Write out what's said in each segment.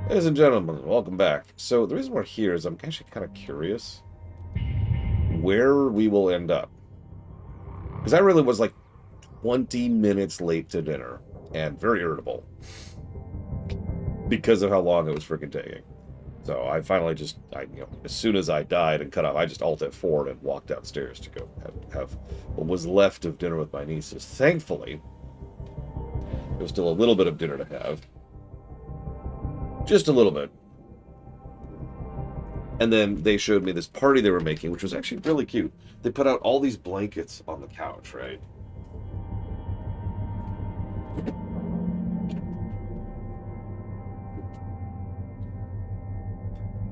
Ladies and gentlemen, welcome back. So the reason we're here is I'm actually kind of curious where we will end up. Because I really was like 20 minutes late to dinner and very irritable because of how long it was freaking taking. So I finally as soon as I died and cut off, I just alt F4 and walked downstairs to go have what was left of dinner with my nieces. Thankfully, there was still a little bit of dinner to have. Just a little bit. And then they showed me this party they were making, which was actually really cute. They put out all these blankets on the couch, right?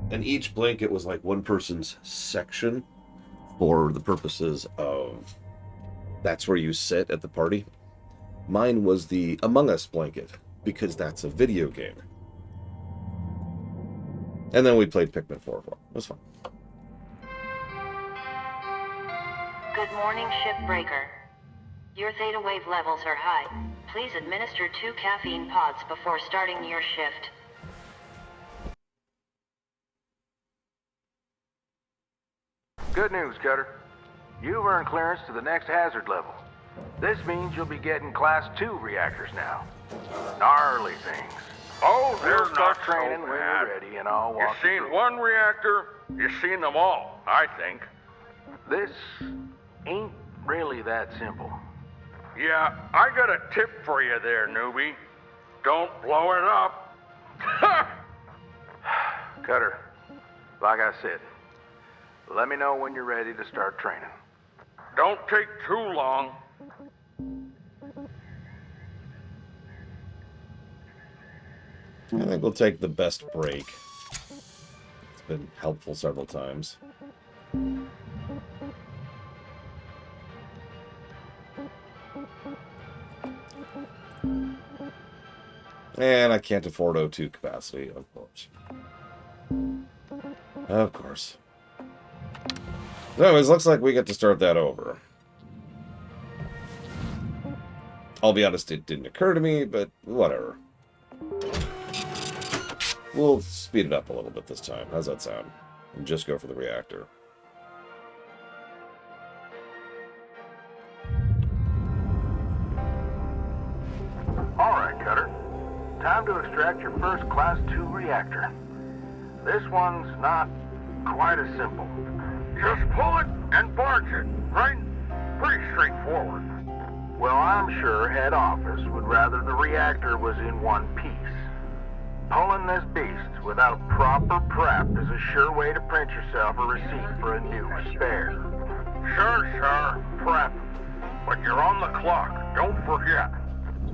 And each blanket was like one person's section for the purposes of that's where you sit at the party. Mine was the Among Us blanket because that's a video game. And then we played Pikmin 4 for it. It was fun. Good morning, Shipbreaker. Your theta wave levels are high. Please administer 2 caffeine pods before starting your shift. Good news, Cutter. You've earned clearance to the next hazard level. This means you'll be getting Class 2 reactors now. Gnarly things. Oh, they're We'll start not training so when bad. you're ready, and I'll You walk you seen through. one reactor, you seen them all, I think. This ain't really that simple. Yeah, I got a tip for you there, newbie. Don't blow it up. Cutter, like I said, let me know when you're ready to start training. Don't take too long. I think we'll take the best break. It's been helpful several times. And I can't afford O2 capacity, of course. Of course. So anyways, looks like we get to start that over. I'll be honest, it didn't occur to me, but whatever. We'll speed it up a little bit this time. How's that sound? And just go for the reactor. All right, Cutter. Time to extract your first Class 2 reactor. This one's not quite as simple. Just pull it and barge it, right? Pretty straightforward. Well, I'm sure head office would rather the reactor was in one piece. Pulling this beast without proper prep is a sure way to print yourself a receipt for a new spare. Sure, prep. But you're on the clock, don't forget.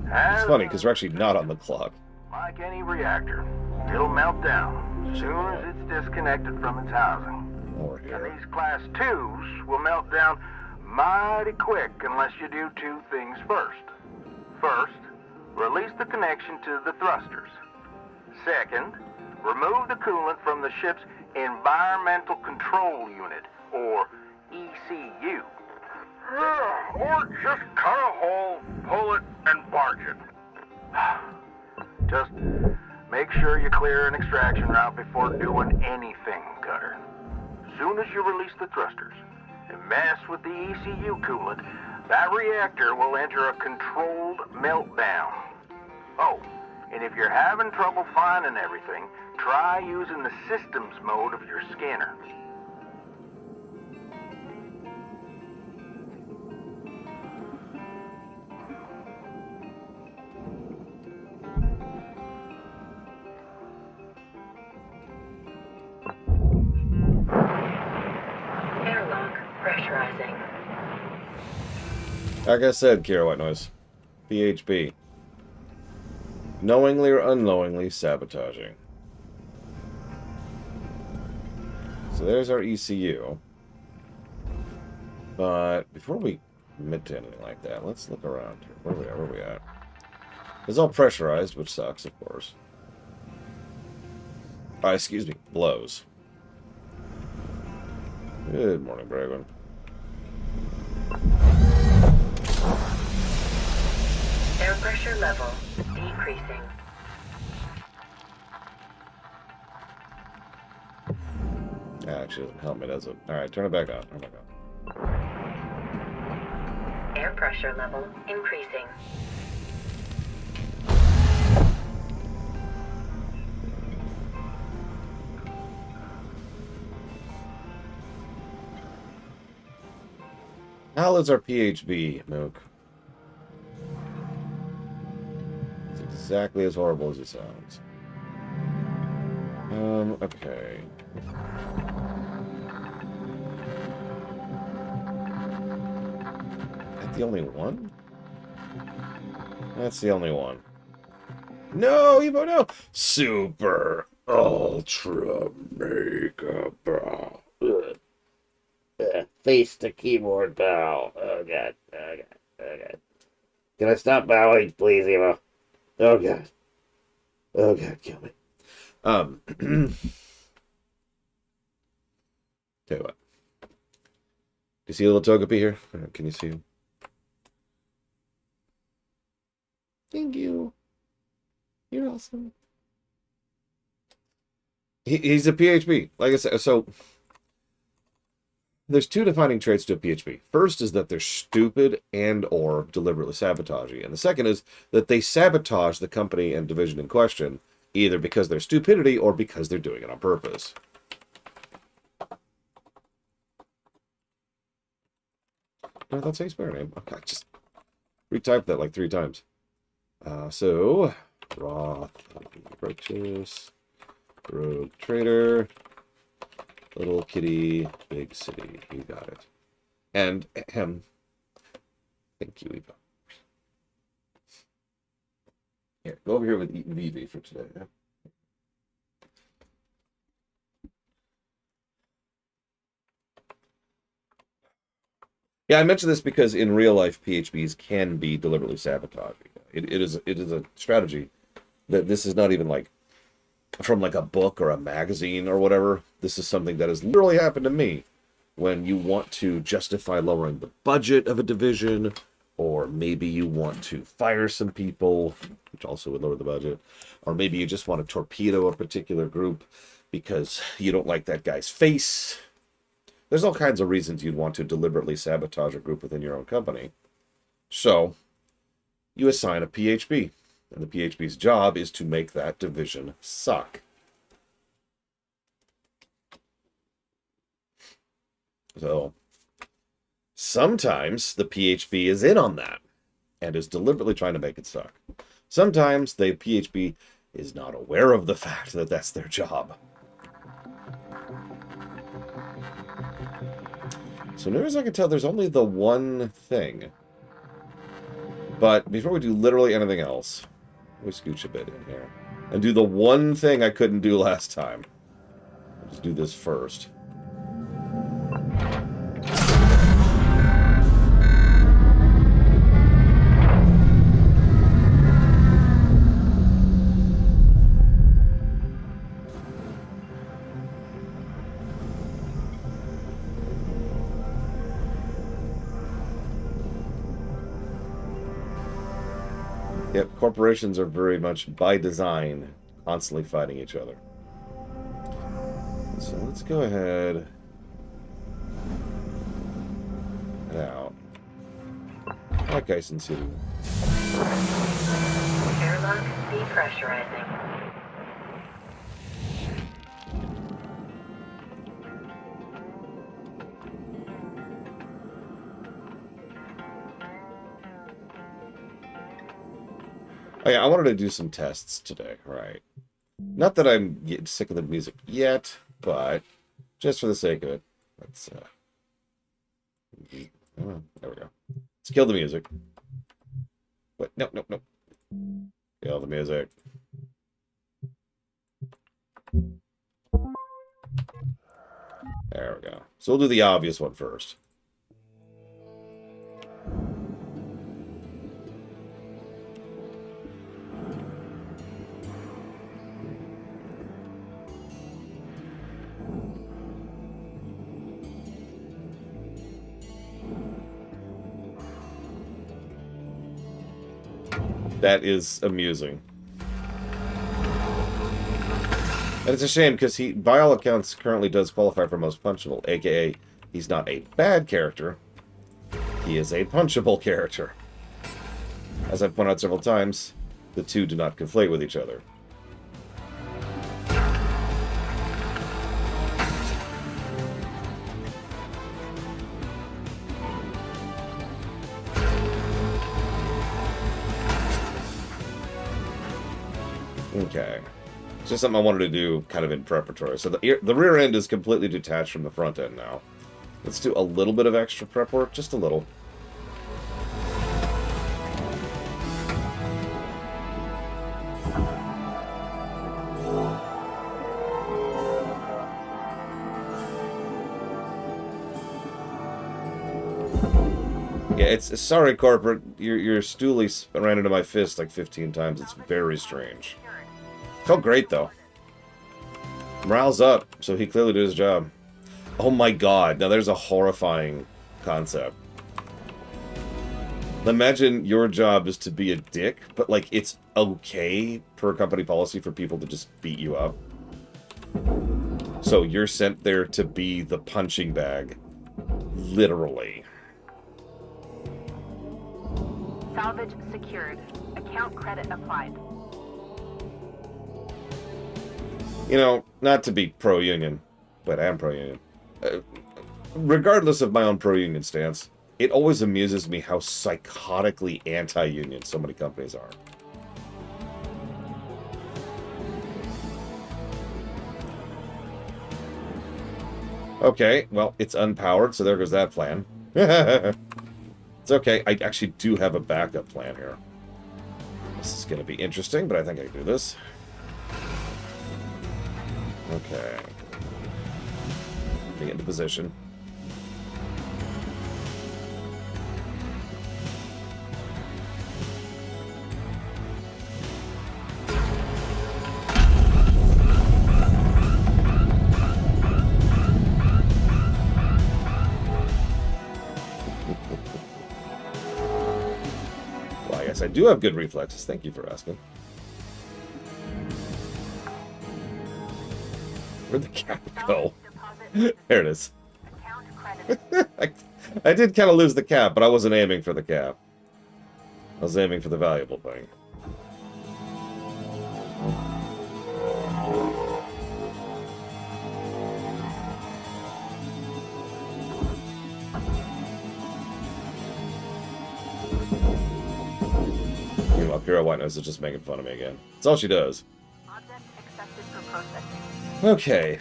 It's funny, because we're actually not on the clock. Like any reactor, it'll melt down as soon as it's disconnected from its housing. Over And here. these Class 2s will melt down mighty quick unless you do 2 things first. First, release the connection to the thrusters. Second, remove the coolant from the ship's Environmental Control Unit, or ECU. Or just cut a hole, pull it, and barge it. Just make sure you clear an extraction route before doing anything, Cutter. Soon as you release the thrusters and mess with the ECU coolant, that reactor will enter a controlled meltdown. Oh, and if you're having trouble finding everything, try using the systems mode of your scanner. Airlock pressurizing. Like I said, Kira White Noise. PHB. Knowingly or unknowingly sabotaging. So there's our ECU. But before we commit to anything like that, let's look around here. Where are we at? It's all pressurized, which sucks, of course. Excuse me, blows. Good morning, Bragon. Air pressure level decreasing. Actually, doesn't help me, does it? Alright, turn it back on. Turn it back on. Air pressure level increasing. How is our PHB, Mook? It's exactly as horrible as it sounds. Okay. Is that the only one? That's the only one. No, Evo, no! Super Ultra Mega Bow. Face the keyboard bow. Oh god, oh god, oh god. Can I stop bowing, please, Evo? Oh god. Oh god, kill me. Tell you what. Do you see a little Togepi here? Can you see him? Thank you. You're awesome. He's a PHB. Like I said, so there's two defining traits to a PHB. First is that they're stupid and or deliberately sabotaging. And the second is that they sabotage the company and division in question, either because they're stupidity or because they're doing it on purpose. No, that's how you spell your name. Okay, I just retyped that like 3 times. So, raw, purchase, rogue trader, little kitty, big city. You got it. And, thank you, Eva. Here, go over here with Vivi for today. Yeah? Yeah, I mentioned this because in real life, PHBs can be deliberately sabotaging. It is a strategy that this is not even like from like a book or a magazine or whatever. This is something that has literally happened to me when you want to justify lowering the budget of a division, or maybe you want to fire some people, which also would lower the budget, or maybe you just want to torpedo a particular group because you don't like that guy's face. There's all kinds of reasons you'd want to deliberately sabotage a group within your own company. So, you assign a PHB, and the PHB's job is to make that division suck. So, sometimes the PHB is in on that, and is deliberately trying to make it suck. Sometimes the PHB is not aware of the fact that that's their job. So near as I can tell, there's only the one thing. But before we do literally anything else, we scooch a bit in here. And do the one thing I couldn't do last time. Let's do this first. Yep, corporations are very much, by design, constantly fighting each other. So let's go ahead and out. Like Ison City. Airlock depressurizing. Oh yeah, I wanted to do some tests today, right? Not that I'm getting sick of the music yet, but just for the sake of it, let's oh, there we go. Let's kill the music. Wait, no. Kill the music. There we go. So we'll do the obvious one first. That is amusing. And it's a shame because he, by all accounts, currently does qualify for most punchable, aka he's not a bad character. He is a punchable character. As I've pointed out several times, the two do not conflate with each other. Okay. It's just something I wanted to do kind of in preparatory. So the rear end is completely detached from the front end now. Let's do a little bit of extra prep work, just a little. Yeah, it's sorry, corporate. Your stoolie ran into my fist like 15 times. It's very strange. Felt great though. Morale's up, so he clearly did his job. Oh my god! Now there's a horrifying concept. Imagine your job is to be a dick, but like it's okay per company policy for people to just beat you up. So you're sent there to be the punching bag, literally. Salvage secured. Account credit applied. You know, not to be pro-union, but I am pro-union. Regardless of my own pro-union stance, it always amuses me how psychotically anti-union so many companies are. Okay, well, it's unpowered, so there goes that plan. It's okay, I actually do have a backup plan here. This is going to be interesting, but I think I can do this. Okay. Get into position. Well, I guess I do have good reflexes. Thank you for asking. Where'd the cap go? There it is. I did kind of lose the cap, but I wasn't aiming for the cap. I was aiming for the valuable thing. Meanwhile, Pure White Nose is just making fun of me again. That's all she does. Object accepted for processing. Okay.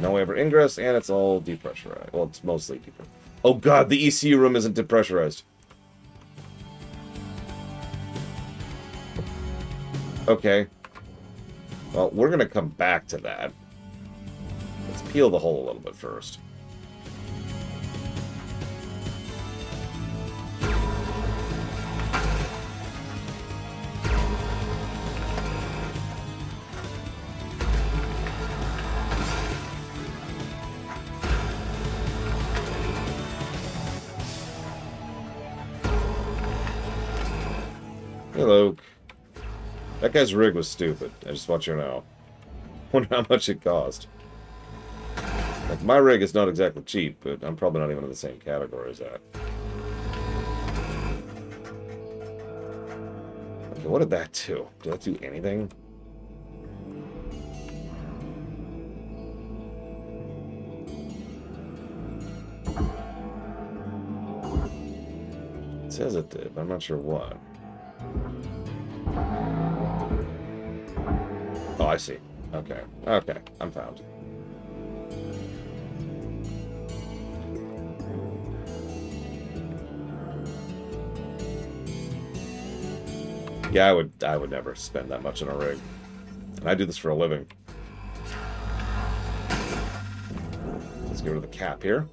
No way for ingress, and it's all depressurized. Well, it's mostly depressurized. Oh god, the ECU room isn't depressurized. Okay. Well, we're gonna come back to that. Let's peel the hole a little bit first. Hello. That guy's rig was stupid. I just want you to know. Wonder how much it cost. Like, my rig is not exactly cheap, but I'm probably not even in the same category as that. Okay, what did that do? Did that do anything? It says it did, but I'm not sure what. Oh, I see. Okay. Okay. I'm found. Yeah, I would never spend that much on a rig. And I do this for a living. Let's get rid of the cap here.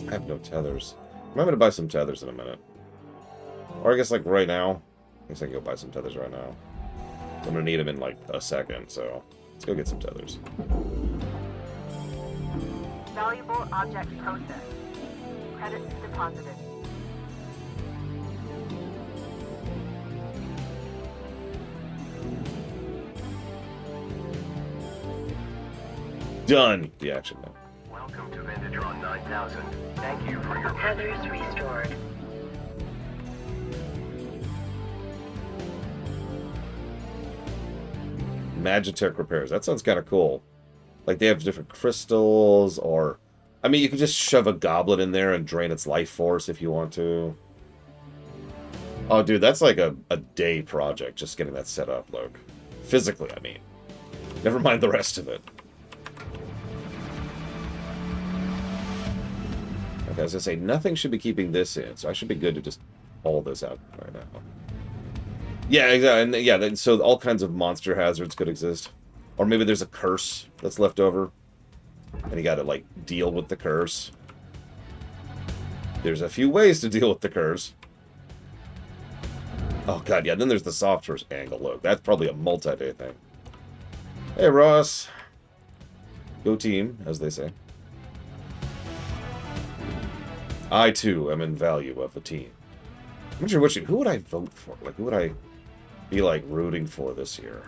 I have no tethers. I'm going to buy some tethers in a minute. Or I guess like right now. I guess I can go buy some tethers right now. I'm going to need them in like a second, so let's go get some tethers. Valuable object processed. Credits deposited. Done the action now. Welcome to Vintatron 9000. Thank you for your Tethers restored. Magitech repairs. That sounds kind of cool. Like they have different crystals, or I mean, you could just shove a goblet in there and drain its life force if you want to. Oh, dude, that's like a day project just getting that set up, Luke. Physically, I mean. Never mind the rest of it. Okay, I was gonna say, nothing should be keeping this in, so I should be good to just haul this out right now. Yeah, exactly. And yeah, so all kinds of monster hazards could exist. Or maybe there's a curse that's left over. And you gotta, like, deal with the curse. There's a few ways to deal with the curse. Oh, God, yeah. Then there's the software angle. Look, that's probably a multi-day thing. Hey, Ross. Go team, as they say. I, too, am in value of the team. I'm not sure who would I vote for? Like, who would I be, like, rooting for this year?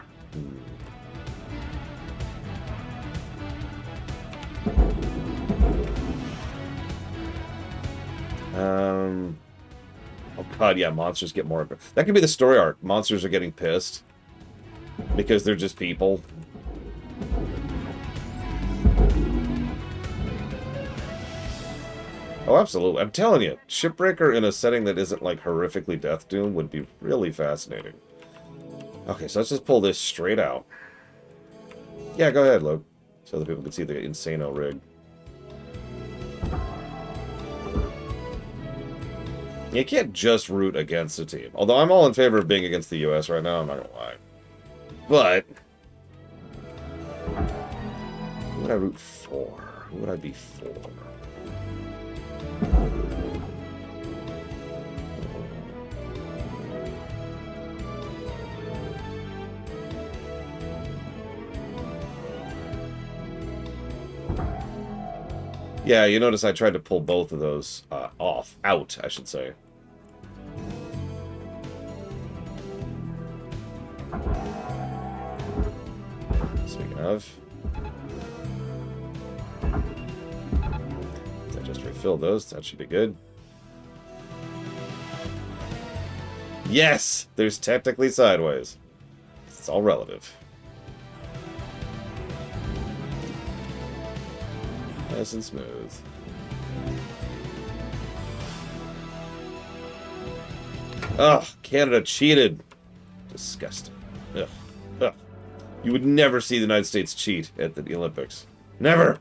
Oh god, yeah, monsters get more... That could be the story arc. Monsters are getting pissed. Because they're just people. Oh, absolutely. I'm telling you, Shipbreaker in a setting that isn't, like, horrifically Death Doom would be really fascinating. Okay, so let's just pull this straight out. Yeah, go ahead, Luke. So that people can see the Insano rig. You can't just root against a team. Although I'm all in favor of being against the US right now, I'm not gonna lie. But... who would I root for? Who would I be for? Yeah, you notice I tried to pull both of those out, I should say. Speaking of... I just refilled those, that should be good. Yes! There's technically sideways. It's all relative. Nice and smooth. Ugh, Canada cheated. Disgusting. Ugh. Ugh. You would never see the United States cheat at the Olympics. Never!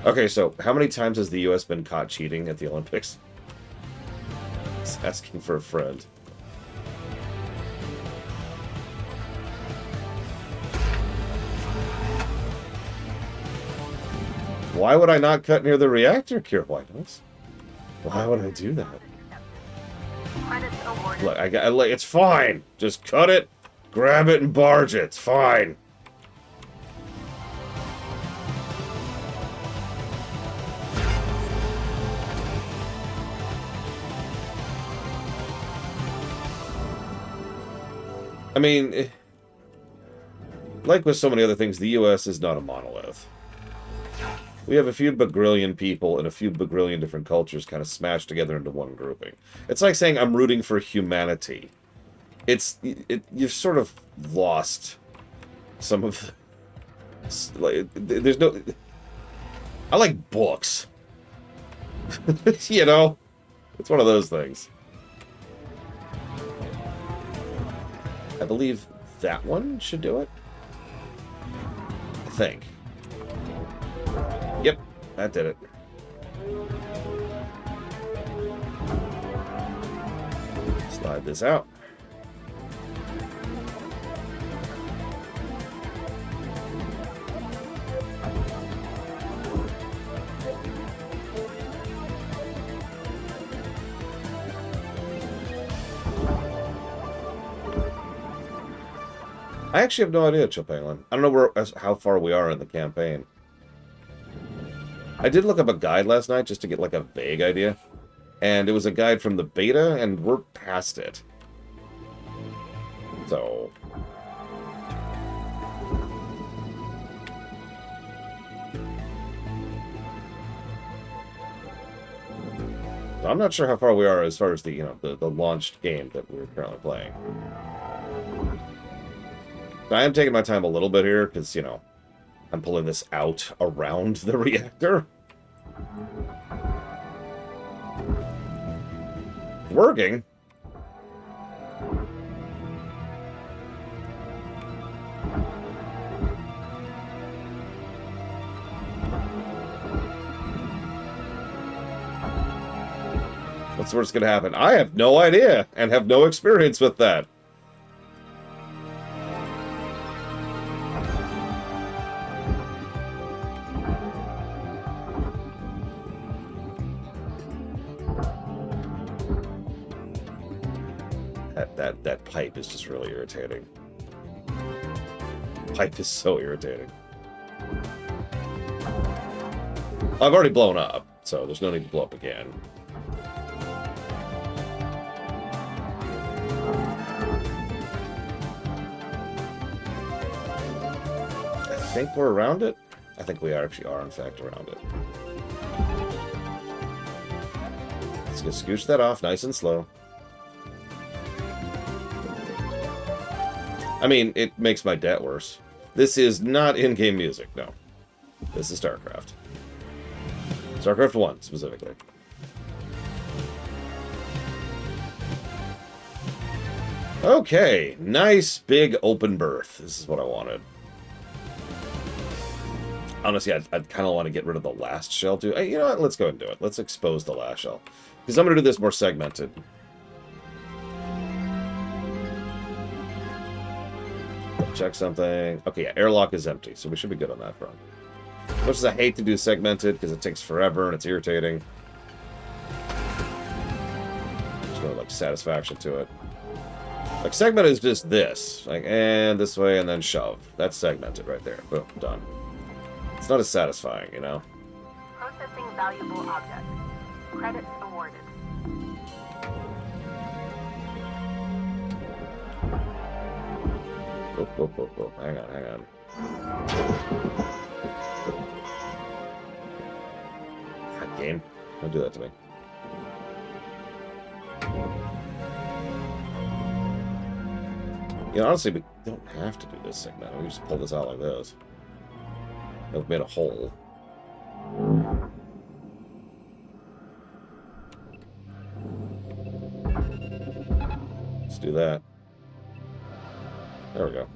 Okay, so how many times has the U.S. been caught cheating at the Olympics? Just asking for a friend. Why would I not cut near the reactor, Cure Whitehouse? Why would I do that? Credits awarded. Look, it's fine. Just cut it, grab it, and barge it. It's fine. I mean, like with so many other things, the U.S. is not a monolith. We have a few bagrillion people and a few bagrillion different cultures kind of smashed together into one grouping. It's like saying I'm rooting for humanity. You've sort of lost some of the, like, there's no... I like books. You know? It's one of those things. I believe that one should do it. I think. Yep, that did it. Slide this out. I actually have no idea, Chopin. I don't know how far we are in the campaign. I did look up a guide last night just to get like a vague idea. And it was a guide from the beta, and we're past it. So... I'm not sure how far we are as far as the, you know, the launched game that we're currently playing. I am taking my time a little bit here because, you know, I'm pulling this out around the reactor. Working. What's what's going to happen? I have no idea and have no experience with that. That pipe is just really irritating. Pipe is so irritating. I've already blown up, so there's no need to blow up again. I think we're around it. I think we actually are, in fact, around it. Let's just scooch that off nice and slow. I mean, it makes my debt worse. This is not in-game music, no. This is StarCraft. StarCraft 1, specifically. Okay, nice big open berth. This is what I wanted. Honestly, I'd kind of want to get rid of the last shell, too. Hey, you know what? Let's go ahead and do it. Let's expose the last shell. Because I'm going to do this more segmented. Check something. Okay, yeah, airlock is empty, so we should be good on that front. As much as I hate to do segmented, because it takes forever and it's irritating. There's no, like, satisfaction to it. Like, segment is just this. Like, and this way, and then shove. That's segmented right there. Boom, done. It's not as satisfying, you know? Processing valuable object. Credits awarded. Whoop, whoop, whoop, whoop. Hang on, hang on. God, game. Don't do that to me. You know, honestly, we don't have to do this segment. We just pull this out like this. We've made a hole. Let's do that. There we go.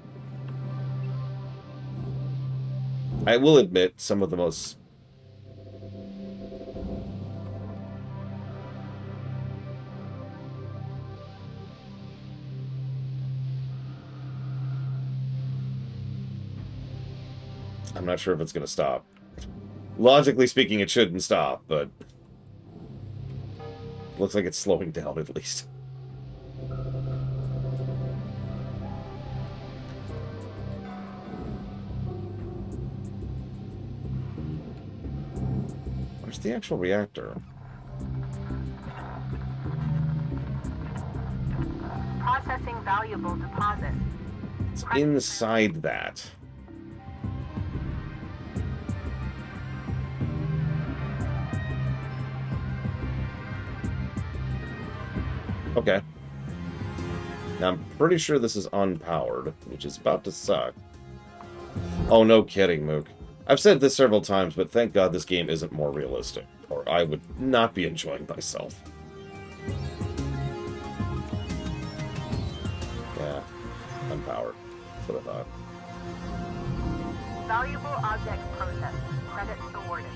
I will admit, some of the most... I'm not sure if it's going to stop. Logically speaking, it shouldn't stop, but... looks like it's slowing down, at least. Where's the actual reactor? Processing valuable deposit. It's inside that. Okay. Now, I'm pretty sure this is unpowered, which is about to suck. Oh, no kidding, Mook. I've said this several times, but thank God this game isn't more realistic, or I would not be enjoying myself. Yeah, unpowered. That's what I thought. Valuable object processed. Credits awarded.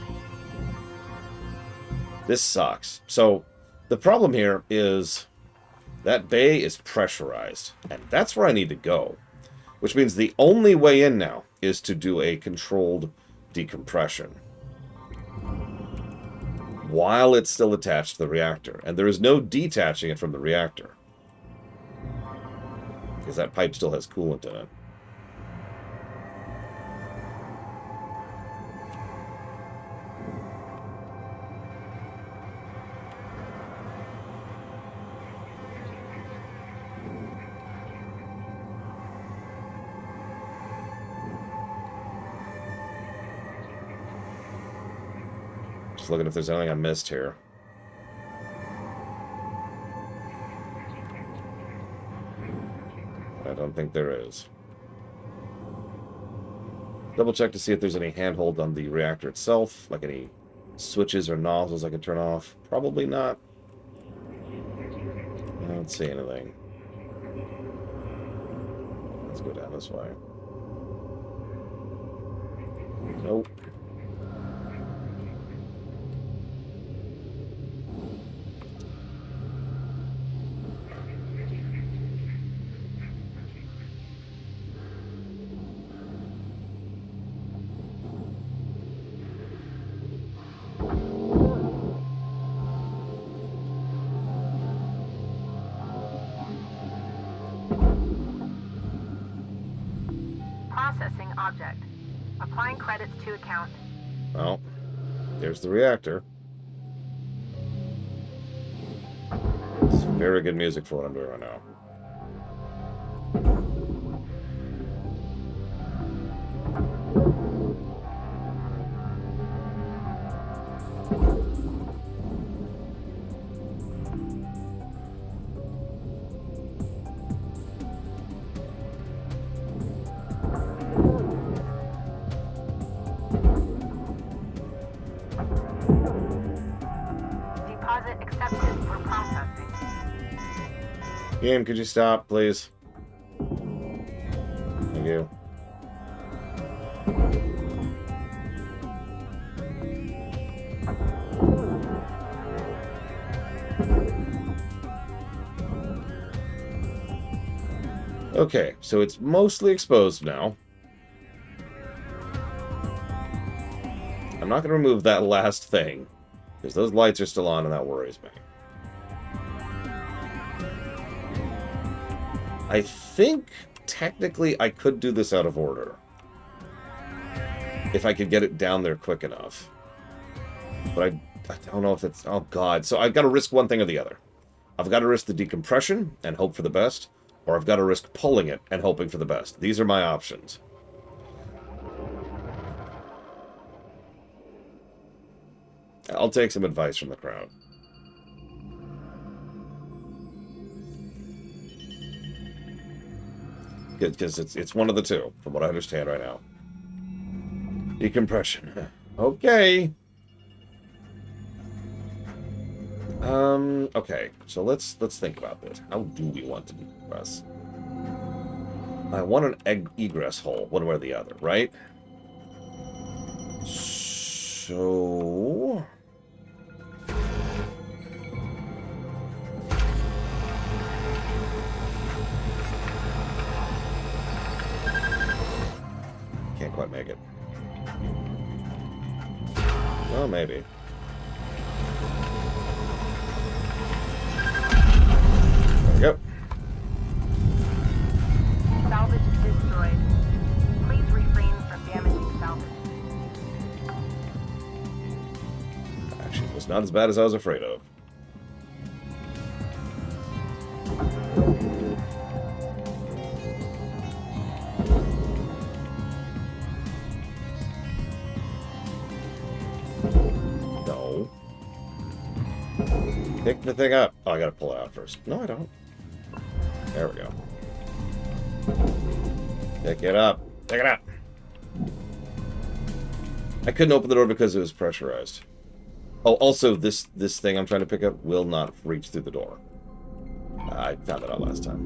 This sucks. So, the problem here is that bay is pressurized, and that's where I need to go. Which means the only way in now is to do a controlled decompression while it's still attached to the reactor. And there is no detaching it from the reactor, because that pipe still has coolant in it. Looking if there's anything I missed here. I don't think there is. Double check to see if there's any handhold on the reactor itself, like any switches or nozzles I can turn off. Probably not. I don't see anything. Let's go down this way. Nope. Processing object. Applying credits to account. Well, there's the reactor. It's very good music for what I'm doing right now. Deposit accepted for processing. Game, could you stop, please? Thank you. Okay, so it's mostly exposed now. I'm not going to remove that last thing, because those lights are still on and that worries me. I think, technically, I could do this out of order. If I could get it down there quick enough. But I don't know if it's... Oh, God. So I've got to risk one thing or the other. I've got to risk the decompression and hope for the best, or I've got to risk pulling it and hoping for the best. These are my options. I'll take some advice from the crowd. Because it's one of the two, from what I understand right now. Decompression. Okay. Okay, so let's think about this. How do we want to decompress? I want an egress hole, one way or the other, right? So... Can't quite make it. Well, maybe. There we go. Salvage destroyed. Please refrain from damaging salvage. Actually, it was not as bad as I was afraid of. No. Pick the thing up. Oh, I gotta pull it out first. No, I don't. There we go. Pick it up. Pick it up. I couldn't open the door because it was pressurized. Oh, also, this thing I'm trying to pick up will not reach through the door. I found that out last time.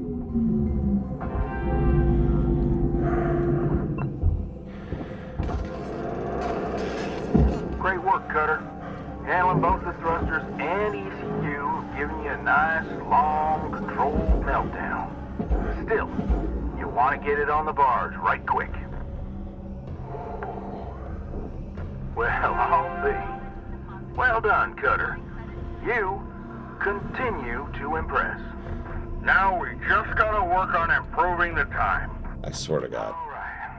Great work, Cutter. Handling both the thrusters and ECU, giving you a nice, long, controlled meltdown. Still, you want to get it on the barge right quick. Well, I'll be. Well done, Cutter. You continue to impress. Now we just gotta work on improving the time. I swear to God. All right.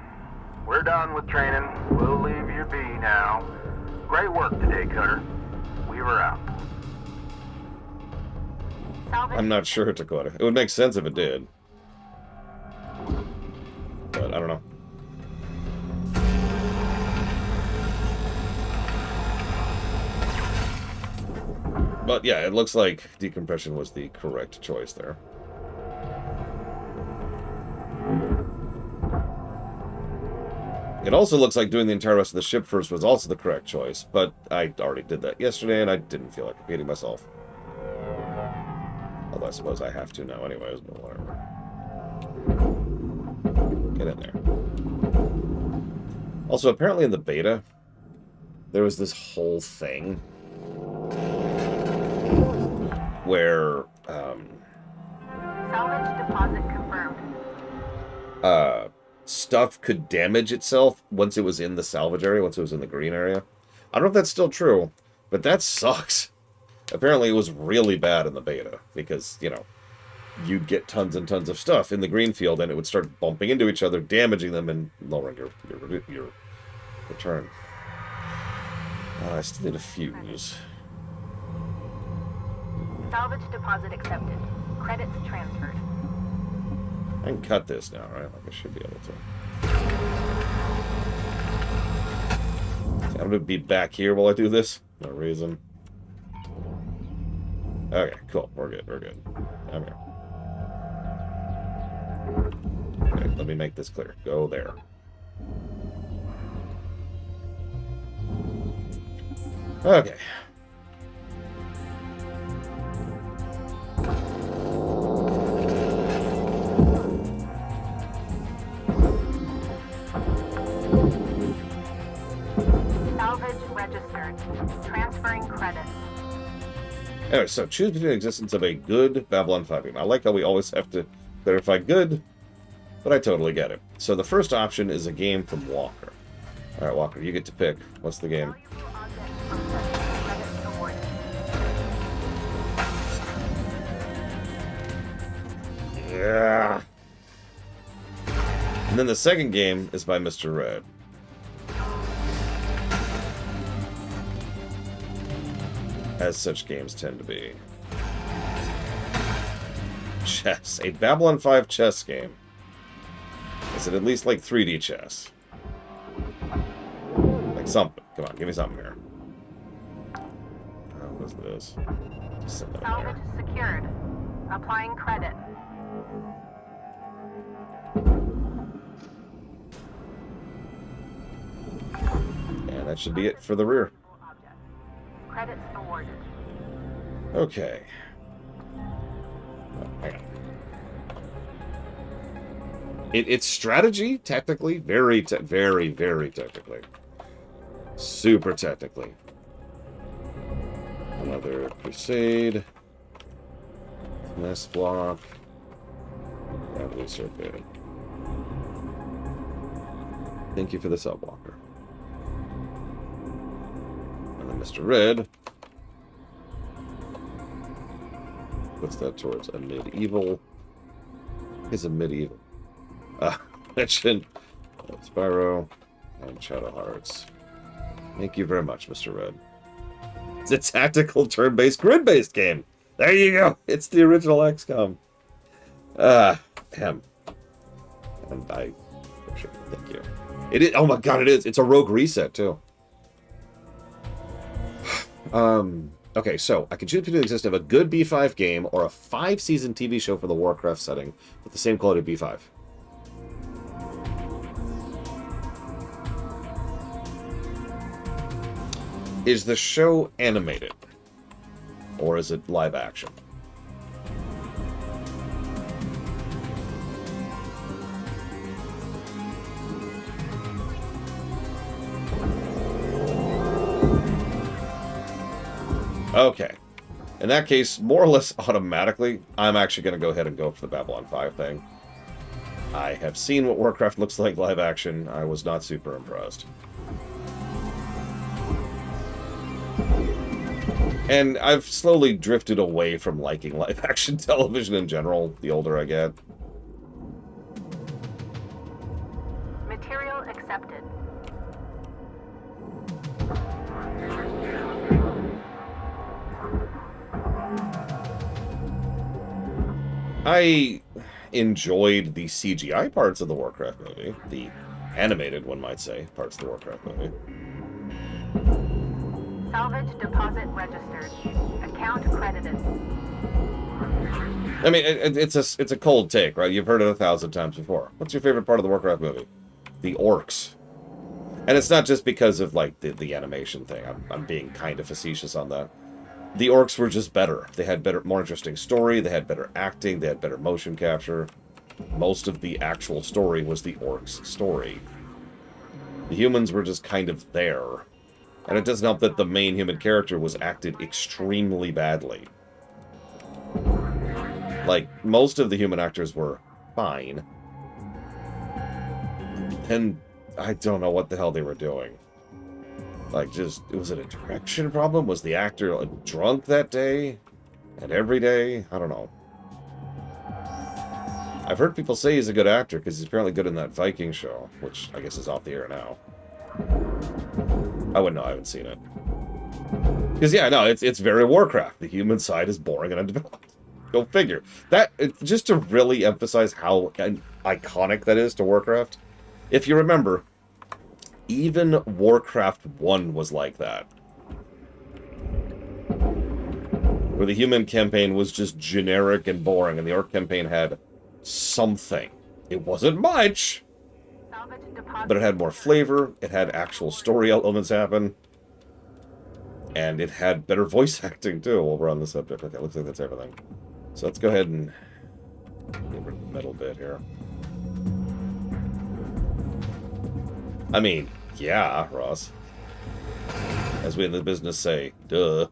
We're done with training. We'll leave you be now. Great work today, Cutter. Weaver out. Salvage. I'm not sure, Dakota. It would make sense if it did. But I don't know. But yeah, it looks like decompression was the correct choice there. It also looks like doing the entire rest of the ship first was also the correct choice, but I already did that yesterday, and I didn't feel like repeating myself. Although I suppose I have to now anyways, but whatever. Get in there. Also, apparently in the beta, there was this whole thing where, Salvage deposit confirmed. stuff could damage itself once it was in the salvage area, once it was in the green area. I don't know if that's still true, but that sucks. Apparently it was really bad in the beta, because, you know, you'd get tons and tons of stuff in the green field, and it would start bumping into each other, damaging them, and lowering your return. I still need a fuse. Salvage deposit accepted. Credits transferred. I can cut this now, right? Like I should be able to. I'm gonna be back here while I do this. No reason. Okay, cool. We're good. We're good. I'm here. Okay, let me make this clear. Go there. Okay. Salvage registered. Transferring credits. Anyway, so choose between the existence of a good Babylon 5 game. I like how we always have to clarify good, but I totally get it. So the first option is a game from Walker. All right, Walker, you get to pick. What's the game? Valuable objects processed. Credits awarded. Yeah. And then the second game is by Mr. Red. As such games tend to be. Chess. A Babylon 5 chess game. Is it at least like 3D chess? Like something. Come on, give me something here. What is this? Just send that in Salvage there. secured. Applying credit. And that should be it for the rear. Object. Credits awarded. Okay. Oh, hang on. It's strategy, technically. Very technically. Super technically. Another crusade. Nest block. Gravity circuit. Thank you for the cell blocker. And then Mr. Red puts that towards a medieval. Is a medieval. Mention Spyro and Shadow Hearts. Thank you very much, Mr. Red. It's a tactical turn-based, grid-based game. There you go. It's the original XCOM. Him. And I appreciate it. Thank you. It is. Oh my god, it is. It's a rogue reset too. Okay, so I can choose between the existence of a good B5 game or a 5-season TV show for the Warcraft setting with the same quality of B5. Is the show animated? Or is it live action? Okay. In that case, more or less automatically, I'm actually going to go ahead and go for the Babylon 5 thing. I have seen what Warcraft looks like live action. I was not super impressed. And I've slowly drifted away from liking live action television in general, the older I get. Material accepted. I enjoyed the CGI parts of the Warcraft movie. The animated, one might say, parts of the Warcraft movie. Salvage deposit registered. Account credited. I mean, it's a cold take, right? You've heard it 1,000 times before. What's your favorite part of the Warcraft movie? The orcs. And it's not just because of, like, the animation thing. I'm being kind of facetious on that. The orcs were just better. They had better, more interesting story. They had better acting. They had better motion capture. Most of the actual story was the orcs' story. The humans were just kind of there. And it doesn't help that the main human character was acted extremely badly. Like, most of the human actors were fine. And I don't know what the hell they were doing. Like, just, was it a direction problem? Was the actor drunk that day? And every day? I don't know. I've heard people say he's a good actor, because he's apparently good in that Viking show, which I guess is off the air now. I wouldn't know, I haven't seen it. Because, yeah, no, it's very Warcraft. The human side is boring and undeveloped. Go figure. That, just to really emphasize how iconic that is to Warcraft, if you remember, even Warcraft 1 was like that. Where the human campaign was just generic and boring, and the orc campaign had something. It wasn't much, but it had more flavor, it had actual story elements happen, and it had better voice acting, too, while we're on the subject. Okay, looks like that's everything. So let's go ahead and get rid of the middle bit here. I mean, yeah, Ross. As we in the business say, duh.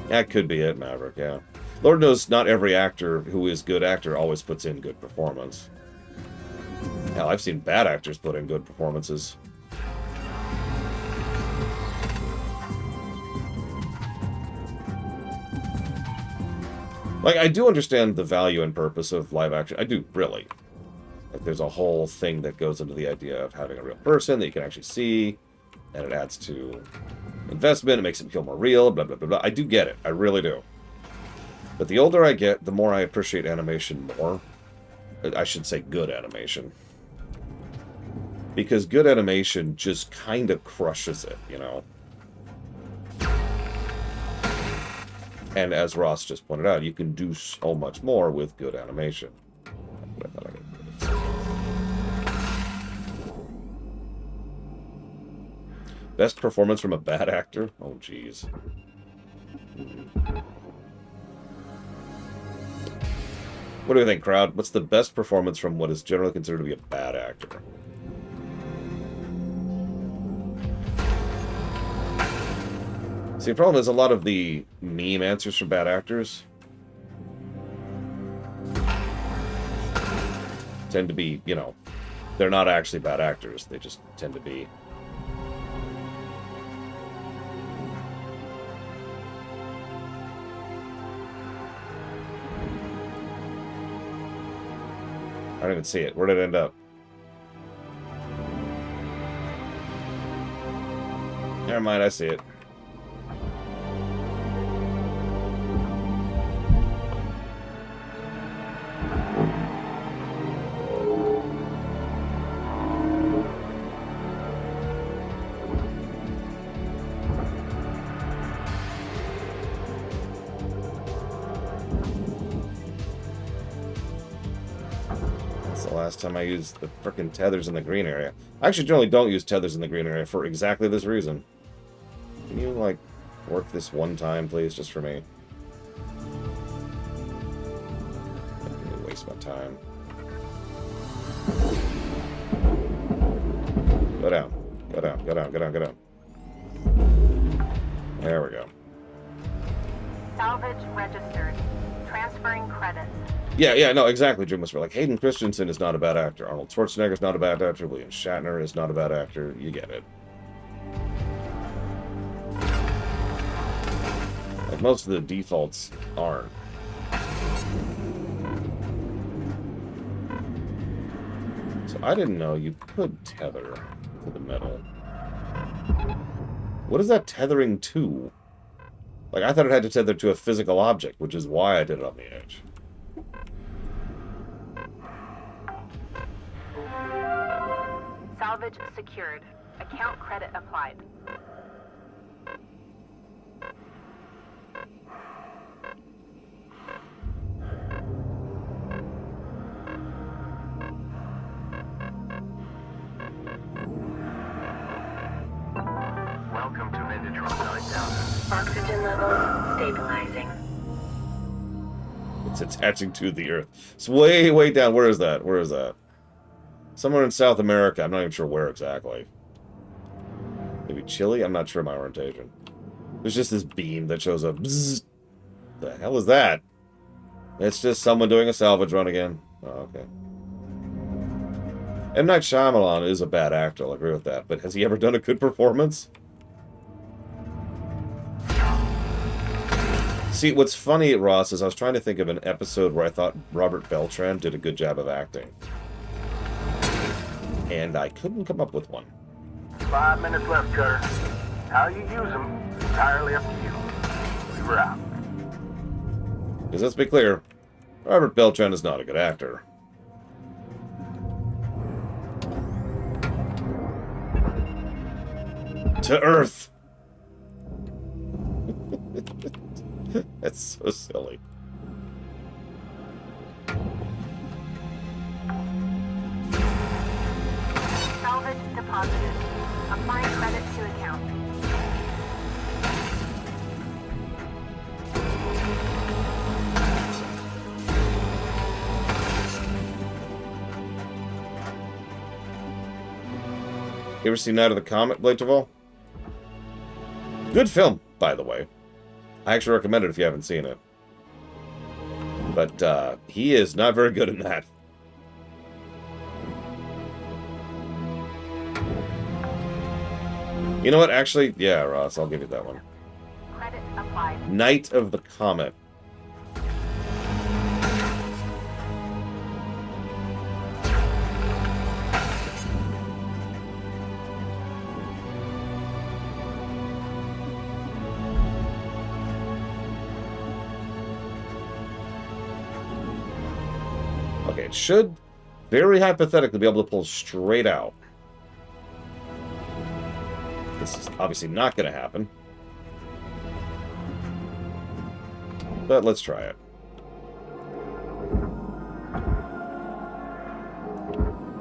That could be it, Maverick, yeah. Lord knows not every actor who is good actor always puts in good performance. Hell, I've seen bad actors put in good performances. Like, I do understand the value and purpose of live action. I do, really. Like, there's a whole thing that goes into the idea of having a real person that you can actually see, and it adds to investment, it makes it feel more real, blah, blah, blah, blah. I do get it. I really do. But the older I get, the more I appreciate animation more. I should say good animation. Because good animation just kind of crushes it, you know? And as Ross just pointed out, you can do so much more with good animation. I thought I could put it. Best performance from a bad actor? Oh, jeez. What do you think, crowd? What's the best performance from what is generally considered to be a bad actor? See, the problem is a lot of the meme answers from bad actors tend to be, you know, they're not actually bad actors. They just tend to be. I don't even see it. Where did it end up? Never mind, I see it. Last time I used the frickin' tethers in the green area. I actually generally don't use tethers in the green area for exactly this reason. Can you, like, work this one time, please, just for me? I'm gonna waste my time. Go down. Go down, go down, go down, go down. There we go. Salvage registered. Transferring credits. Yeah, no, exactly, Jim Whisper. Like, Hayden Christensen is not a bad actor. Arnold Schwarzenegger is not a bad actor. William Shatner is not a bad actor. You get it. Like, most of the defaults aren't. So I didn't know you could tether to the metal. What is that tethering to? Like, I thought it had to tether to a physical object, which is why I did it on the edge. Salvage secured. Account credit applied. It's attaching to the Earth. It's way, way down. Where is that? Where is that? Somewhere in South America. I'm not even sure where exactly. Maybe Chile? I'm not sure my orientation. There's just this beam that shows up. Bzzz. The hell is that? It's just someone doing a salvage run again. Oh, okay. M. Night Shyamalan is a bad actor, I'll agree with that. But has he ever done a good performance? See, what's funny, Ross, is I was trying to think of an episode where I thought Robert Beltran did a good job of acting. And I couldn't come up with one. 5 minutes left, Cutter. How you use them is entirely up to you. We were out. Because let's be clear, Robert Beltran is not a good actor. To Earth! That's so silly. Salvage deposited. Applying credit to account. You ever seen Night of the Comet, Blade Duvall? Good film, by the way. I actually recommend it if you haven't seen it. But he is not very good in that. You know what? Actually, yeah, Ross, I'll give you that one. Credit applied. Night of the Comet. Okay, it should very hypothetically be able to pull straight out. This is obviously not going to happen. But let's try it.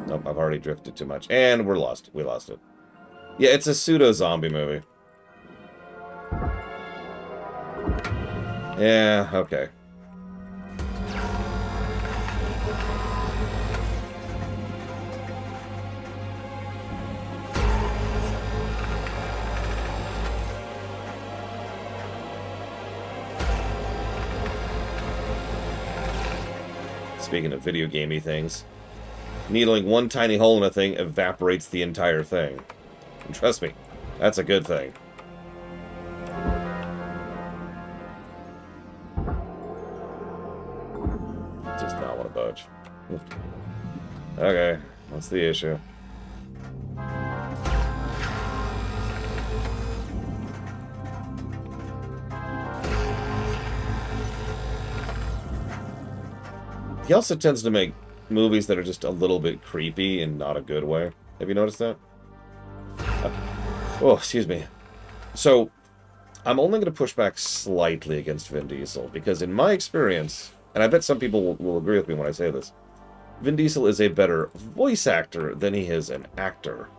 Nope, I've already drifted too much. And we're lost. We lost it. Yeah, it's a pseudo-zombie movie. Yeah, okay. Speaking of video gamey things, needling one tiny hole in a thing evaporates the entire thing. And trust me, that's a good thing. Just not want to budge. Okay, what's the issue? He also tends to make movies that are just a little bit creepy in not a good way. Have you noticed that? Oh, excuse me. So, I'm only going to push back slightly against Vin Diesel, because in my experience, and I bet some people will agree with me when I say this, Vin Diesel is a better voice actor than he is an actor.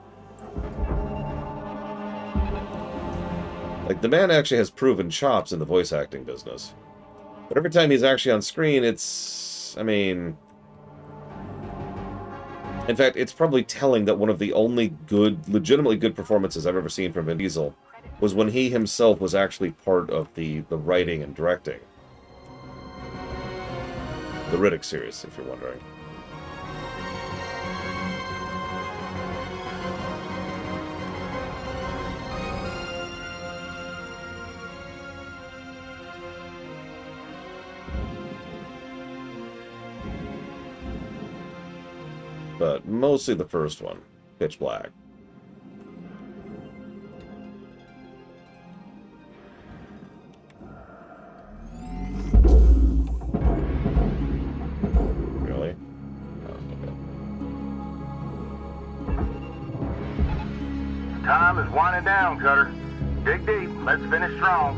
Like, the man actually has proven chops in the voice acting business. But every time he's actually on screen, it's... I mean... In fact, it's probably telling that one of the only good, legitimately good performances I've ever seen from Vin Diesel was when he himself was actually part of the writing and directing. The Riddick series, if you're wondering. But mostly the first one, Pitch Black. Really? Oh, okay. Time is winding down, Cutter. Dig deep. Let's finish strong.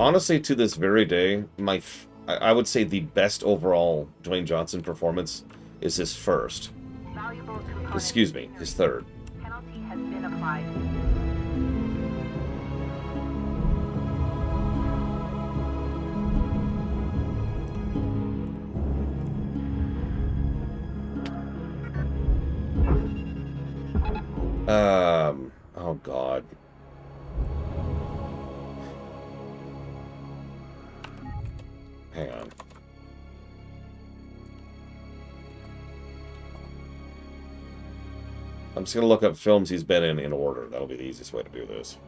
Honestly, to this very day, I would say the best overall Dwayne Johnson performance is his first. Valuable component. Excuse me, his third. Penalty has been applied. Oh God. Hang on. I'm just gonna look up films he's been in order. That'll be the easiest way to do this.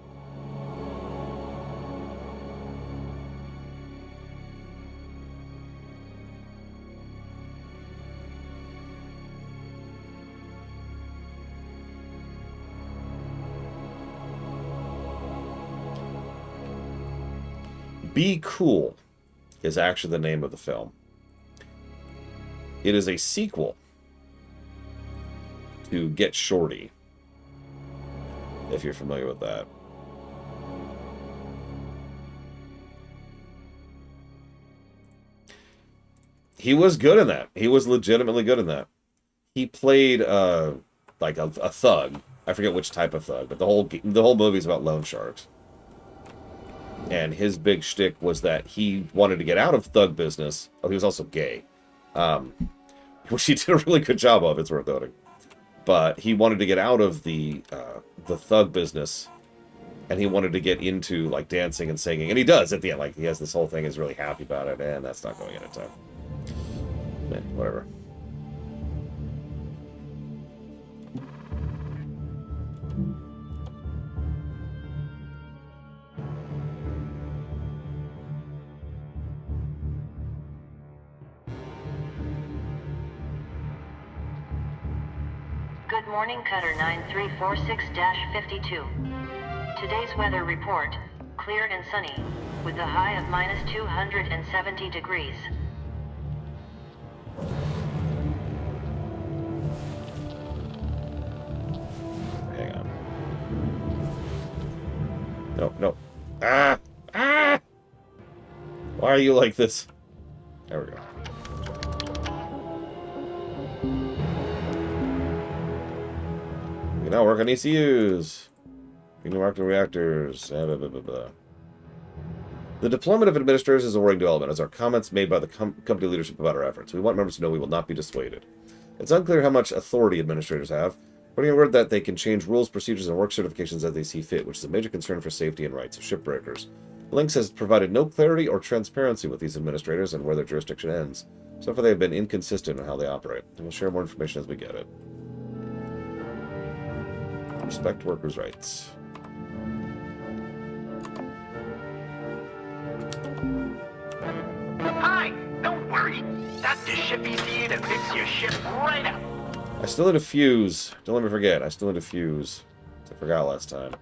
Be Cool is actually the name of the film. It is a sequel to Get Shorty, if you're familiar with that. He was good in that. He was legitimately good in that. He played like a thug. I forget which type of thug, but the whole movie is about loan sharks. And his big shtick was that he wanted to get out of thug business. Oh, he was also gay, which he did a really good job of. It's worth noting. But he wanted to get out of the thug business, and he wanted to get into like dancing and singing, and he does at the end. Like he has this whole thing, is really happy about it, and that's not going in time. Whatever. Good morning, Cutter 9346-52. Today's weather report, clear and sunny, with a high of minus 270 degrees. Hang on. No. Ah! Why are you like this? There we go. We can now work on ECUs. We can work on reactors. Blah, blah, blah, blah. The deployment of administrators is a worrying development, as our comments made by the company leadership about our efforts. We want members to know we will not be dissuaded. It's unclear how much authority administrators have. Putting a word that they can change rules, procedures, and work certifications as they see fit, which is a major concern for safety and rights of shipbreakers. Lynx has provided no clarity or transparency with these administrators and where their jurisdiction ends. So far, they have been inconsistent in how they operate, and we'll share more information as we get it. Respect workers' rights. Hi, don't worry. That's the ship ECU that picks your ship right up. I still need a fuse. Don't let me forget. I still need a fuse. I forgot last time.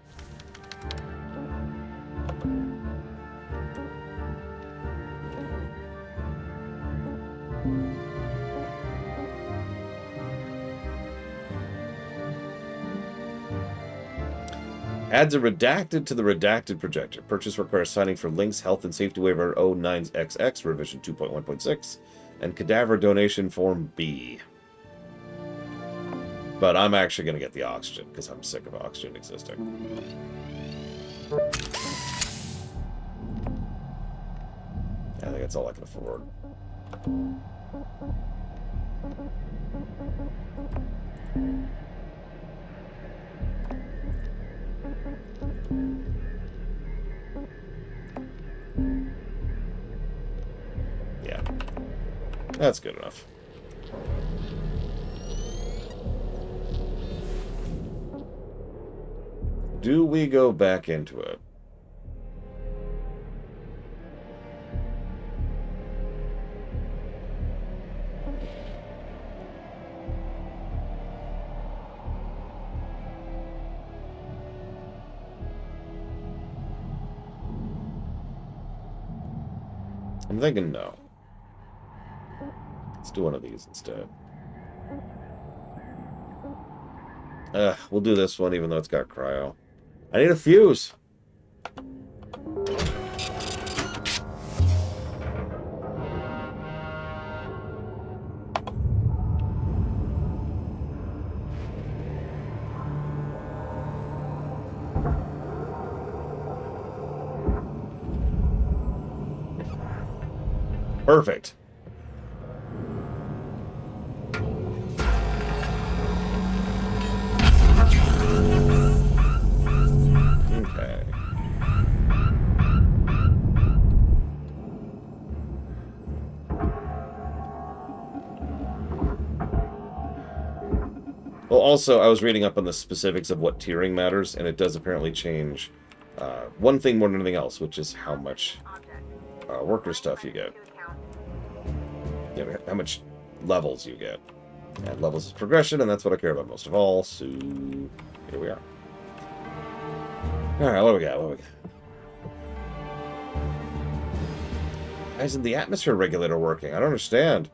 Adds a redacted to the redacted projector. Purchase requires signing for Link's Health and Safety Waiver 09XX, revision 2.1.6, and Cadaver Donation Form B. But I'm actually going to get the oxygen, because I'm sick of oxygen existing. I think that's all I can afford. Yeah. That's good enough. Do we go back into it? I'm thinking no. Let's do one of these instead. We'll do this one even though it's got cryo. I need a fuse. Perfect. Well, also, I was reading up on the specifics of what tiering matters, and it does apparently change one thing more than anything else, which is how much worker stuff you get. Yeah, how much levels you get. And levels is progression, and that's what I care about most of all, so here we are. Alright, what do we got? Why isn't the atmosphere regulator working? I don't understand.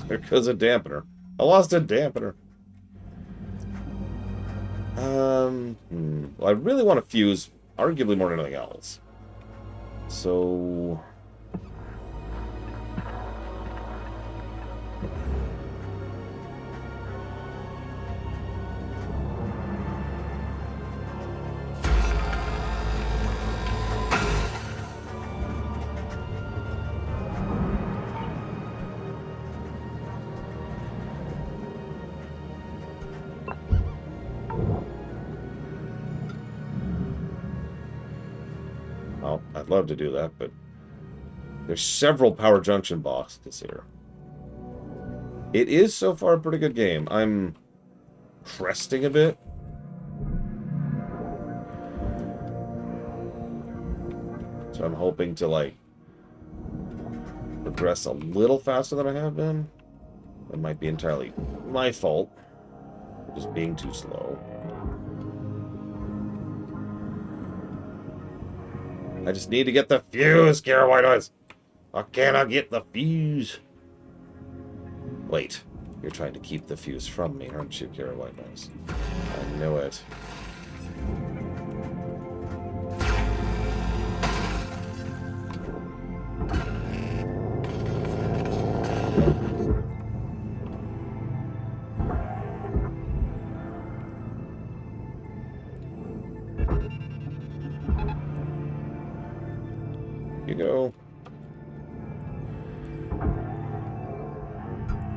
There goes a dampener. I lost a dampener. Well, I really want to fuse, arguably more than anything else. So... well, I'd love to do that, but there's several power junction boxes here. It is so far a pretty good game. I'm cresting a bit. So I'm hoping to, like, progress a little faster than I have been. It might be entirely my fault. Just being too slow. I just need to get the fuse, Kara White Noise. How can I get the fuse? Wait, you're trying to keep the fuse from me, aren't you, Kara White Noise? I know it. You go.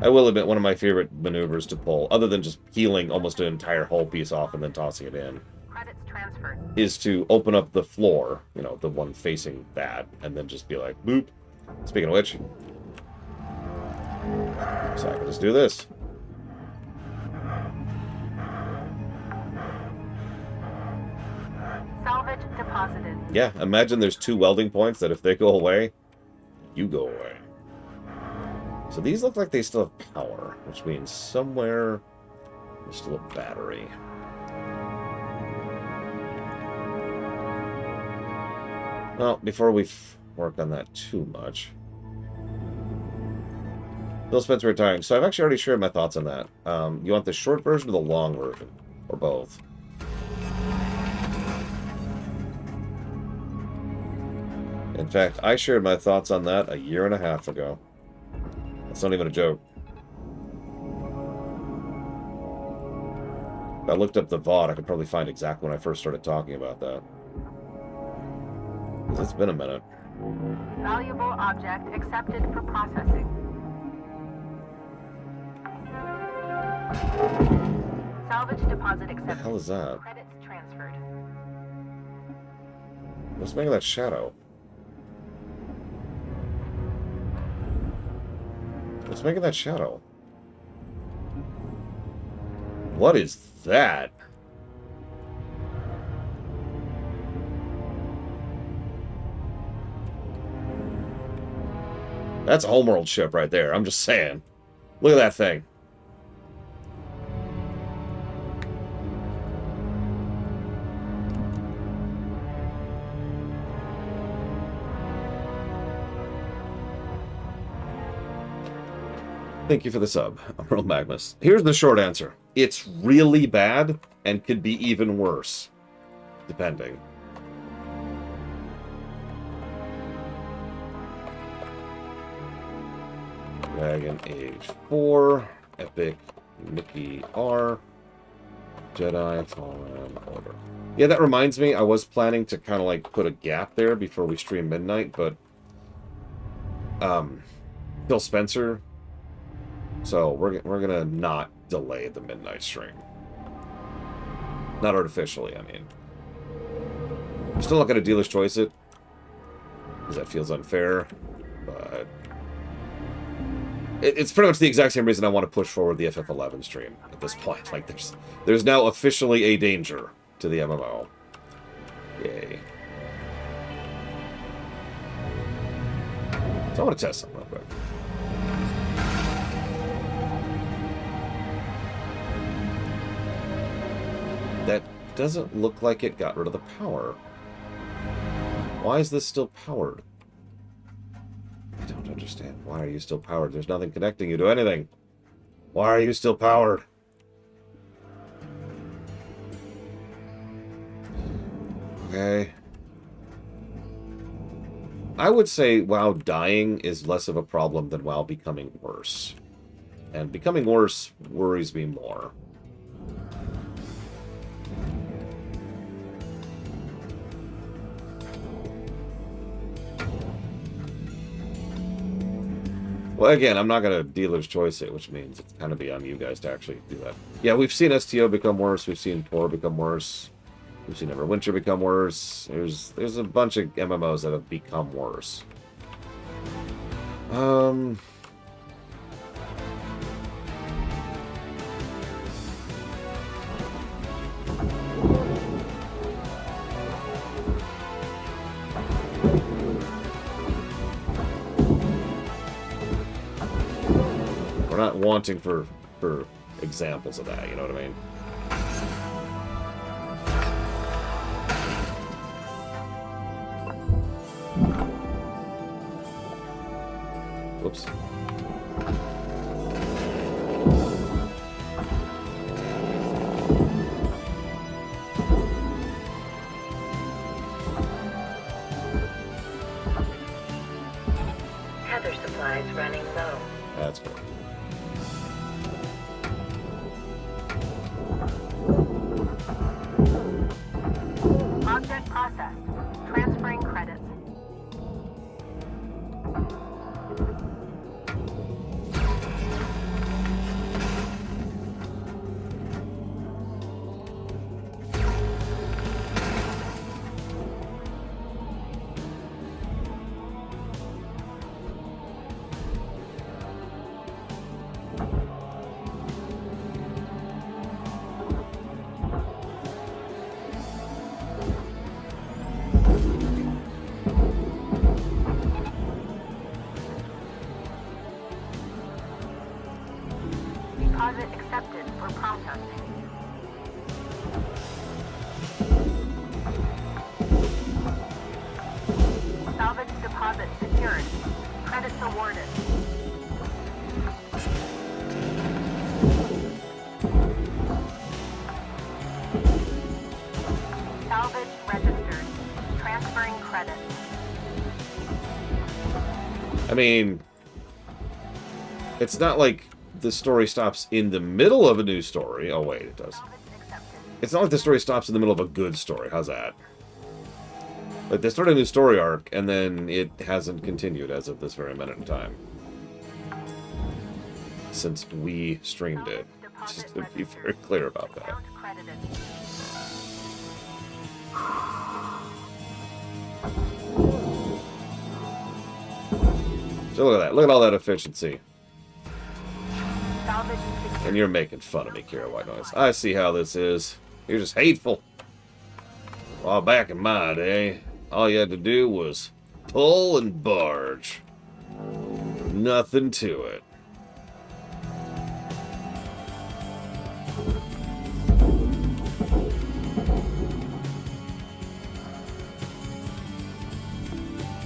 I will admit, one of my favorite maneuvers to pull, other than just peeling almost an entire hull piece off and then tossing it in, Credits transferred. is to open up the floor, you know, the one facing that, and then just be like, boop. Speaking of which, so I can just do this. Salvage deposited. Yeah, imagine there's two welding points that if they go away, you go away. So these look like they still have power, which means somewhere there's still a battery. Well, before we work on that too much, Bill Spencer retiring. So I've actually already shared my thoughts on that. You want the short version or the long version? Or both? In fact, I shared my thoughts on that a year and a half ago. That's not even a joke. If I looked up the VOD, I could probably find exactly when I first started talking about that. 'Cause it's been a minute. Valuable object accepted for processing. Salvage deposit accepted. What the hell is that? Credits transferred. What's making that shadow? What's making that shadow? What is that? That's a homeworld ship right there. I'm just saying. Look at that thing. Thank you for the sub, Emerald Magnus. Here's the short answer. It's really bad and could be even worse. Depending. Dragon Age 4, Epic, Mickey R, Jedi Fallen Order. Yeah, that reminds me, I was planning to kind of like put a gap there before we stream midnight, but Phil Spencer. So we're gonna not delay the midnight stream. Not artificially, I mean. I'm still not gonna dealer's choice it, because that feels unfair. But it's pretty much the exact same reason I want to push forward the FF11 stream at this point. Like there's now officially a danger to the MMO. Yay. So I want to test something real quick. That doesn't look like it got rid of the power. Why is this still powered? I don't understand. Why are you still powered? There's nothing connecting you to anything. Why are you still powered? Okay. I would say WoW dying is less of a problem than WoW becoming worse. And becoming worse worries me more. Well, again, I'm not going to dealer's choice it, which means it's kind of be on you guys to actually do that. Yeah, we've seen STO become worse. We've seen Tor become worse. We've seen Neverwinter become worse. There's a bunch of MMOs that have become worse. We're not wanting for examples of that, you know what I mean? Whoops. Tether supplies running low. That's good. Object processed. Transferring credits. Deposit accepted for processing. Salvage deposit secured. Credits awarded. Salvage registered. Transferring credits. I mean, it's not like the story stops in the middle of a new story. Oh, wait, it does. Salvage accepted. It's not like the story stops in the middle of a good story. How's that? Like, they started a new story arc, and then it hasn't continued as of this very minute in time. Since we streamed it. Just to be very clear about that. Account credited. So look at that. Look at all that efficiency. Salvage secured. And you're making fun of me, Kira White Noise. I see how this is. You're just hateful. Well, back in my day, all you had to do was pull and barge. Nothing to it.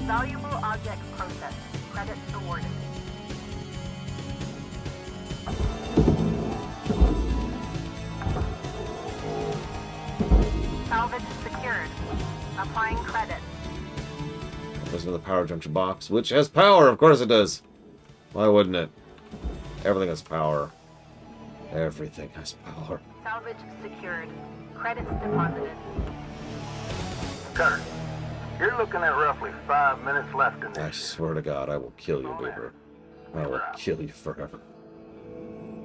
Valuable object processed. Credits awarded. Salvage secured. Applying credits. Listen to the power junction box, which has power. Of course it does. Why wouldn't it? Everything has power. Everything has power. Salvage secured. Credits deposited. Cutter, You're looking at roughly 5 minutes left in I this. swear to God, I will kill you, Weaver. I will kill you forever.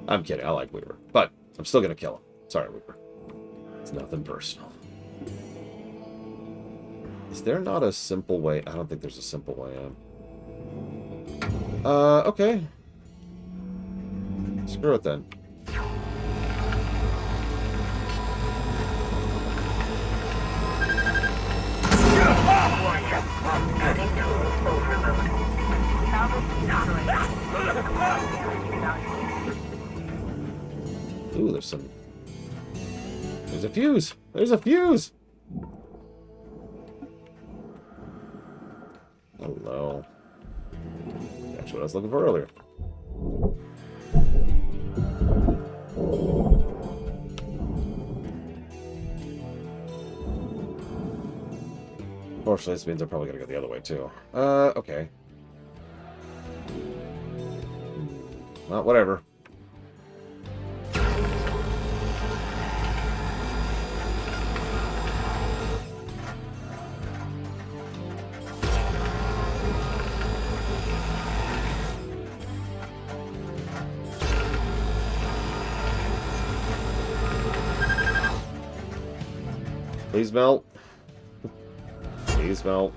I'm kidding. I like Weaver. But I'm still going to kill him. Sorry, Weaver. It's nothing personal. Is there not a simple way? I don't think there's a simple way in. Okay. Screw it then. Ooh, there's some... There's a fuse! There's a fuse! Hello. That's what I was looking for earlier. Unfortunately, this means I'm probably going to go the other way, too. Okay. Well, whatever. Please melt. Please melt.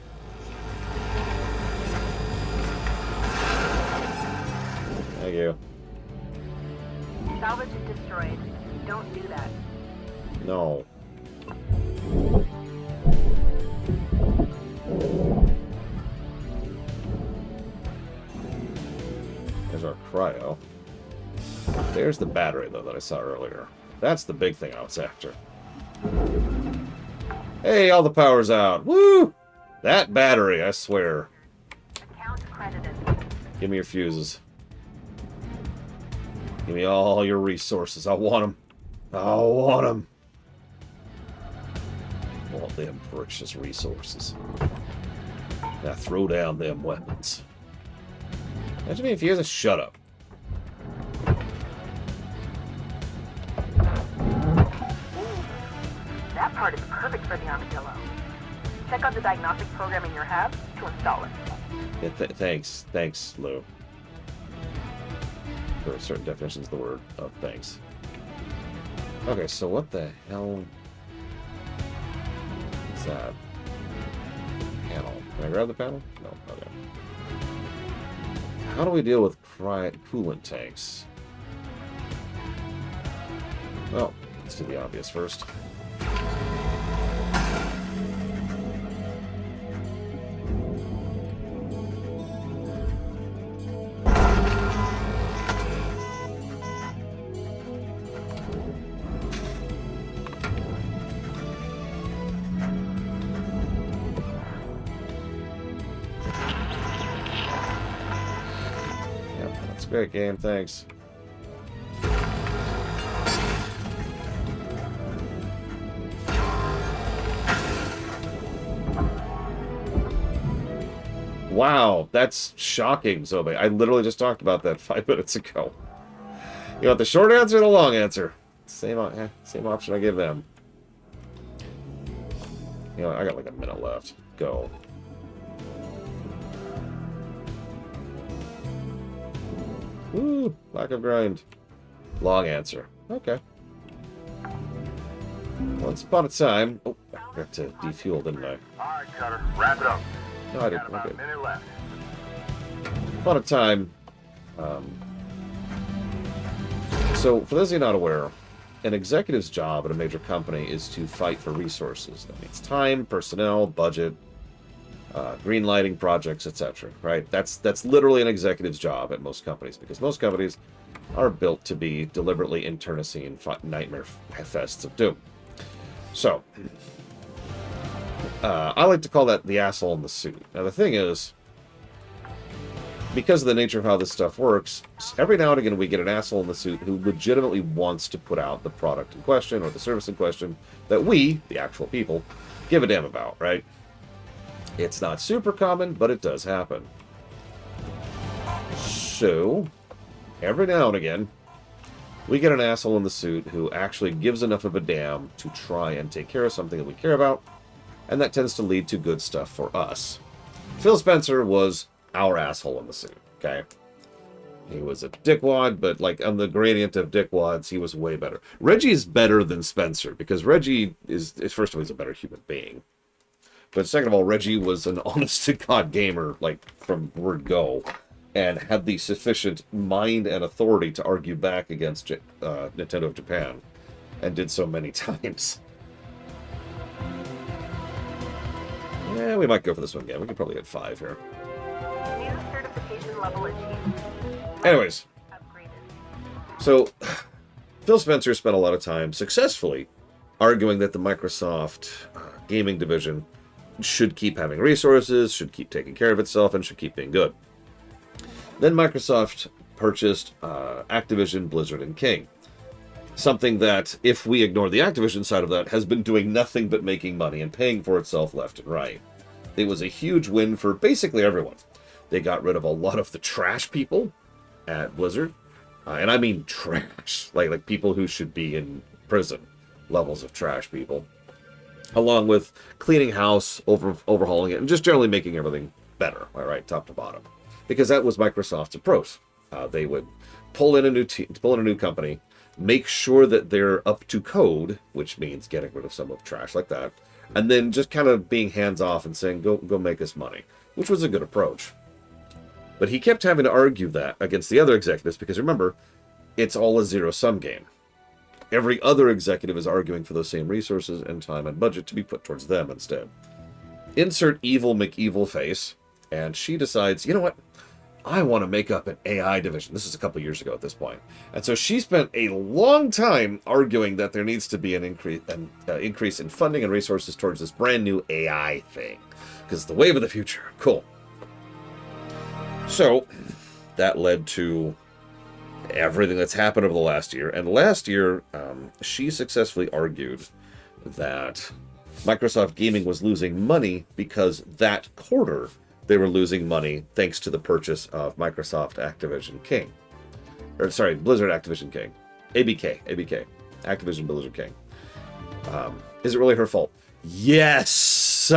Thank you. Salvage is destroyed. Don't do that. No. There's our cryo. There's the battery, though, that I saw earlier. That's the big thing I was after. Hey, all the power's out. Woo! That battery, I swear. Account credited. Give me your fuses. Give me all your resources. I want them. I want them. All them precious resources. Now throw down them weapons. Imagine me if you guys shut up. That part is perfect for the armadillo. Check out the diagnostic program in your hab to install it. Yeah, thanks. Thanks, Lou. There are certain definitions of the word of thanks. Okay, so what the hell is that? Panel. Can I grab the panel? No, okay. How do we deal with coolant tanks? Well, let's do the obvious first. Great game, thanks. Wow, that's shocking, Zobe. I literally just talked about that 5 minutes ago. You want the short answer or the long answer? Same option I gave them. You know, I got like a minute left. Go. Ooh, lack of grind. Long answer. Okay. Once upon a time... Oh, I got to defuel, didn't I? Alright, Cutter, wrap it up. No, I Got didn't. about Okay. a minute left. Upon a time... So, for those of you not aware, an executive's job at a major company is to fight for resources. That means time, personnel, budget, green lighting projects, etc. Right? That's literally an executive's job at most companies, because most companies are built to be deliberately internecine nightmare fests of doom. So, I like to call that the asshole in the suit. Now, the thing is, because of the nature of how this stuff works, every now and again we get an asshole in the suit who legitimately wants to put out the product in question or the service in question that we, the actual people, give a damn about, right? It's not super common, but it does happen. So, every now and again, we get an asshole in the suit who actually gives enough of a damn to try and take care of something that we care about, and that tends to lead to good stuff for us. Phil Spencer was our asshole in the suit, okay? He was a dickwad, but like on the gradient of dickwads, he was way better. Reggie's better than Spencer, because Reggie is first of all, he's a better human being. But second of all, Reggie was an honest-to-God gamer, like, from word go, and had the sufficient mind and authority to argue back against Nintendo of Japan, and did so many times. Yeah, we might go for this one again. We could probably hit 5 here. New certification level achieved. Anyways, Upgraded. so Phil Spencer spent a lot of time successfully arguing that the Microsoft gaming division should keep having resources, should keep taking care of itself, and should keep being good. Then Microsoft purchased Activision, Blizzard, and King. Something that, if we ignore the Activision side of that, has been doing nothing but making money and paying for itself left and right. It was a huge win for basically everyone. They got rid of a lot of the trash people at Blizzard. And I mean trash. Like people who should be in prison. Levels of trash people. Along with cleaning house, overhauling it, and just generally making everything better, all right, top to bottom. Because that was Microsoft's approach. They would pull in a new company, make sure that they're up to code, which means getting rid of some of trash like that, and then just kind of being hands off and saying, go make us money, which was a good approach. But he kept having to argue that against the other executives, because remember, it's all a zero-sum game. Every other executive is arguing for those same resources and time and budget to be put towards them instead. Insert evil McEvil face, and she decides, you know what? I want to make up an AI division. This is a couple years ago at this point. And so she spent a long time arguing that there needs to be an increase in funding and resources towards this brand new AI thing. Because it's the wave of the future. Cool. So that led to everything that's happened over the last year. And last year, she successfully argued that Microsoft Gaming was losing money because that quarter they were losing money thanks to the purchase of Microsoft Activision King. Or, sorry, Blizzard Activision King. ABK. Activision Blizzard King. Is it really her fault? Yes!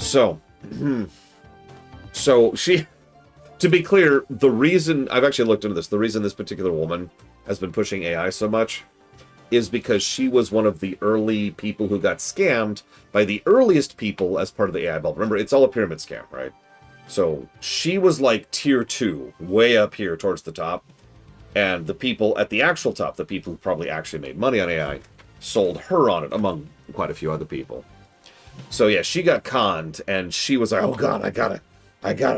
So she... To be clear, the reason... I've actually looked into this. The reason this particular woman has been pushing AI so much is because she was one of the early people who got scammed by the earliest people as part of the AI bubble. Remember, it's all a pyramid scam, right? So she was like tier 2, way up here towards the top. And the people at the actual top, the people who probably actually made money on AI, sold her on it, among quite a few other people. So yeah, she got conned, and she was like, oh god, I gotta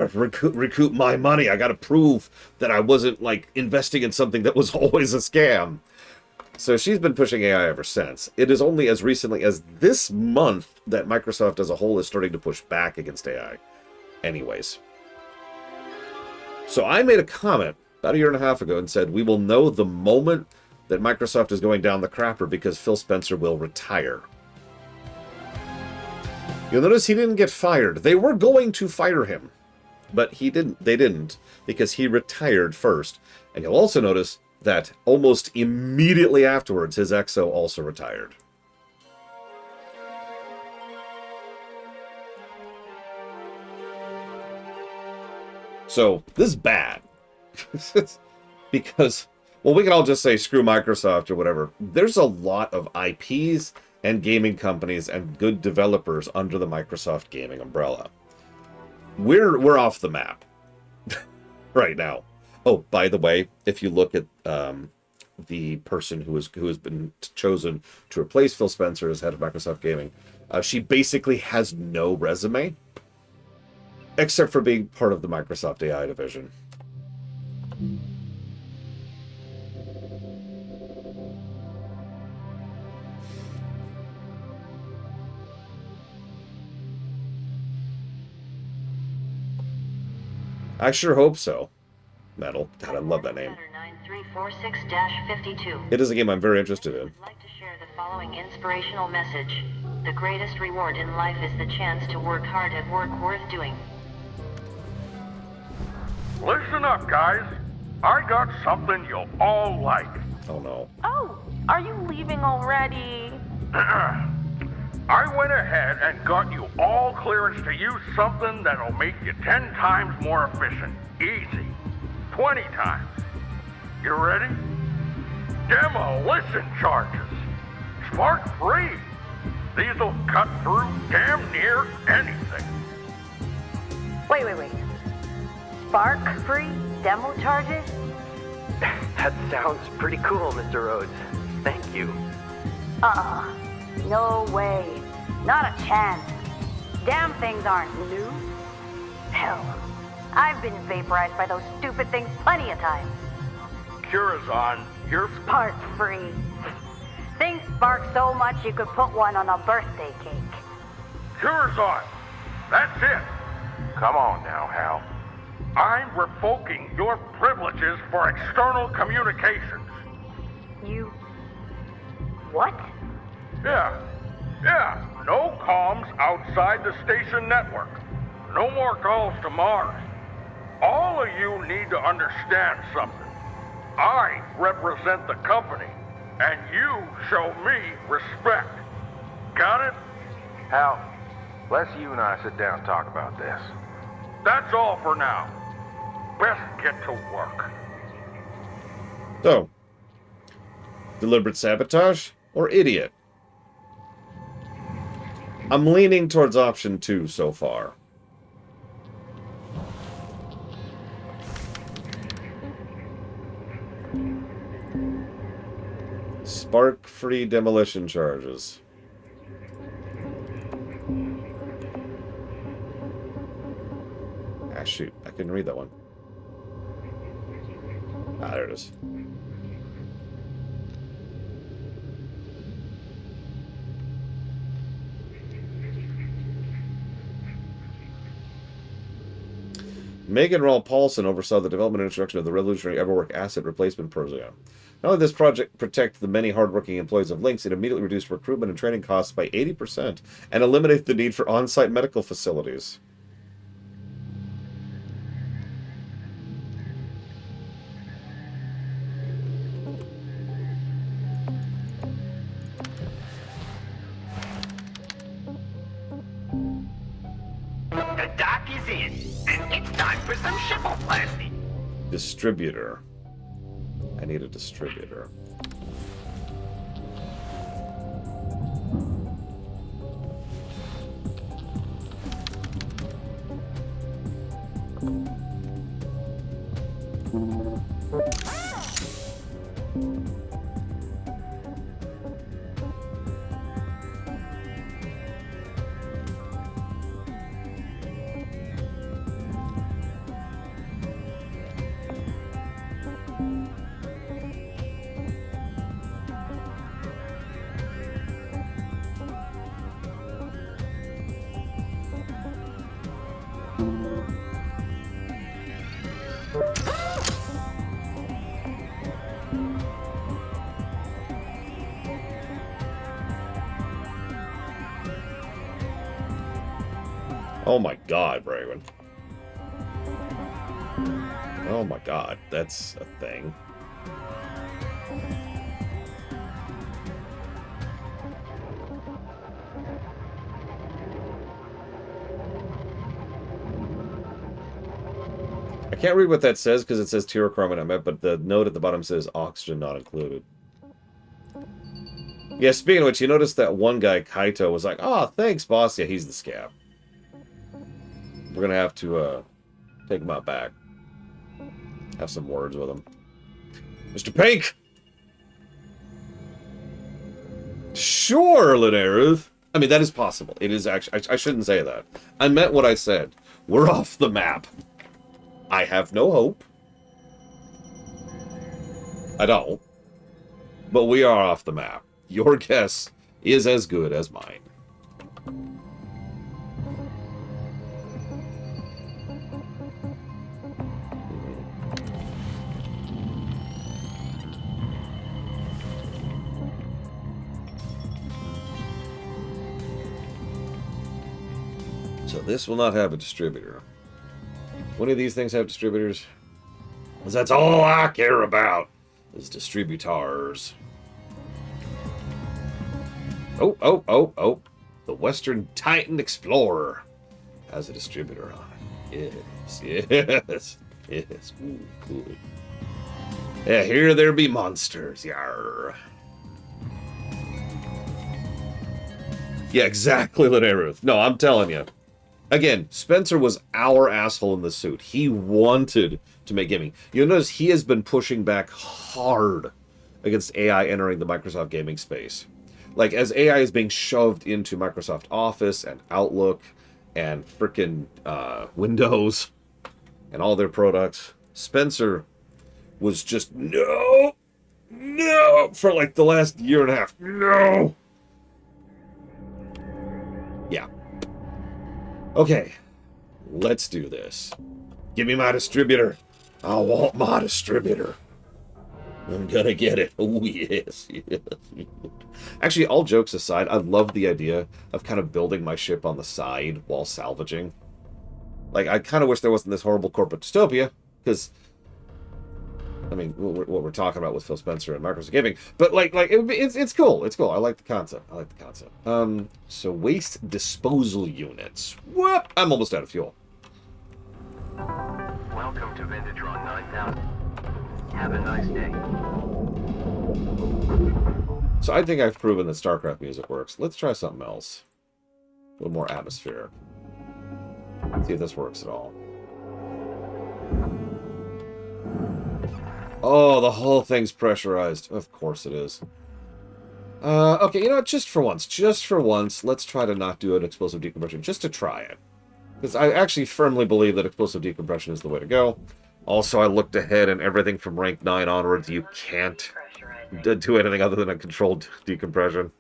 recoup my money. I gotta prove that I wasn't, like, investing in something that was always a scam. So she's been pushing AI ever since. It is only as recently as this month that Microsoft as a whole is starting to push back against AI. Anyways. So I made a comment about a year and a half ago and said, we will know the moment that Microsoft is going down the crapper because Phil Spencer will retire. You'll notice he didn't get fired. They were going to fire him, but he didn't. They didn't, because he retired first. And you'll also notice that almost immediately afterwards, his EXO also retired. So, this is bad. Because, well, we can all just say screw Microsoft or whatever. There's a lot of IPs and gaming companies and good developers under the Microsoft gaming umbrella. We're off the map right now. Oh, by the way, if you look at the person who has been chosen to replace Phil Spencer as head of Microsoft Gaming, she basically has no resume, except for being part of the Microsoft AI division. I sure hope so. Metal. God, I love that name. 9346-52. It is a game I'm very interested in. I'd like to share the following inspirational message. The greatest reward in life is the chance to work hard at work worth doing. Listen up, guys. I got something you'll all like. Oh no. Oh, are you leaving already? I went ahead and got you all clearance to use something that'll make you 10 times more efficient. Easy. 20 times. You ready? Demolition charges. Spark free. These'll cut through damn near anything. Wait. Spark-free demo charges? That sounds pretty cool, Mr. Rhodes. Thank you. No way. Not a chance. Damn things aren't new. Hell, I've been vaporized by those stupid things plenty of times. Curazon, you're Spark-free. Things spark so much you could put one on a birthday cake. Curazon. That's it. Come on now, Hal. I'm revoking your privileges for external communications. You... what? Yeah. No comms outside the station network. No more calls to Mars. All of you need to understand something. I represent the company, and you show me respect. Got it? Hal, let's you and I sit down and talk about this. That's all for now. Best get to work. So, deliberate sabotage or idiot? I'm leaning towards option 2 so far. Spark-free demolition charges. Ah, shoot. I couldn't read that one. Ah, there it is. Megan Rawl Paulson oversaw the development and introduction of the revolutionary Everwork asset replacement program. Not only did this project protect the many hardworking employees of Lynx, it immediately reduced recruitment and training costs by 80% and eliminated the need for on-site medical facilities. The dock is in, and it's time for some shipoplasty. Distributor. I need a distributor. Oh my god, Braven. Oh my god, that's a thing. I can't read what that says because it says tier requirement I met, but the note at the bottom says oxygen not included. Yeah, speaking of which, you noticed that one guy, Kaito, was like, "Oh, thanks, boss." Yeah, he's the scab. We're gonna have to take him out back. Have some words with him. Mr. Pink! Sure, Linerith. I mean, that is possible. It is actually... I shouldn't say that. I meant what I said. We're off the map. I have no hope. I don't. But we are off the map. Your guess is as good as mine. So this will not have a distributor. One of these things have distributors? Because that's all I care about, is distributors. Oh, oh, oh, oh. The Western Titan Explorer has a distributor on it. Yes, yes, yes. Ooh, cool. Yeah, here there be monsters, yar. Yeah, exactly, Lineruth. No, I'm telling you. Again, Spencer was our asshole in the suit. He wanted to make gaming. You'll notice he has been pushing back hard against AI entering the Microsoft gaming space. Like, as AI is being shoved into Microsoft Office and Outlook and frickin' Windows and all their products, Spencer was just, no, for like the last year and a half. No. Yeah. Okay. Let's do this. Give me my distributor. I want my distributor. I'm gonna get it. Oh, yes, yes. Actually, all jokes aside, I love the idea of kind of building my ship on the side while salvaging. Like, I kind of wish there wasn't this horrible corporate dystopia, because, I mean, what we're talking about with Phil Spencer and Microsoft Gaming, but, it's cool. It's cool. I like the concept. So waste disposal units. Whoop! I'm almost out of fuel. Welcome to Vintage-Ron 9000. Have a nice day. So I think I've proven that StarCraft music works. Let's try something else. A little more atmosphere. See if this works at all. Oh, the whole thing's pressurized. Of course it is. Okay, you know what? Just for once, let's try to not do an explosive decompression, just to try it. Because I actually firmly believe that explosive decompression is the way to go. Also, I looked ahead, and everything from rank 9 onwards, you can't do anything other than a controlled decompression.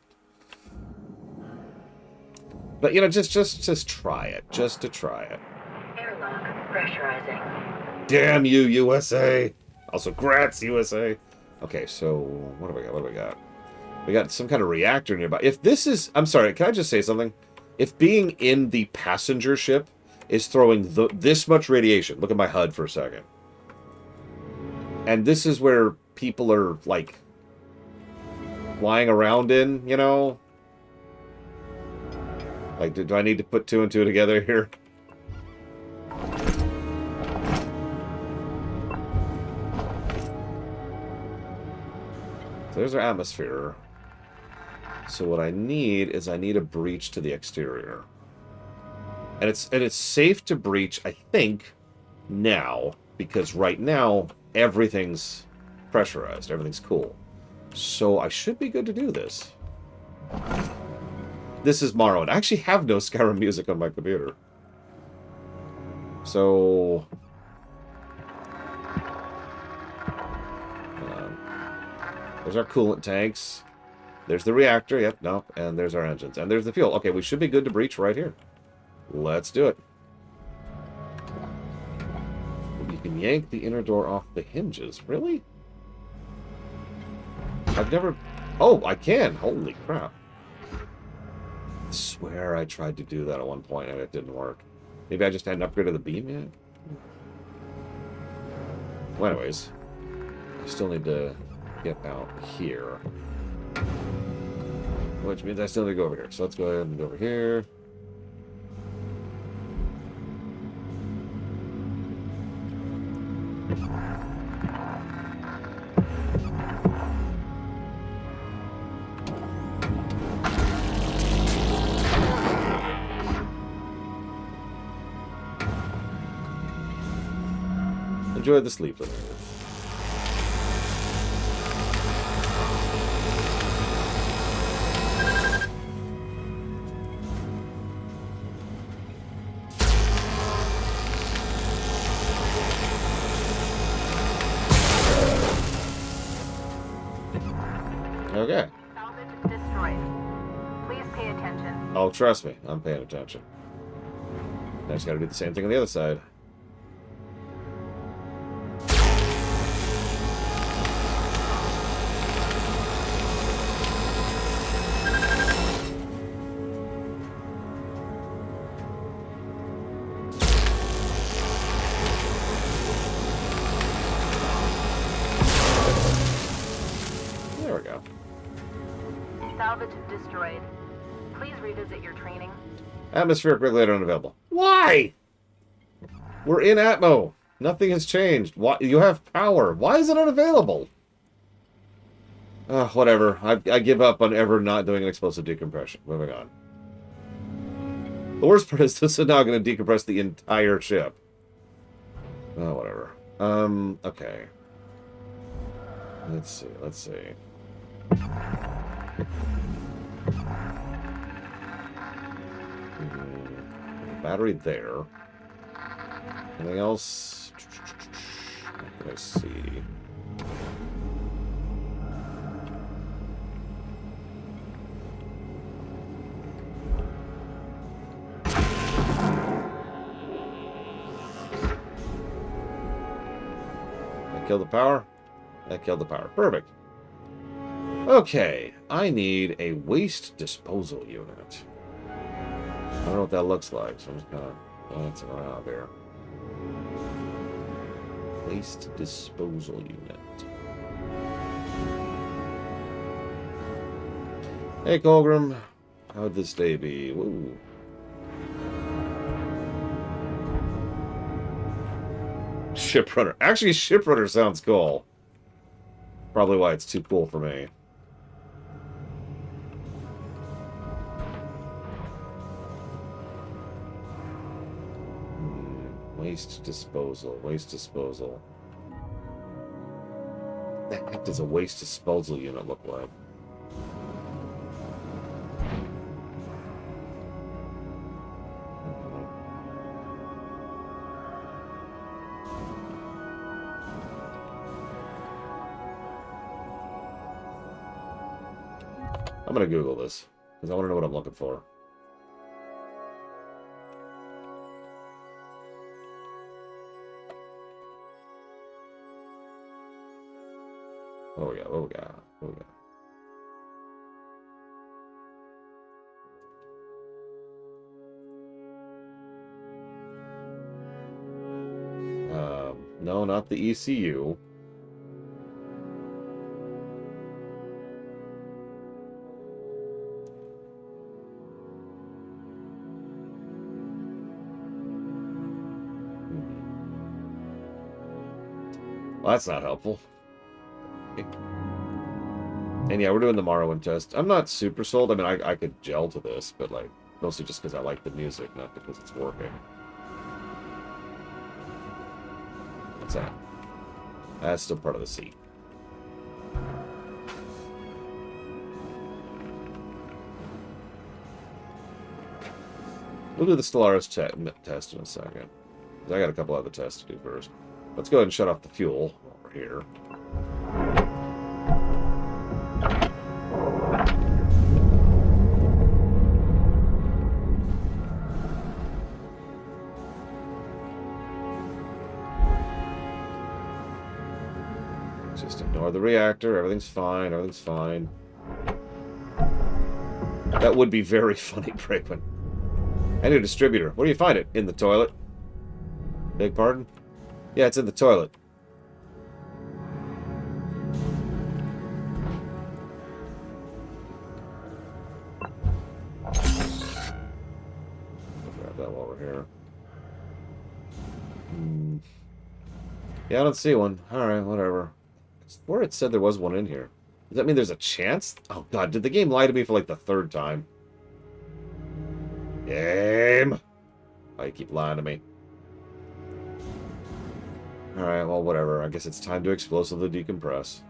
But, you know, just try it. Just to try it. Airlock pressurizing. Damn you, USA! Also, grats, USA! Okay, so, what do we got? We got some kind of reactor nearby. If this is... I'm sorry, can I just say something? If being in the passenger ship is throwing this much radiation... Look at my HUD for a second. And this is where people are, like, flying around in, you know? Like, do I need to put 2 and 2 together here? So there's our atmosphere. So what I need is a breach to the exterior. And it's safe to breach, I think, now, because right now everything's pressurized, everything's cool. So I should be good to do this. This is Morrowind. I actually have no Skyrim music on my computer. So... there's our coolant tanks. There's the reactor. Yep, no. And there's our engines. And there's the fuel. Okay, we should be good to breach right here. Let's do it. You can yank the inner door off the hinges. Really? I've never... Oh, I can. Holy crap. I swear I tried to do that at one point and it didn't work. Maybe I just hadn't upgraded the beam yet? Well, anyways. I still need to get out here. Which means I still need to go over here. So let's go ahead and go over here. Enjoy the sleep with me. Okay. Salvage destroyed. Please pay attention. Oh, trust me, I'm paying attention. I just gotta do the same thing on the other side. There we go. Salvage destroyed. Please revisit your training. Atmospheric regulator unavailable. Why? We're in Atmo. Nothing has changed. Why? You have power. Why is it unavailable? Whatever. I give up on ever not doing an explosive decompression. Moving on. The worst part is this is now going to decompress the entire ship. Oh, whatever. Okay. Let's see. Battery there. Anything else? What can I see? That killed the power? That killed the power. Perfect. Okay, I need a waste disposal unit. I don't know what that looks like, so I'm just kind of glancing around here. Waste disposal unit. Hey, Colgrim. How'd this day be? Woo. Shiprunner. Actually, Shiprunner sounds cool. Probably why it's too cool for me. Waste disposal. Waste disposal. What the heck does a waste disposal unit look like? I'm gonna Google this because I want to know what I'm looking for. Oh yeah, oh yeah, oh yeah. No, not the ECU. Well, that's not helpful. And yeah, we're doing the Morrowind test. I'm not super sold. I mean, I could gel to this, but like mostly just because I like the music, not because it's working. What's that? That's still part of the seat. We'll do the Stellaris test in a second. I got a couple other tests to do first. Let's go ahead and shut off the fuel over here. Just ignore the reactor. Everything's fine. Everything's fine. That would be very funny, Brakeman. I need a distributor. Where do you find it? In the toilet? Beg pardon? Yeah, it's in the toilet. I'll grab that while we're here. Yeah, I don't see one. Alright, whatever. I swore it said there was one in here. Does that mean there's a chance? Oh god, did the game lie to me for like the third time? Game! Why you keep lying to me? Alright, well, whatever. I guess it's time to explosively decompress.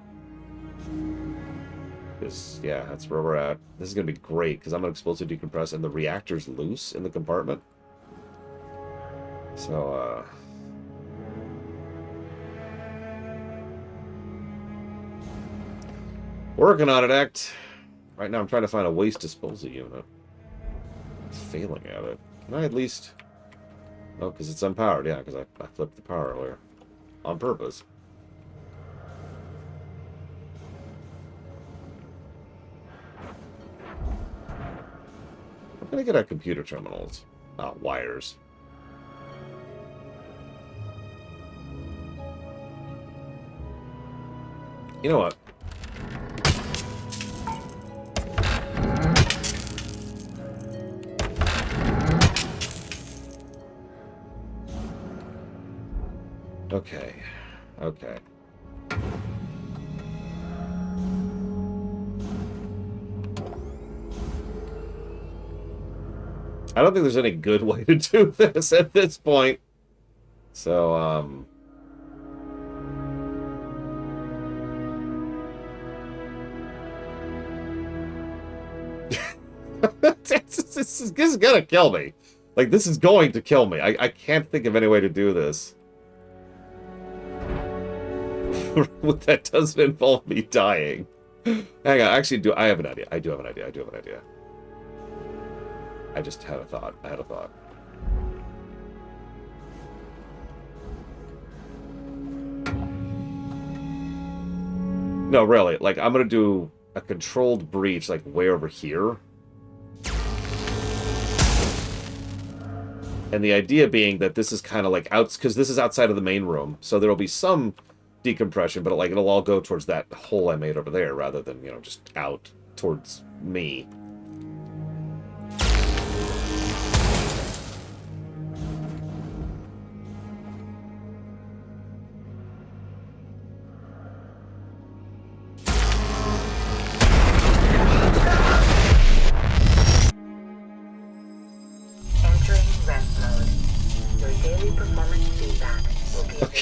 Because, yeah, that's where we're at. This is going to be great, because I'm going to explosively decompress, and the reactor's loose in the compartment. So, working on it, Act. Right now I'm trying to find a waste disposal unit. I'm failing at it. Can I at least... Oh, because it's unpowered. Yeah, because I flipped the power earlier. On purpose. I'm going to get our computer terminals. Wires. You know what? Okay. Okay. I don't think there's any good way to do this at this point. So, this is gonna kill me. Like, this is going to kill me. I can't think of any way to do this. That doesn't involve me dying. Hang on, actually, I have an idea. I do have an idea. I just had a thought. I had a thought. No, really. Like, I'm gonna do a controlled breach, like, way over here. And the idea being that this is kind of like because this is outside of the main room, so there will be some decompression, but like it'll all go towards that hole I made over there rather than, you know, just out towards me.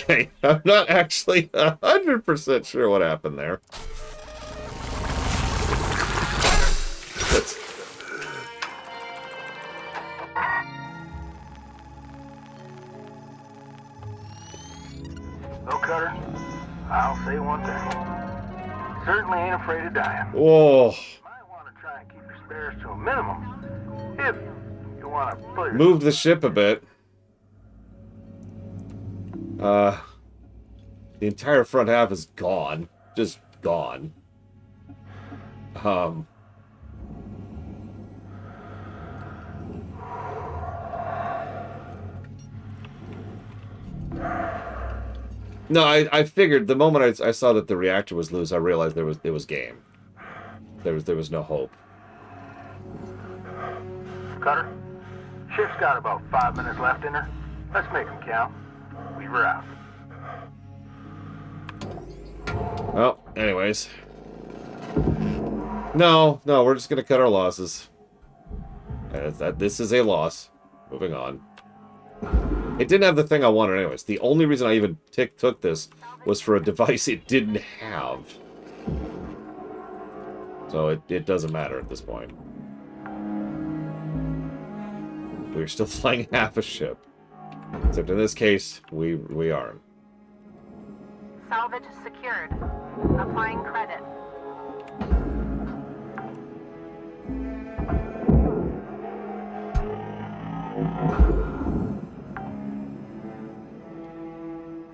Okay, I'm not actually 100% sure what happened there. No, Cutter, I'll say one thing. Certainly ain't afraid of dying. Whoa. You might want to try and keep your spares to a minimum. If you want to put Move the ship a bit. The entire front half is gone. Just gone. No, I figured the moment I saw that the reactor was loose, I realized it was game. There was no hope. Cutter, ship's got about 5 minutes left in her. Let's make them count. Leave her out. Well, anyways. No, we're just gonna cut our losses. This is a loss. Moving on. It didn't have the thing I wanted anyways. The only reason I even took this was for a device it didn't have. So it doesn't matter at this point. We're still flying half a ship. Except in this case, we aren't. Salvage secured. Applying credit.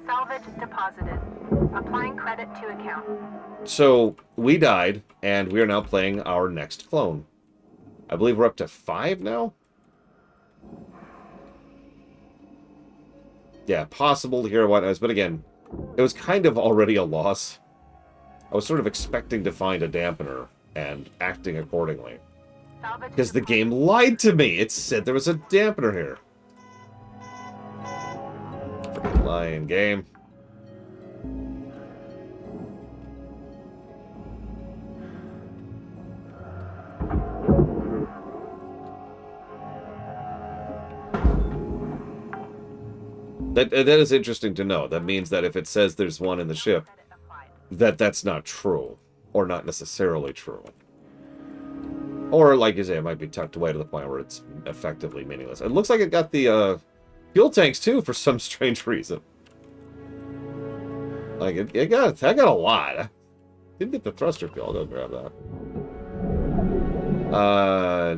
Salvage deposited. Applying credit to account. So, we died, and we are now playing our next clone. I believe we're up to 5 now? Yeah, possible to hear what knows, but again, it was kind of already a loss. I was sort of expecting to find a dampener and acting accordingly. Because the game lied to me! It said there was a dampener here. Freaking lying game. That is interesting to know. That means that if it says there's one in the ship, that's not true. Or not necessarily true. Or, like you say, it might be tucked away to the point where it's effectively meaningless. It looks like it got the fuel tanks, too, for some strange reason. Like, I got a lot. Didn't get the thruster fuel. I'll go grab that.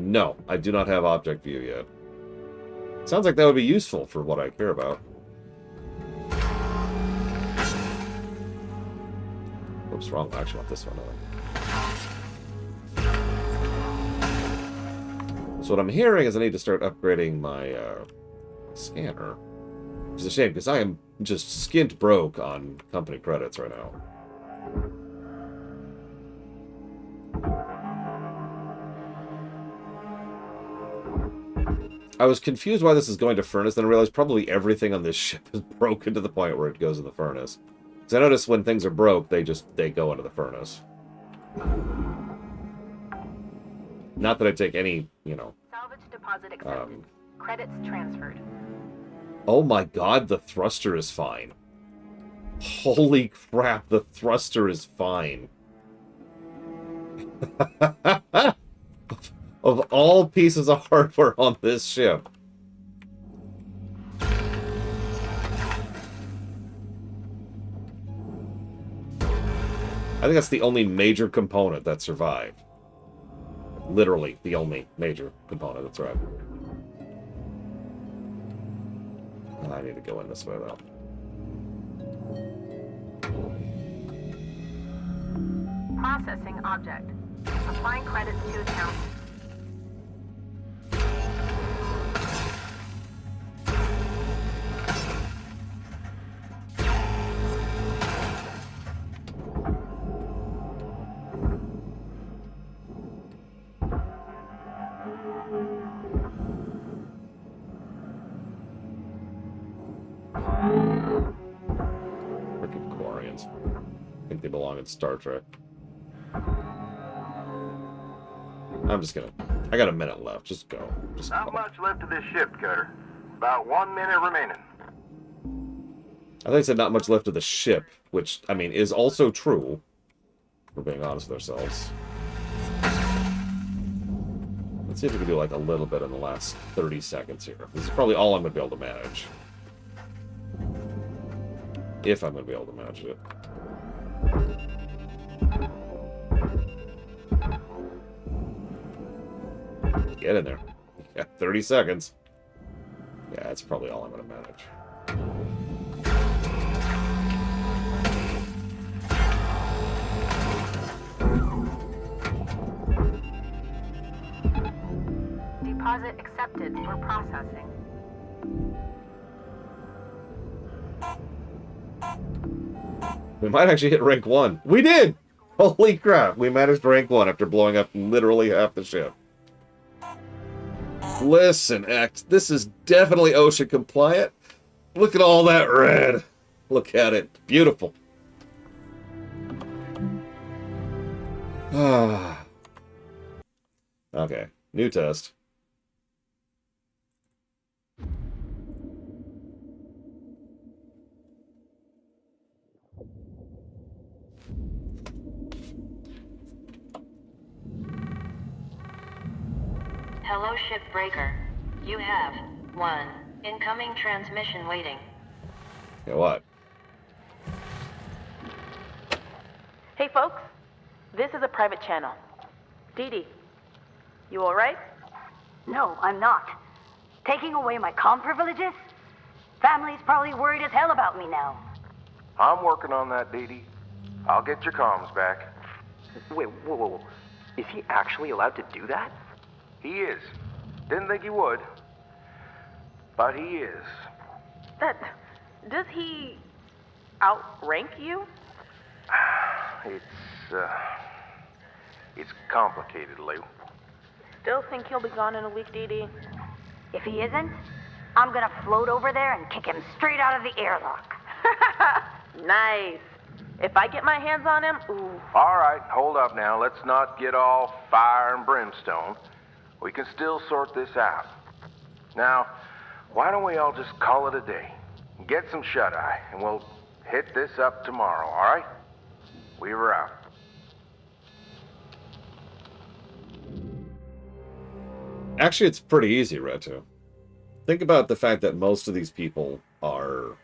No. I do not have object view yet. Sounds like that would be useful for what I care about. Oops, wrong. I actually want this one. So what I'm hearing is I need to start upgrading my scanner. Which is a shame, because I am just skint broke on company credits right now. I was confused why this is going to furnace, then I realized probably everything on this ship is broken to the point where it goes in the furnace. Because I noticed when things are broke, they go into the furnace. Not that I take any, you know... Salvage deposit accepted. Credits transferred. Oh my god, the thruster is fine. Holy crap, the thruster is fine. Of all pieces of hardware on this ship. I think that's the only major component that survived. Literally, the only major component that survived. I need to go in this way, though. Processing object. Applying credits to account. Freaking Quarians. I think they belong in Star Trek. I'm just gonna... I got a minute left. Just go. Just Not go. much left of this ship, Cutter. About 1 minute remaining. I think I said not much left of the ship, which, I mean, is also true. If we're being honest with ourselves. Let's see if we can do, like, a little bit in the last 30 seconds here. This is probably all I'm going to be able to manage. If I'm going to be able to manage it. Get in there. Yeah, 30 seconds. Yeah, that's probably all I'm going to manage. Deposit accepted for processing. We might actually hit rank 1. We did! Holy crap, we managed rank 1 after blowing up literally half the ship. Listen, X, this is definitely ocean compliant. Look at all that red. Look at it. Beautiful. Okay, new test. Hello, Shipbreaker. You have 1 incoming transmission waiting. Yeah, what? Hey folks, this is a private channel. Dee Dee, you alright? No, I'm not. Taking away my comm privileges? Family's probably worried as hell about me now. I'm working on that, Dee Dee. I'll get your comms back. Wait, whoa. Is he actually allowed to do that? He is. Didn't think he would. But he is. Does he outrank you? It's complicated, Lou. Still think he'll be gone in a week, Dee Dee? If he isn't, I'm gonna float over there and kick him straight out of the airlock. Nice. If I get my hands on him, ooh. All right, hold up now. Let's not get all fire and brimstone. We can still sort this out. Now, why don't we all just call it a day? Get some shut-eye, and we'll hit this up tomorrow, all right? Weaver out. Actually, it's pretty easy, Reto. Think about the fact that most of these people are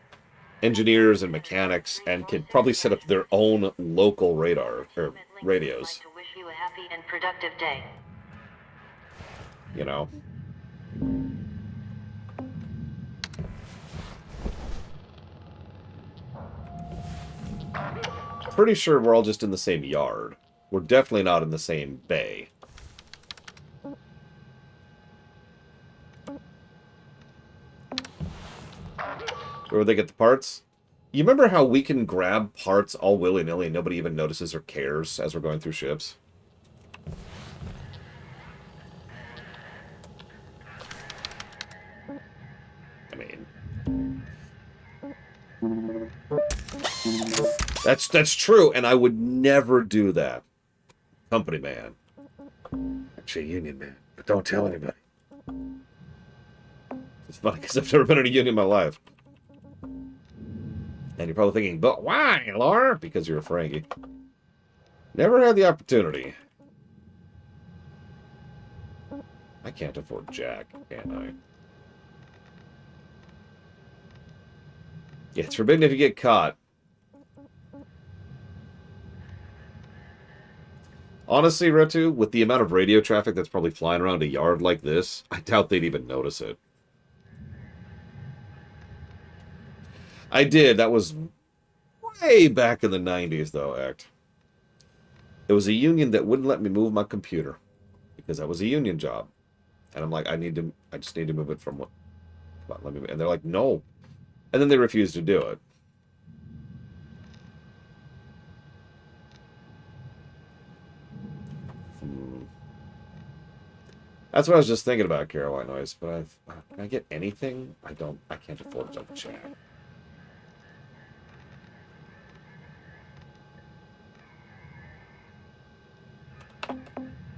engineers and mechanics and can probably set up their own local radar or radios. I'd like to wish you a happy and productive day. You know? Pretty sure we're all just in the same yard. We're definitely not in the same bay. Where would they get the parts? You remember how we can grab parts all willy-nilly and nobody even notices or cares as we're going through ships? mean, that's true, and I would never do that. Company man. Actually, union man, but don't tell anybody. It's funny because I've never been in a union in my life. And you're probably thinking, but why, Laura? Because you're a Frankie. Never had the opportunity. I can't afford Jack, can I? Yeah, it's forbidden if you get caught. Honestly, Retu, with the amount of radio traffic that's probably flying around a yard like this, I doubt they'd even notice it. I did. That was way back in the 90s, though, Act. It was a union that wouldn't let me move my computer because that was a union job. And I'm like, I just need to move it from what? Let me. And they're like, no. And then they refused to do it. That's what I was just thinking about, Caroline Noise. But can I get anything? I can't afford to jump chat.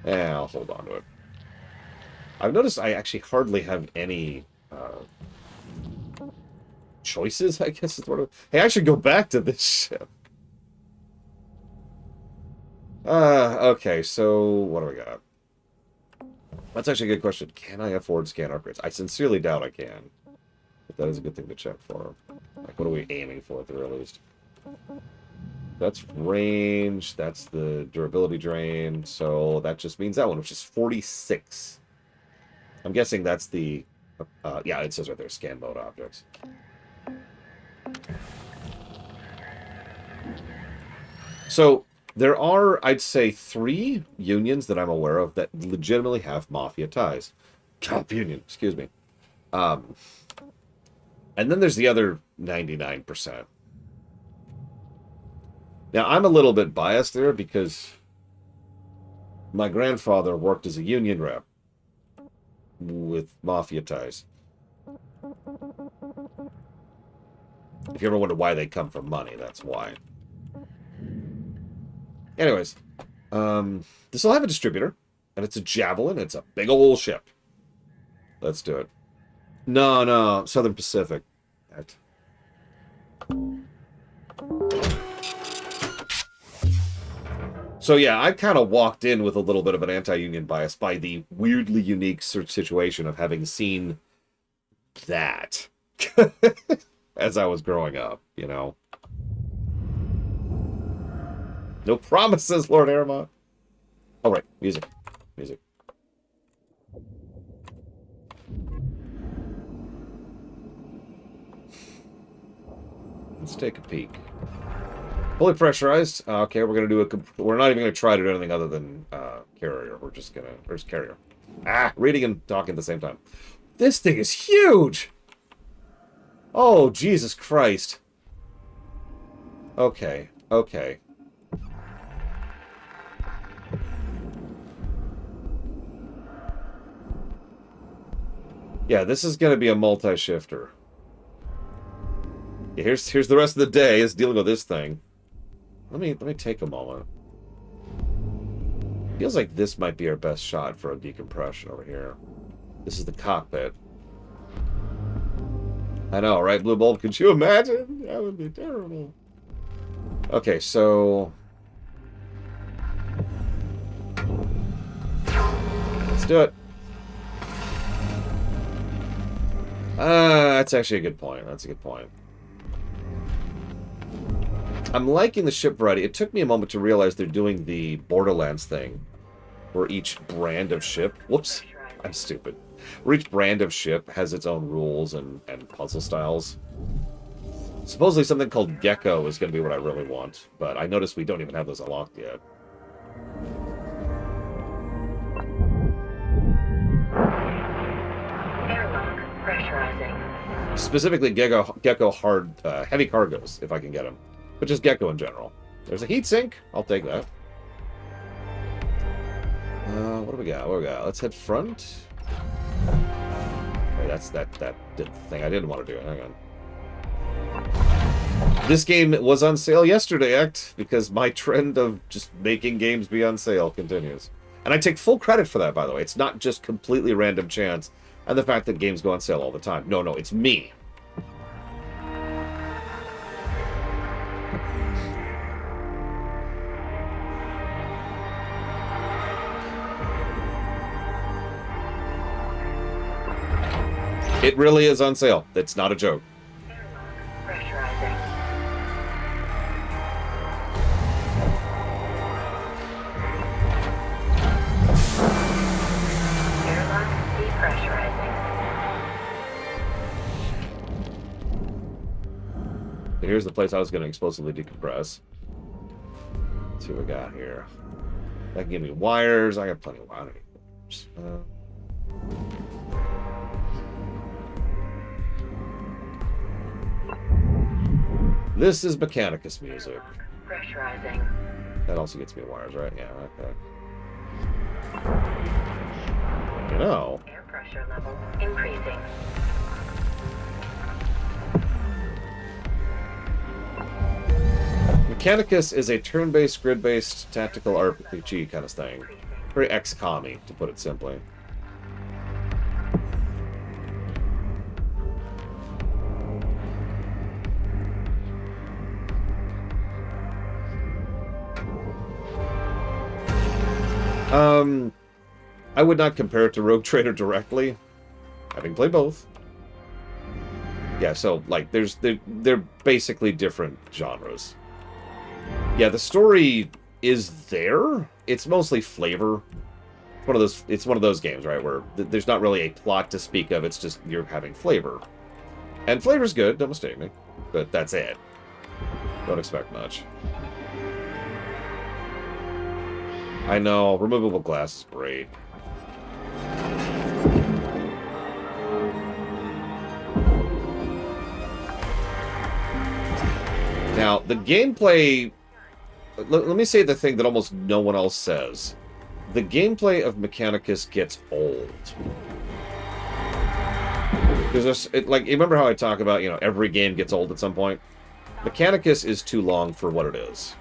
Yeah, I'll hold on to it. I've noticed I actually hardly have any choices, I guess is what it... Hey, I should go back to this ship. Okay, so what do we got? That's actually a good question. Can I afford scan upgrades? I sincerely doubt I can. But that is a good thing to check for. Like, what are we aiming for at the very least? That's range. That's the durability drain. So that just means that one, which is 46. I'm guessing that's the... yeah, it says right there, scan mode objects. So there are, I'd say, 3 unions that I'm aware of that legitimately have mafia ties. Cop union, excuse me. And then there's the other 99%. Now, I'm a little bit biased there because my grandfather worked as a union rep with mafia ties. If you ever wonder why they come from money, that's why. Anyways, this will have a distributor, and it's a Javelin. It's a big old ship. Let's do it. No, Southern Pacific. So yeah, I kind of walked in with a little bit of an anti-union bias by the weirdly unique situation of having seen that as I was growing up, you know. No promises, Lord Aramont. Oh, right. Music. Music. Let's take a peek. Fully pressurized. Okay, we're going to do we're not even going to try to do anything other than carrier. We're just going to... Where's carrier? Reading and talking at the same time. This thing is huge! Oh, Jesus Christ. Okay. Yeah, this is going to be a multi-shifter. Yeah, here's the rest of the day is dealing with this thing. Let me take a moment. Feels like this might be our best shot for a decompression over here. This is the cockpit. I know, right, Blue Bulb? Could you imagine? That would be terrible. Okay, so... let's do it. That's actually a good point. That's a good point. I'm liking the ship variety. It took me a moment to realize they're doing the Borderlands thing, where each brand of ship... Whoops, I'm stupid. Where each brand of ship has its own rules and puzzle styles. Supposedly something called Gecko is going to be what I really want, but I noticed we don't even have those unlocked yet. Airlock pressurizing. Specifically Gecko hard heavy cargoes, if I can get them. But just Gecko in general. There's a heatsink. I'll take that. What do we got? Let's head front. Okay, that did the thing I didn't want to do. Hang on. This game was on sale yesterday, because my trend of just making games be on sale continues. And I take full credit for that, by the way. It's not just completely random chance and the fact that games go on sale all the time. No, it's me. It really is on sale. It's not a joke. Pressurizing. Airlock depressurizing. Here's the place I was going to explosively decompress. Let's see what we got here. That can give me wires. I got plenty of wires. This is Mechanicus music. Pressurizing. That also gets me wires, right? Yeah, okay. You know. Air pressure level increasing. Mechanicus is a turn-based, grid-based, tactical RPG kind of thing. Very XCOM-y, to put it simply. I would not compare it to Rogue Trader directly, having played both. Yeah, so, like, they're basically different genres. Yeah, the story is there. It's mostly flavor. It's one of those games, right, where there's not really a plot to speak of. It's just you're having flavor. And flavor's good, don't mistake me. But that's it. Don't expect much. I know, removable glass is great. Now, the gameplay... Let me say the thing that almost no one else says. The gameplay of Mechanicus gets old. Because you remember how I talk about, every game gets old at some point? Mechanicus is too long for what it is.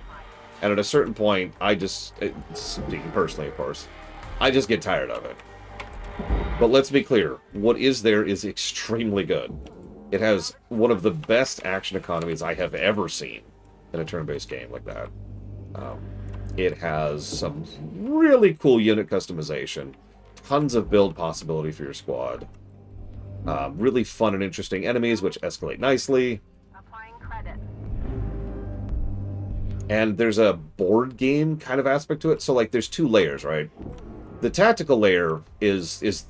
And at a certain point, speaking personally, of course, I just get tired of it. But let's be clear, what is there is extremely good. It has one of the best action economies I have ever seen in a turn-based game like that. It has some really cool unit customization, tons of build possibility for your squad, really fun and interesting enemies, which escalate nicely. Applying credit. And there's a board game kind of aspect to it. So, like, there's two layers, right? The tactical layer is it's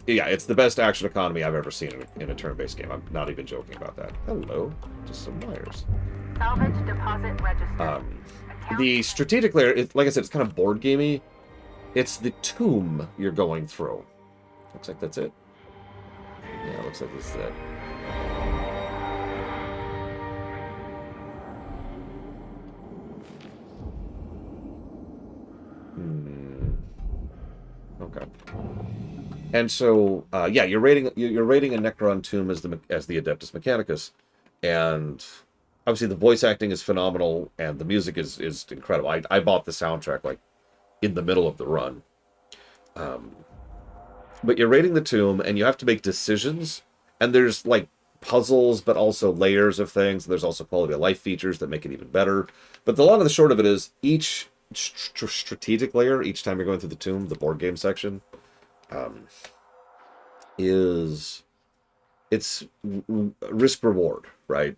the best action economy I've ever seen in a turn-based game. I'm not even joking about that. Hello, just some wires. Salvage deposit registered. The strategic layer, like I said, it's kind of board gamey. It's the tomb you're going through. Looks like that's it. Yeah, looks like this is it. Okay. And so, yeah, you're rating a Necron tomb as the Adeptus Mechanicus, and obviously the voice acting is phenomenal, and the music is incredible. I bought the soundtrack like in the middle of the run. But you're raiding the tomb, and you have to make decisions, and there's like puzzles, but also layers of things. There's also quality of life features that make it even better. But the long and the short of it is each strategic layer, each time you're going through the tomb, the board game section, it's risk reward, right?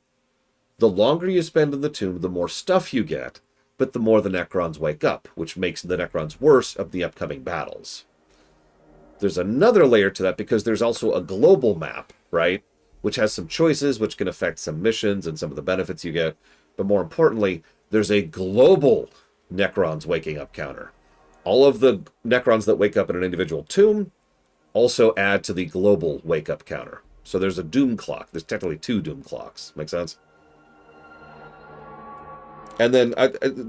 The longer you spend in the tomb, the more stuff you get, but the more the Necrons wake up, which makes the Necrons worse of the upcoming battles. There's another layer to that because there's also a global map, right? Which has some choices, which can affect some missions and some of the benefits you get. But more importantly, there's a global Necrons waking up counter. All of the Necrons that wake up in an individual tomb also add to the global wake up counter. So there's a doom clock. There's technically 2 doom clocks. Make sense? And then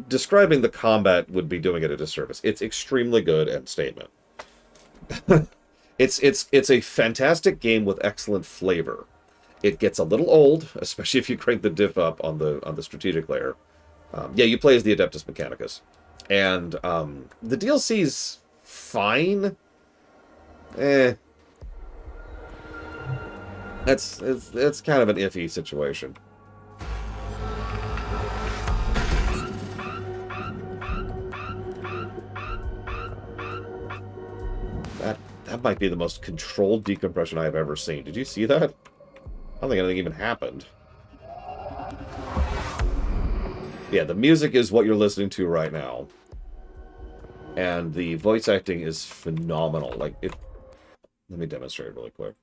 describing the combat would be doing it a disservice. It's extremely good and statement. It's a fantastic game with excellent flavor. It gets a little old, especially if you crank the diff up on the strategic layer. Yeah, you play as the Adeptus Mechanicus, and the DLC's fine. It's kind of an iffy situation. That might be the most controlled decompression I have ever seen. Did you see that? I don't think anything even happened. Yeah, the music is what you're listening to right now. And the voice acting is phenomenal. Like, it... Let me demonstrate really quick.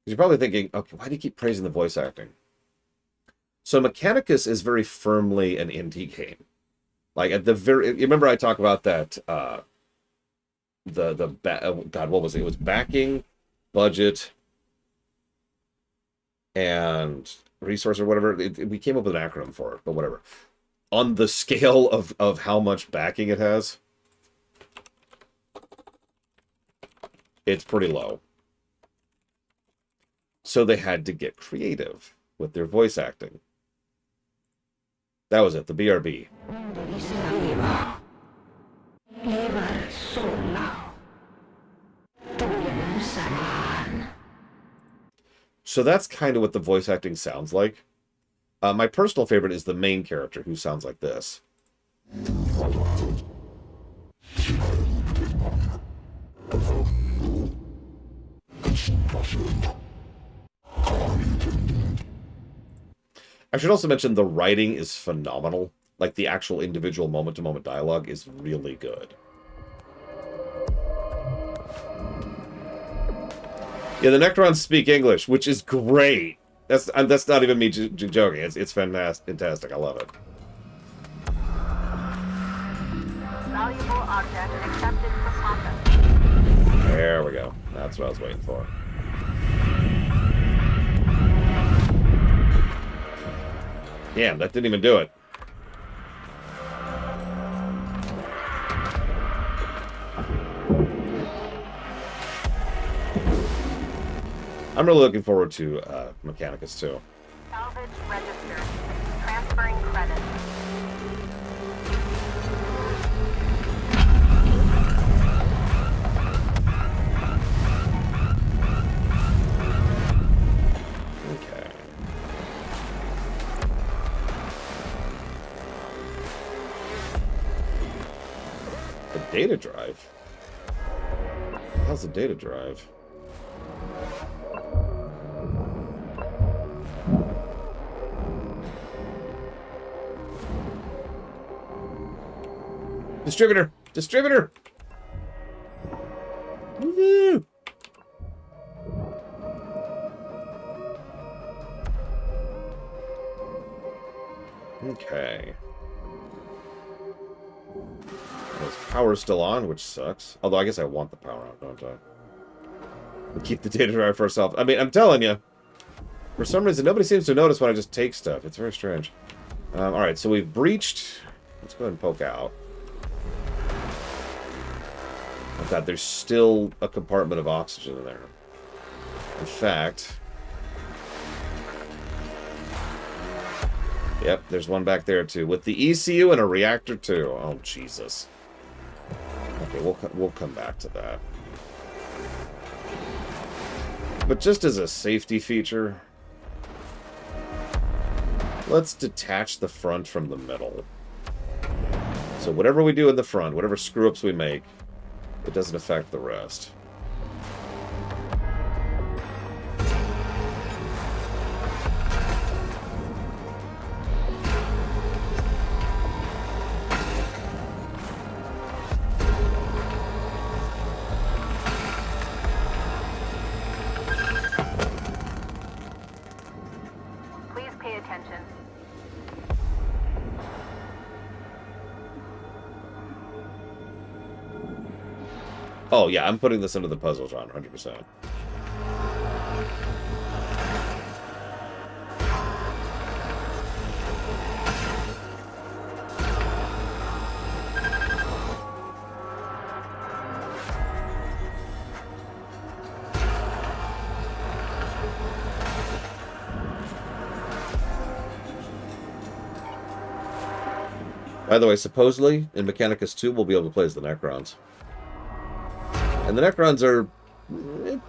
You're probably thinking, okay, why do you keep praising the voice acting? So Mechanicus is very firmly an indie game. Like, at the very... You remember I talked about that... God, what was it? It was backing, budget, and resource or whatever. We came up with an acronym for it, but whatever. On the scale of how much backing it has, it's pretty low. So they had to get creative with their voice acting. That was it, the BRB. So that's kind of what the voice acting sounds like. My personal favorite is the main character, who sounds like this. I should also mention the writing is phenomenal. Like, the actual individual moment-to-moment dialogue is really good. Yeah, the Necrons speak English, which is great. That's not even me joking. It's fantastic. I love it. Valuable object accepted for process. There we go. That's what I was waiting for. Damn, that didn't even do it. I'm really looking forward to Mechanicus too. Salvage registered. Transferring credit. Okay. The data drive? How's the data drive? Distributor! Distributor! Woo! Okay. This power's still on, which sucks. Although I guess I want the power on, don't I? We keep the data drive for ourselves. I mean, I'm telling you. For some reason, nobody seems to notice when I just take stuff. It's very strange. Alright, so we've breached. Let's go ahead and poke out. Oh god, there's still a compartment of oxygen in there. In fact... Yep, there's one back there too. With the ECU and a reactor too. Oh, Jesus. Okay, we'll come back to that. But just as a safety feature... Let's detach the front from the middle. So whatever we do in the front, whatever screw-ups we make, it doesn't affect the rest. Please pay attention. Oh, yeah, I'm putting this into the puzzle genre, 100%. By the way, supposedly, in Mechanicus 2, we'll be able to play as the Necrons. And the Necrons are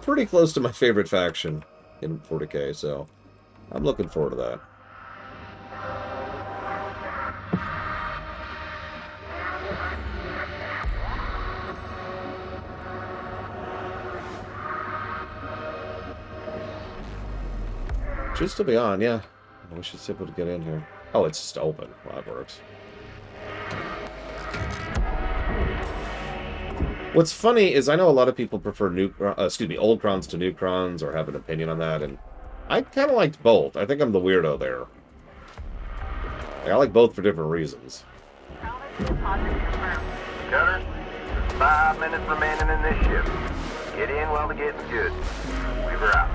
pretty close to my favorite faction in 40k, so I'm looking forward to that. Should still be on, yeah. We should be able to get in here. Oh, it's just open. Well, that works. What's funny is I know a lot of people prefer old crons to new crons or have an opinion on that, and I kind of liked both. I think I'm the weirdo there. Like, I like both for different reasons. Cutter, 5 minutes remaining in this ship. Get in while the getting's good. Weaver out.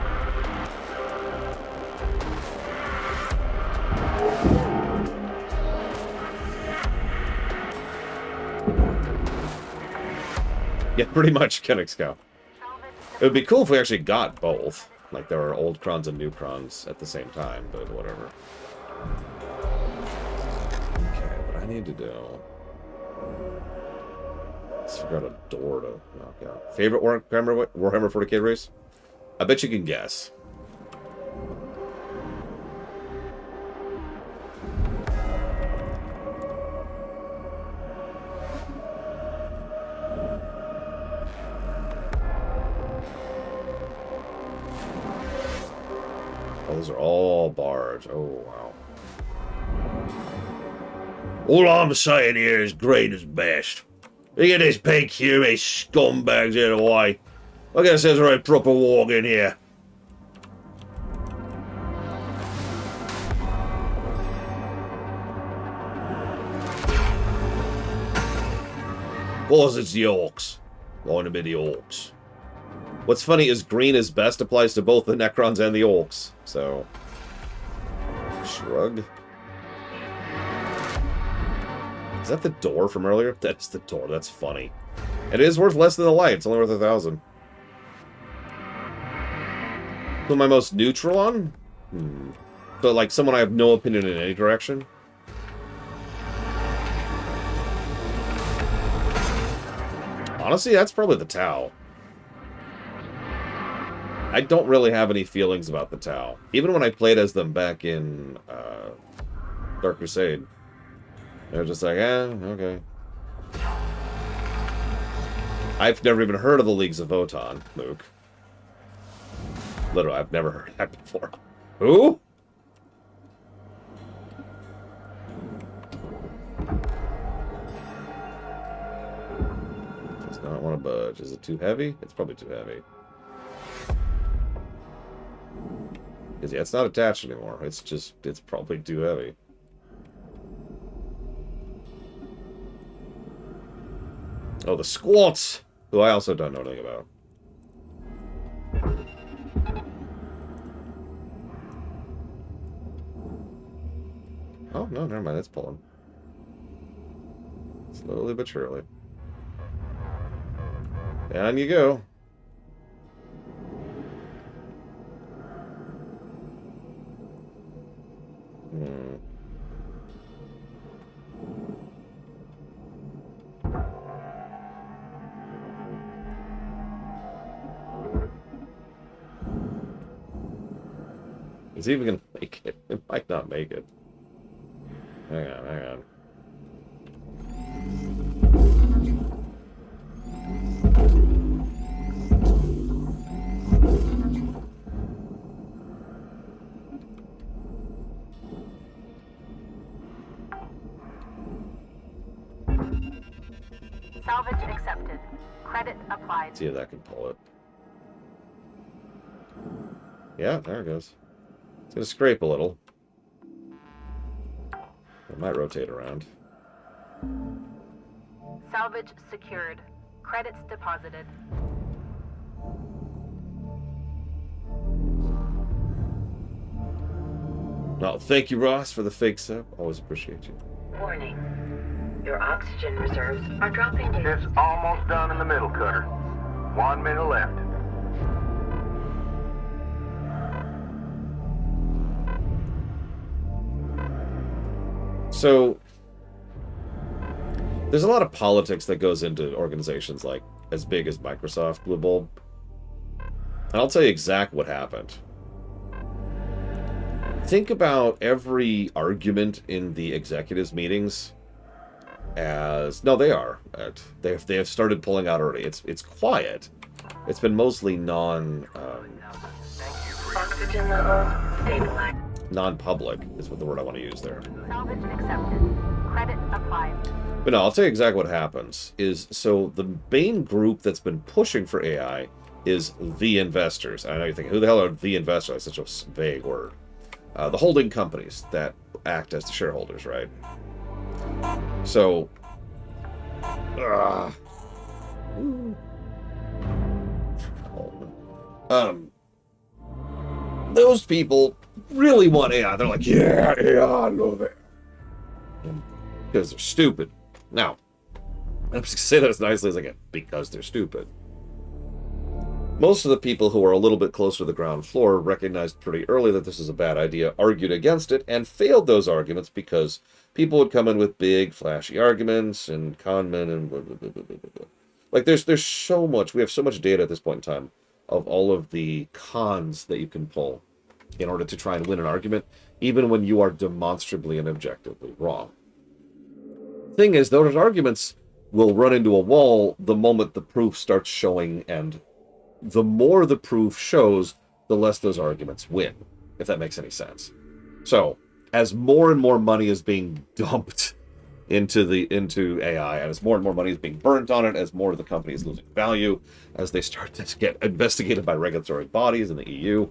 Yeah, pretty much Kennex Cow. It would be cool if we actually got both. Like, there are old crons and new crons at the same time, but whatever. Okay, what I need to do... Let's figure out a door to knock out. Favorite Warhammer 40k race? I bet you can guess. Oh, those are all barge. Oh, wow. All I'm saying here is green is best. Look at this big, huey scumbags out of the way. Look at this, there's a proper walk in here. Of course it's the orcs. Going to be the orcs. What's funny is green is best applies to both the Necrons and the orcs. So, shrug. Is that the door from earlier? That's the door. That's funny. And it is worth less than the light. It's only worth 1,000. Who am I most neutral on? So, like, someone I have no opinion in any direction? Honestly, that's probably the Tau. I don't really have any feelings about the Tau. Even when I played as them back in Dark Crusade. They're just like, okay. I've never even heard of the Leagues of Votan, Mook. Literally, I've never heard that before. Who? Does not want to budge. Is it too heavy? It's probably too heavy. Yeah, it's not attached anymore. It's probably too heavy. Oh, the squats! Who I also don't know anything about. Oh, no, never mind. It's pulling. Slowly but surely. Down you go. Is he even gonna make it? It might not make it. Hang on. Salvage accepted. Credit applied. See if that can pull it. Yeah, there it goes. It's gonna scrape a little. It might rotate around. Salvage secured. Credits deposited. No, thank you, Ross, for the fake sub. Always appreciate you. Warning. Your oxygen reserves are dropping down. Ship's almost done in the middle, Cutter. 1 minute left. So, There's a lot of politics that goes into organizations like as big as Microsoft, Blue Bulb. And I'll tell you exactly what happened. Think about every argument in the executives' meetings as... No, they are. They have started pulling out already. It's quiet. It's been mostly Oxygen level stabilized. non-public is what the word I want to use there. Salvage accepted. Credit applied. But no, I'll tell you exactly what happens. So the main group that's been pushing for AI is the investors. I know you're thinking, who the hell are the investors? That's such a vague word. The holding companies that act as the shareholders, right? So, those people really want AI. They're like, yeah, AI, I love it. Because they're stupid. Now, I'm just going to say that as nicely as I can. Because they're stupid. Most of the people who are a little bit closer to the ground floor recognized pretty early that this is a bad idea, argued against it, and failed those arguments because people would come in with big, flashy arguments and con men and blah, blah, blah, blah, blah, blah. Like, there's so much, we have so much data at this point in time of all of the cons that you can pull in order to try and win an argument, even when you are demonstrably and objectively wrong. Thing is, those arguments will run into a wall the moment the proof starts showing, and the more the proof shows, the less those arguments win, if that makes any sense. So, as more and more money is being dumped into AI, and as more and more money is being burnt on it, as more of the company is losing value, as they start to get investigated by regulatory bodies in the EU,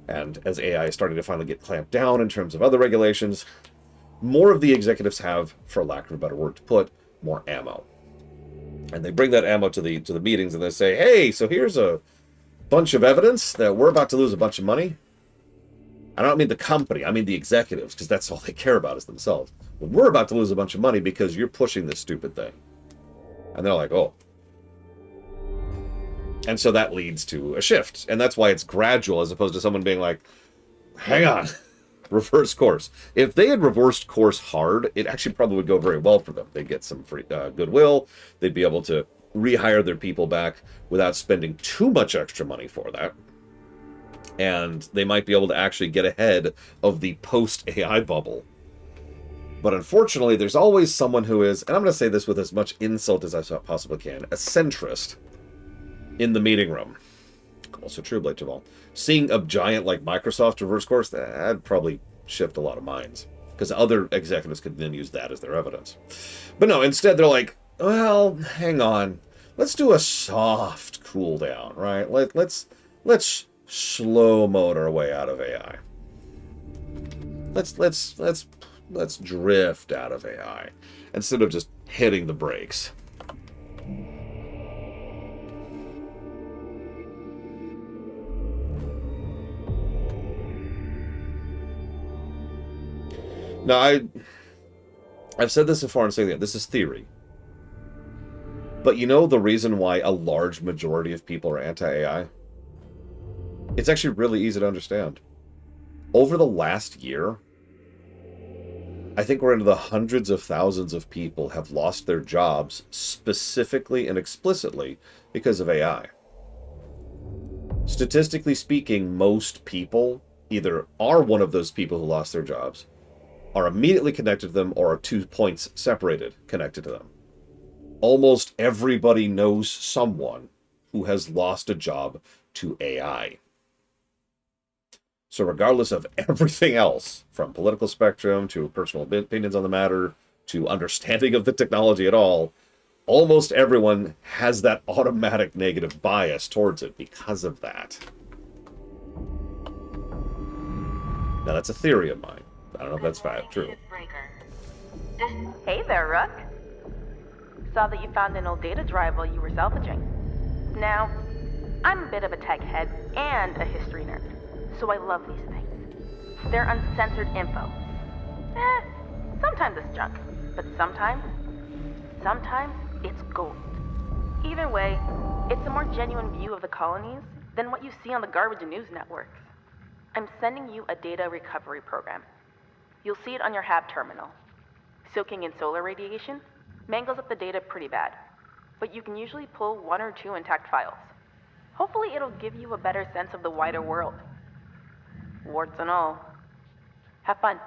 and as AI is starting to finally get clamped down in terms of other regulations, more of the executives have, for lack of a better word to put, more ammo. And they bring that ammo to the meetings and they say, hey, so here's a bunch of evidence that we're about to lose a bunch of money. I don't mean the company, I mean the executives, because that's all they care about is themselves. But we're about to lose a bunch of money because you're pushing this stupid thing. And they're like, oh. And so that leads to a shift. And that's why it's gradual as opposed to someone being like, hang on, reverse course. If they had reversed course hard, it actually probably would go very well for them. They'd get some free goodwill. They'd be able to rehire their people back without spending too much extra money for that. And they might be able to actually get ahead of the post-AI bubble. But unfortunately, there's always someone who is, and I'm going to say this with as much insult as I possibly can, a centrist in the meeting room. Also true, Blake Javal. Seeing a giant like Microsoft reverse course, that'd probably shift a lot of minds. Because other executives could then use that as their evidence. But no, instead they're like, well, hang on. Let's do a soft cool down, right? Let's slow mode our way out of AI. Let's drift out of AI instead of just hitting the brakes. Now, I've said this before and saying that this is theory. But you know the reason why a large majority of people are anti-AI? It's actually really easy to understand. Over the last year, I think we're into the hundreds of thousands of people have lost their jobs specifically and explicitly because of AI. Statistically speaking, most people either are one of those people who lost their jobs, are immediately connected to them, or are 2 points separated connected to them. Almost everybody knows someone who has lost a job to AI. So regardless of everything else, from political spectrum to personal opinions on the matter to understanding of the technology at all, almost everyone has that automatic negative bias towards it because of that. Now that's a theory of mine. I don't know if that's true. Hey there, Rook. Saw that you found an old data drive while you were salvaging. Now, I'm a bit of a tech head and a history nerd, so I love these things. They're uncensored info. Sometimes it's junk, but sometimes it's gold. Either way, it's a more genuine view of the colonies than what you see on the garbage news networks. I'm sending you a data recovery program. You'll see it on your HAB terminal. Soaking in solar radiation, Mangles up the data pretty bad, but you can usually pull 1 or 2 intact files. Hopefully it'll give you a better sense of the wider world. Warts and all. Have fun.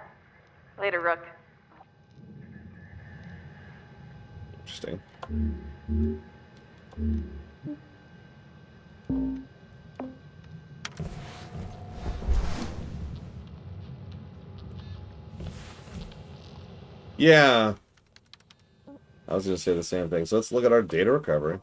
Later, Rook. Interesting. Yeah. I was going to say the same thing. So let's look at our data recovery.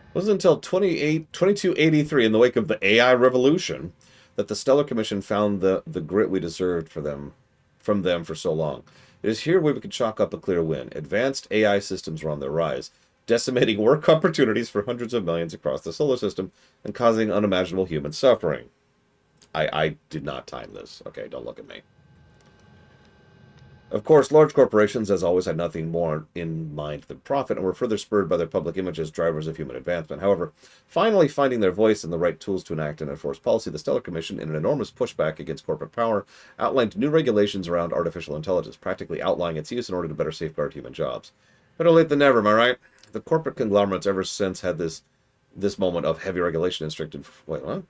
It wasn't until 2283, in the wake of the AI revolution, that the Stellar Commission found the grit we deserved from them for so long. It is here where we can chalk up a clear win. Advanced AI systems are on their rise, decimating work opportunities for hundreds of millions across the solar system and causing unimaginable human suffering. I did not time this. Okay, don't look at me. Of course, large corporations, as always, had nothing more in mind than profit and were further spurred by their public image as drivers of human advancement. However, finally finding their voice and the right tools to enact and enforce policy, the Stellar Commission, in an enormous pushback against corporate power, outlined new regulations around artificial intelligence, practically outlining its use in order to better safeguard human jobs. Better late than never, am I right? The corporate conglomerates ever since had this moment of heavy regulation and strict... Wait, what?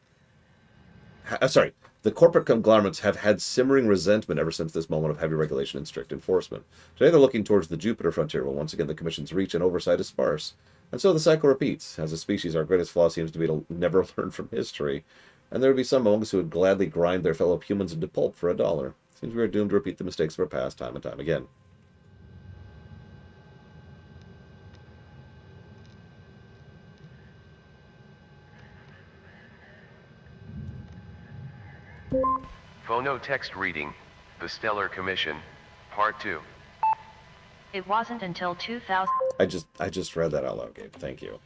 Sorry. The corporate conglomerates have had simmering resentment ever since this moment of heavy regulation and strict enforcement. Today they're looking towards the Jupiter frontier, where once again the Commission's reach and oversight is sparse. And so the cycle repeats. As a species, our greatest flaw seems to be to never learn from history. And there would be some among us who would gladly grind their fellow humans into pulp for $1. Seems we are doomed to repeat the mistakes of our past time and time again. Phonotext reading, The Stellar Commission, Part 2. It wasn't until 2000... I just read that out loud, Gabe. Thank you.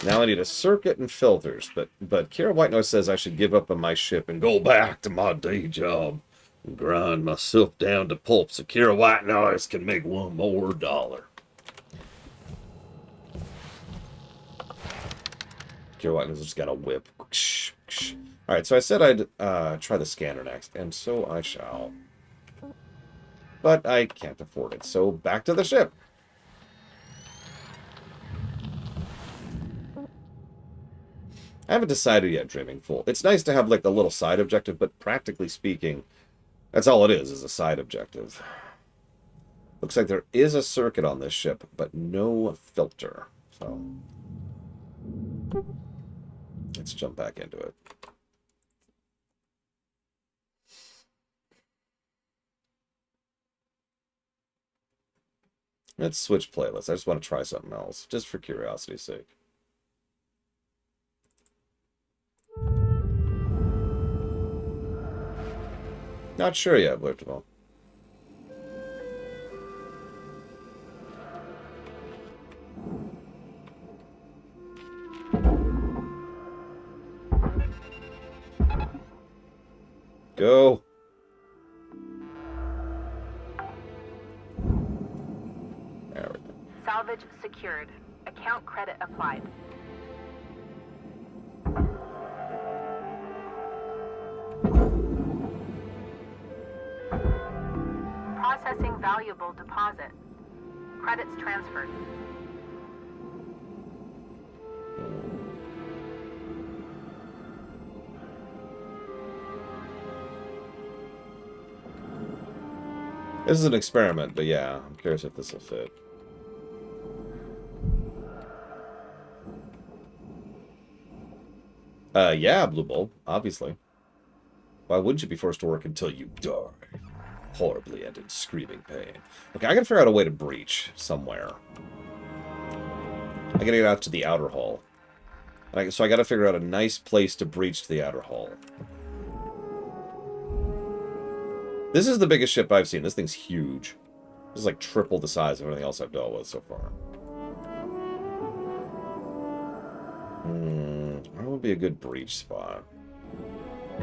Now I need a circuit and filters, but Kira White Noise says I should give up on my ship and go back to my day job. Grind myself down to pulp so Kira White Noise can make $1 more. Kira White Noise just got a whip. Alright, so I said I'd try the scanner next, and so I shall. But I can't afford it, so back to the ship. I haven't decided yet, Dreaming Fool. It's nice to have like a little side objective, but practically speaking, that's all it is a side objective. Looks like there is a circuit on this ship, but no filter. So let's jump back into it. Let's switch playlists. I just want to try something else, just for curiosity's sake. Not sure yet, first of all. Go. There we go. Salvage secured. Account credit applied. Processing valuable deposit. Credits transferred. This is an experiment, but yeah, I'm curious if this will fit. Yeah, Blue Bull, obviously. Why wouldn't you be forced to work until you die? Horribly and in screaming pain. Okay, I gotta figure out a way to breach somewhere. I gotta get out to the outer hull. So I gotta figure out a nice place to breach to the outer hull. This is the biggest ship I've seen. This thing's huge. This is like triple the size of everything else I've dealt with so far. would be a good breach spot. I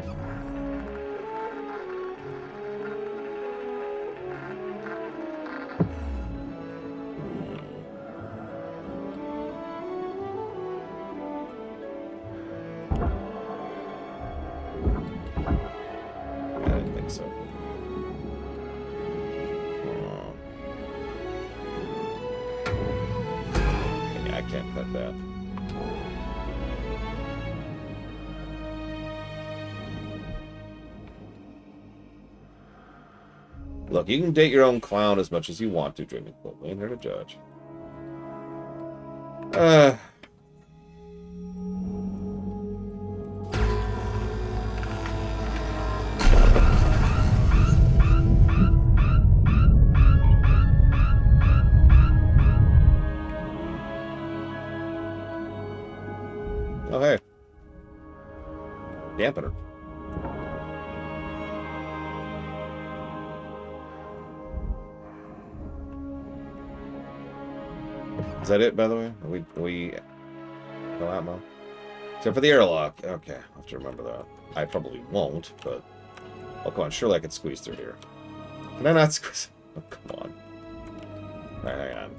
didn't think so. Yeah, I can't cut that. Look, you can date your own clown as much as you want to, Dreaming Full. We ain't here to judge. Oh, hey. Dampener. Is that it, by the way? Are we no ammo? Except for the airlock. Okay, I'll have to remember that. I probably won't, but... Oh, come on. Surely I could squeeze through here. Can I not squeeze? Oh, come on. Alright, hang on.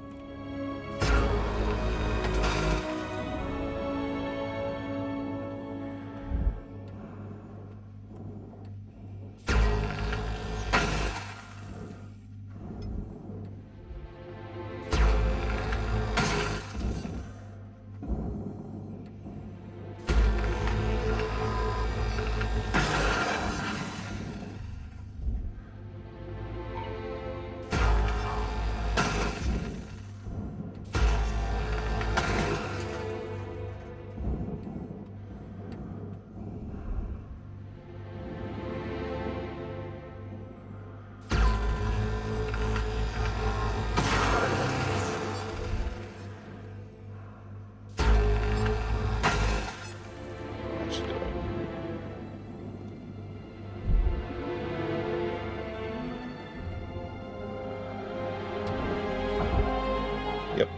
Yep.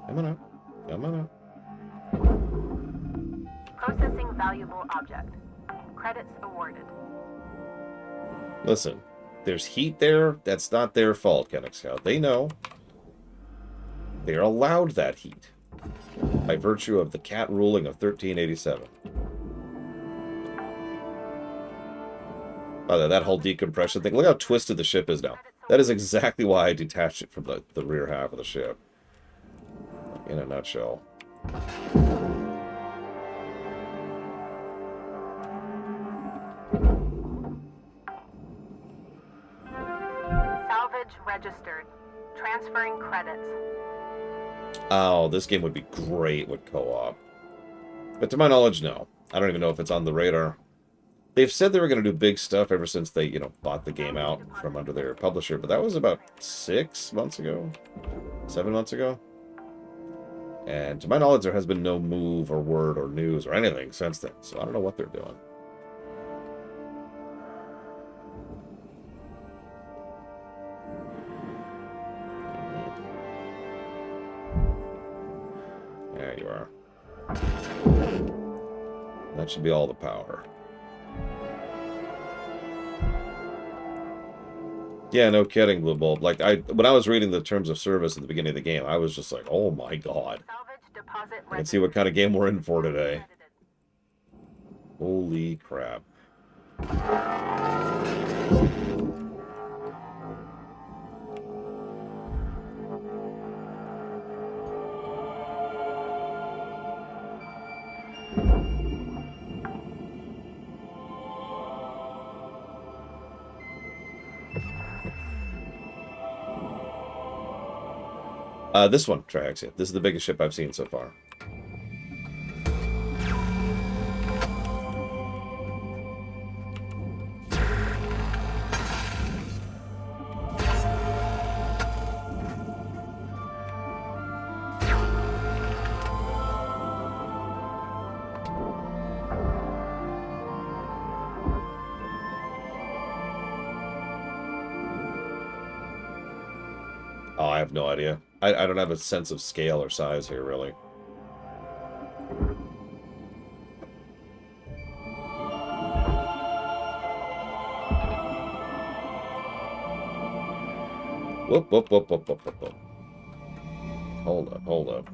Come on out. Come on out. Processing valuable object. Credits awarded. Listen, there's heat there. That's not their fault, Kennex Scout. They know. They're allowed that heat by virtue of the cat ruling of 1387. By the way, that whole decompression thing. Look how twisted the ship is now. That is exactly why I detached it from the rear half of the ship. In a nutshell. Salvage registered. Transferring credits. Oh, this game would be great with co-op. But to my knowledge, no. I don't even know if it's on the radar. They've said they were going to do big stuff ever since they, bought the game out from under their publisher, but that was about 6 months ago? 7 months ago? And to my knowledge, there has been no move or word or news or anything since then, so I don't know what they're doing. There you are. That should be all the power. Yeah, no kidding, Blue Bulb. Like, when I was reading the terms of service at the beginning of the game, I was just like, oh my god. Let's see what kind of game we're in for today. Holy crap. This one, Triaxia. This is the biggest ship I've seen so far. I have no idea. I don't have a sense of scale or size here, really. Whoop, whoop, whoop, whoop, whoop, whoop, whoop. Hold up, hold up.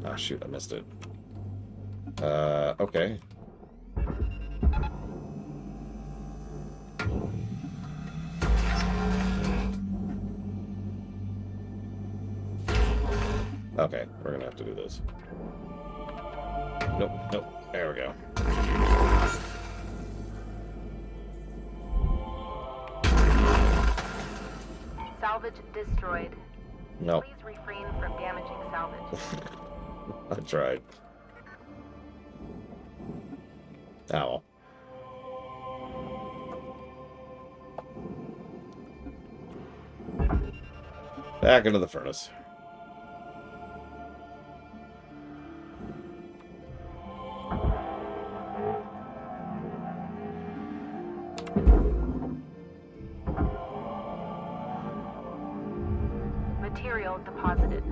Ah, shoot, I missed it. Okay. Okay, we're gonna have to do this. Nope, nope. There we go. Salvage destroyed. No. Please refrain from damaging salvage. I tried. Ow. Back into the furnace. Material deposited.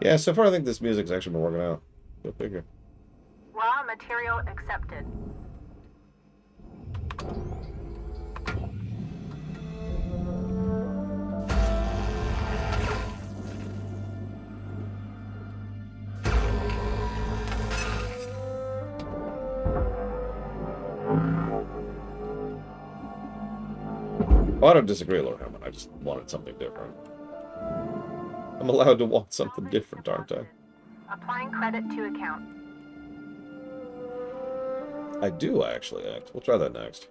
Yeah, so far I think this music's actually been working out. Go figure. Raw material accepted. Oh, I don't disagree, Lord Hammond. I just wanted something different. I'm allowed to want something different, aren't I? Applying credit to account. I do, actually. We'll try that next.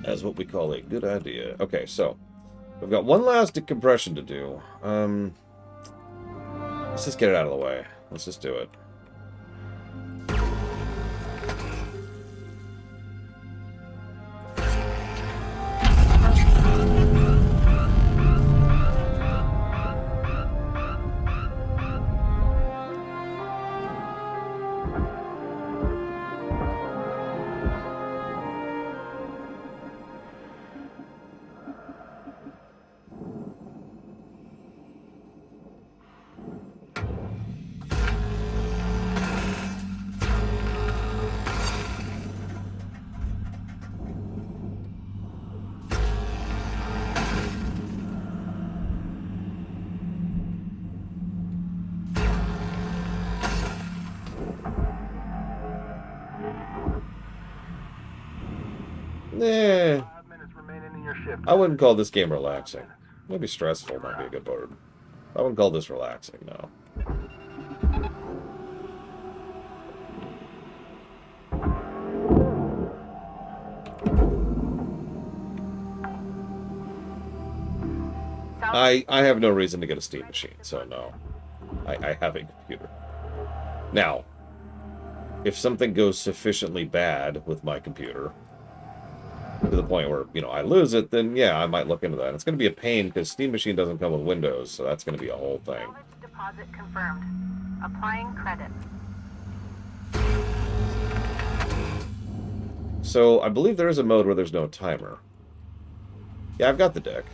As what we call a good idea. Okay, so we've got one last decompression to do. Let's just get it out of the way. Let's just do it. Nah, 5 minutes remaining in your shift. I wouldn't call this game relaxing. Maybe stressful might be a good word. I wouldn't call this relaxing, no. I have no reason to get a Steam machine, so no. I have a computer. Now, if something goes sufficiently bad with my computer, to the point where, you know, I lose it, then yeah, I might look into that. It's going to be a pain because Steam Machine doesn't come with Windows, so that's going to be a whole thing. Salvage deposit confirmed. Applying credit. So, I believe there is a mode where there's no timer. Yeah, I've got the deck.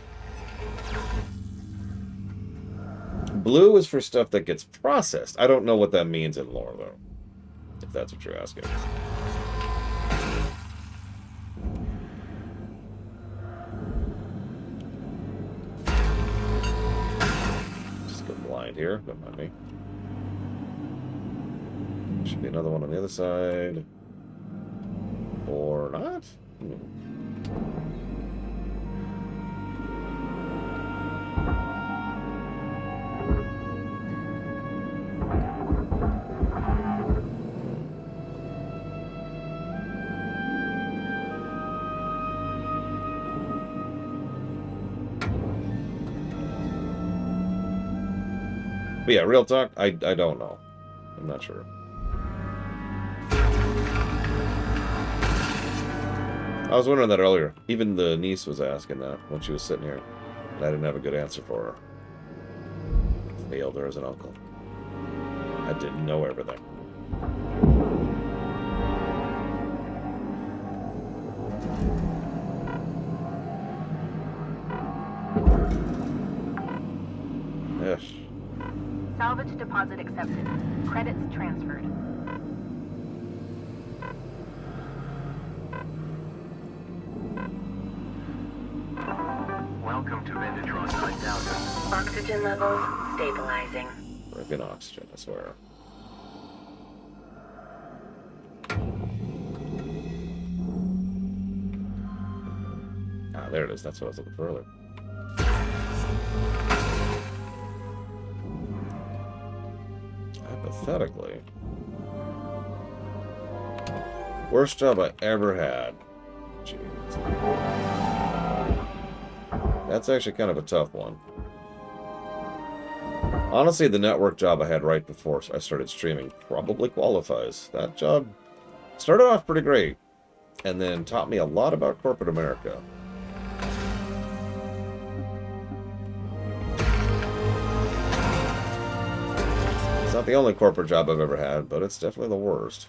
Blue is for stuff that gets processed. I don't know what that means in lore, though. If that's what you're asking. Just go blind here. Don't mind me. Should be another one on the other side. Or not? But yeah, real talk, I don't know. I'm not sure. I was wondering that earlier. Even the niece was asking that when she was sitting here. And I didn't have a good answer for her. Failed her as an uncle. I didn't know everything. Yes. Salvage deposit accepted. Credits transferred. Welcome to Vendatron 9000. Oxygen levels stabilizing. Friggin' oxygen, I swear. Ah, there it is. That's what I was looking for earlier. Hypothetically. Worst job I ever had. Jeez. That's actually kind of a tough one. Honestly, the network job I had right before I started streaming probably qualifies. That job started off pretty great, and then taught me a lot about corporate America. It's not the only corporate job I've ever had, but it's definitely the worst.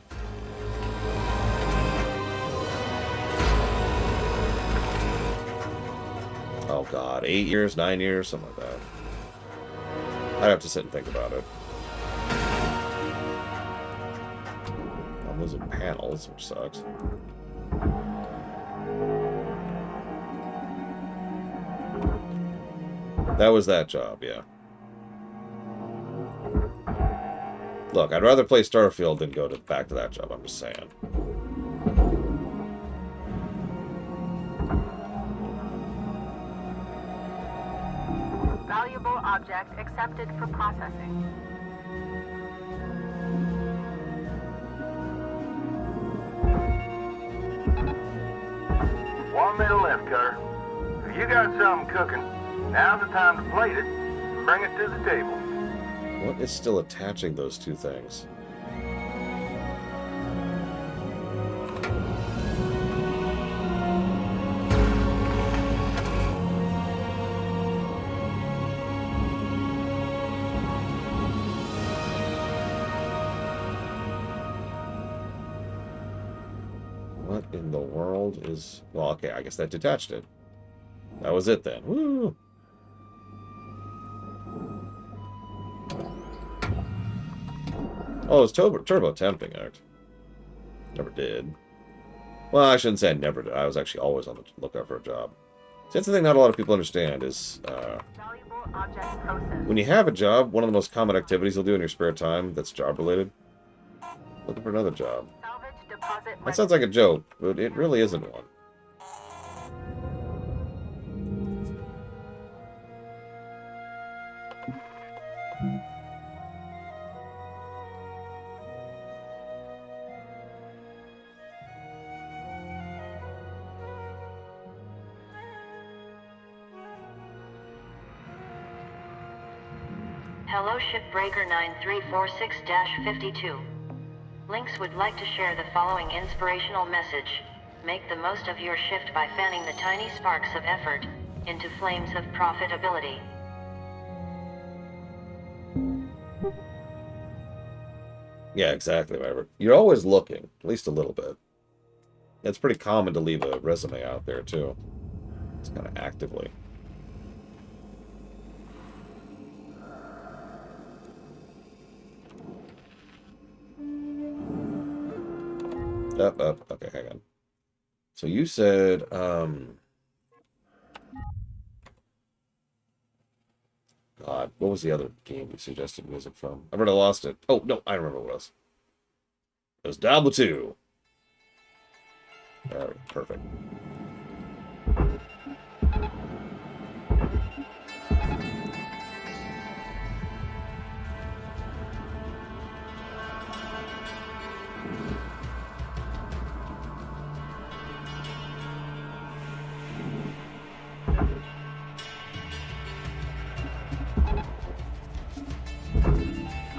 Oh god, 8 years, 9 years, something like that. I'd have to sit and think about it. I'm losing panels, which sucks. That was that job, yeah. Look, I'd rather play Starfield than go back to that job, I'm just saying. Valuable object accepted for processing. One minute left, Cutter. If you got something cooking, now's the time to plate it and bring it to the table. What is still attaching those two things? What in the world is... Well, okay, I guess that detached it. That was it then. Woo! Oh, it's turbo temping act. Never did. Well, I shouldn't say I never did. I was actually always on the lookout for a job. See, that's the thing not a lot of people understand is... Valuable object processed. when you have a job, one of the most common activities you'll do in your spare time that's job-related, looking for another job. Salvage deposit. That sounds like a joke, but it really isn't one. Hello Shipbreaker 9346-52. Lynx would like to share the following inspirational message. Make the most of your shift by fanning the tiny sparks of effort into flames of profitability. Yeah, exactly, Maverick. You're always looking, at least a little bit. It's pretty common to leave a resume out there, too. It's kind of actively. Up. Okay, hang on. So you said, God, what was the other game you suggested music from? I've already lost it. Oh, no, I remember what it was. It was Diablo 2. All right, perfect.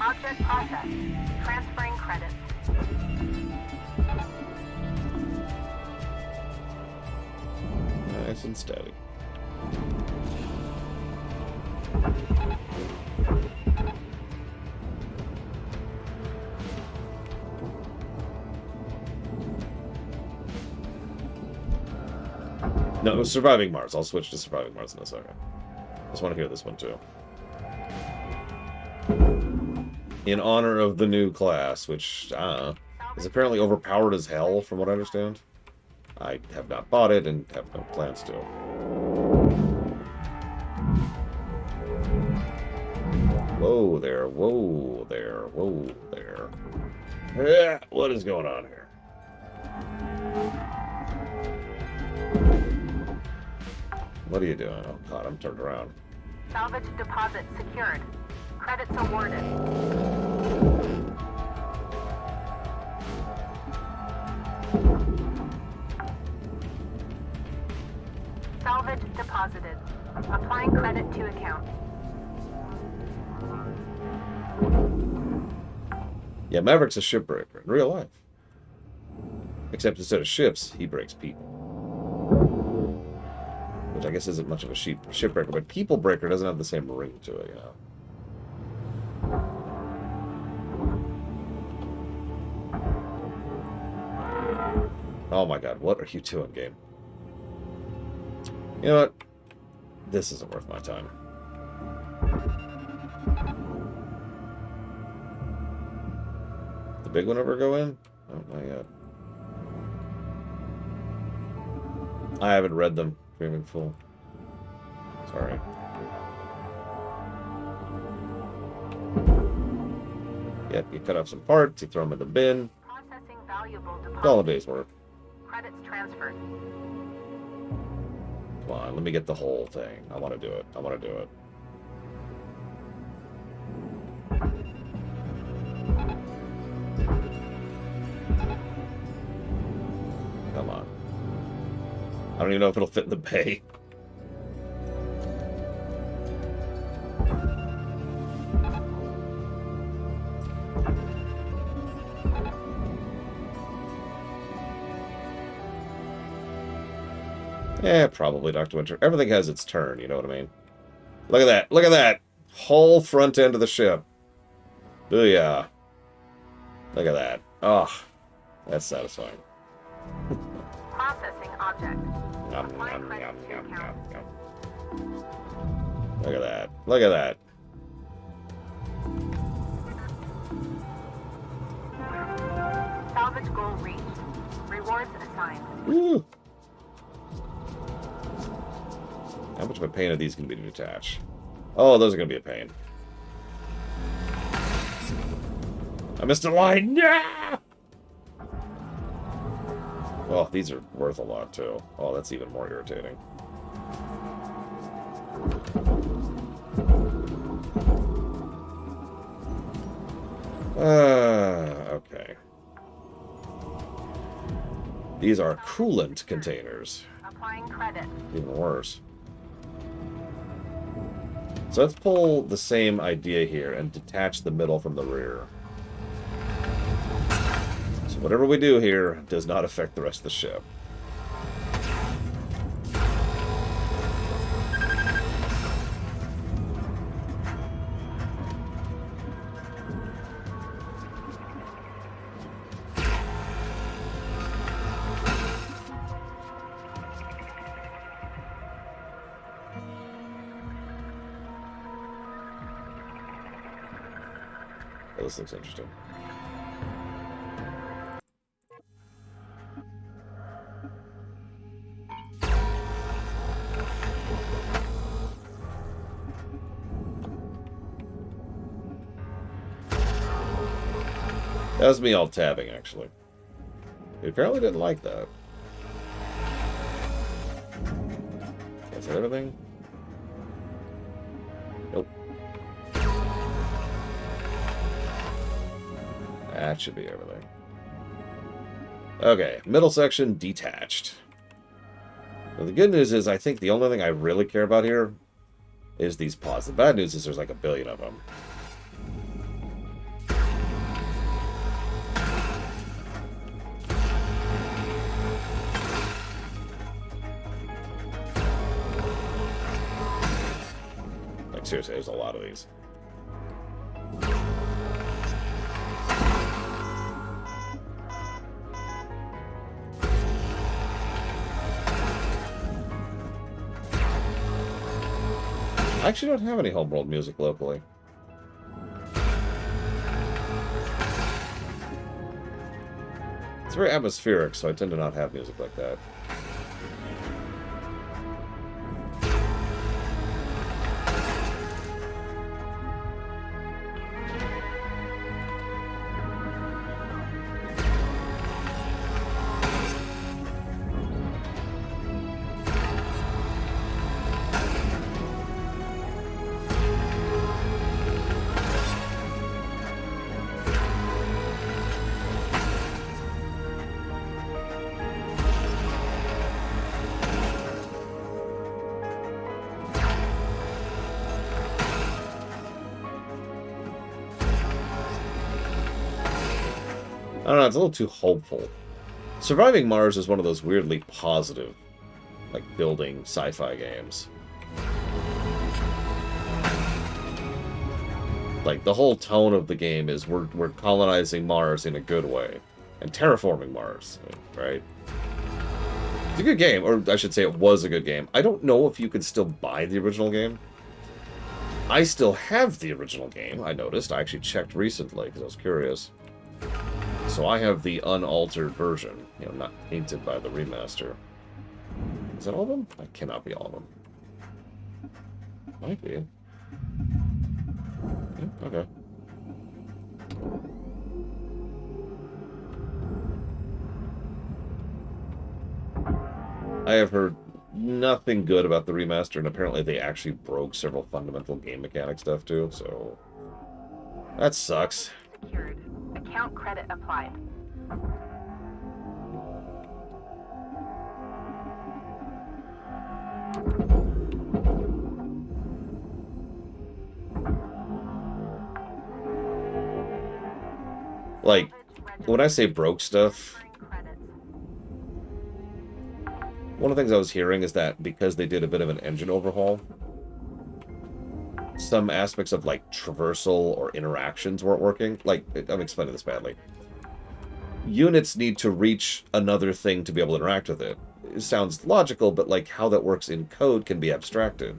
Object processed. Transferring credits. Nice and steady. No, it was Surviving Mars. I'll switch to Surviving Mars in a second. Just want to hear this one too. In honor of the new class, which is apparently overpowered as hell, from what I understand. I have not bought it and have no plans to. Whoa there, whoa there, whoa there. What is going on here? What are you doing? Oh god, I'm turned around. Salvage deposit secured. Credits awarded. Salvage deposited. Applying credit to account. Yeah, Maverick's a shipbreaker in real life. Except instead of ships, he breaks people. Which I guess isn't much of a shipbreaker, but people breaker doesn't have the same ring to it, you know. Oh my god, what are you doing, game? You know what? This isn't worth my time. The big one ever go in? Oh my god. I haven't read them. Screaming Fool. Sorry. Yep, you cut off some parts, you throw them in the bin. Processing valuable It's deposit. all a day's work. Credits transferred. Come on, let me get the whole thing. I want to do it. I want to do it. Come on. I don't even know if it'll fit in the bay. Yeah, probably Dr. Winter. Everything has its turn, you know what I mean? Look at that. Look at that. Whole front end of the ship. Booyah. Look at that. Oh, that's satisfying. Processing object. Yum, yum, yum, yum, yum, yum. Look at that. Look at that. Salvage goal reached. Rewards assigned. Woo. How much of a pain are these going to be to detach? Oh, those are going to be a pain. I missed a line. Yeah! Oh, these are worth a lot, too. Oh, that's even more irritating. Okay. These are coolant containers. Applying credit. Even worse. So let's pull the same idea here and detach the middle from the rear. So whatever we do here does not affect the rest of the ship. Oh, this looks interesting. That was me all tabbing, actually. He apparently didn't like that. Is that everything? Nope. That should be everything. Okay, middle section detached. Well, the good news is I think the only thing I really care about here is these pods. The bad news is there's like a billion of them. seriously, there's a lot of these. I actually don't have any homeworld music locally. It's very atmospheric, so I tend to not have music like that. I don't know, it's a little too hopeful. Surviving Mars is one of those weirdly positive, like, building sci-fi games. Like, the whole tone of the game is we're colonizing Mars in a good way. And terraforming Mars, right? It's a good game, or I should say it was a good game. I don't know if you can still buy the original game. I still have the original game, I noticed. I actually checked recently, because I was curious. So I have the unaltered version, you know, not tainted by the remaster. Is that all of them? That cannot be all of them. Might be. Yeah, okay. I have heard nothing good about the remaster, and apparently they actually broke several fundamental game mechanic stuff too, so that sucks. Secured. Account credit applied. Like, when I say broke stuff, one of the things I was hearing is that because they did a bit of an engine overhaul, some aspects of, like, traversal or interactions weren't working. Like, I'm explaining this badly. Units need to reach another thing to be able to interact with it. It sounds logical, but, like, how that works in code can be abstracted.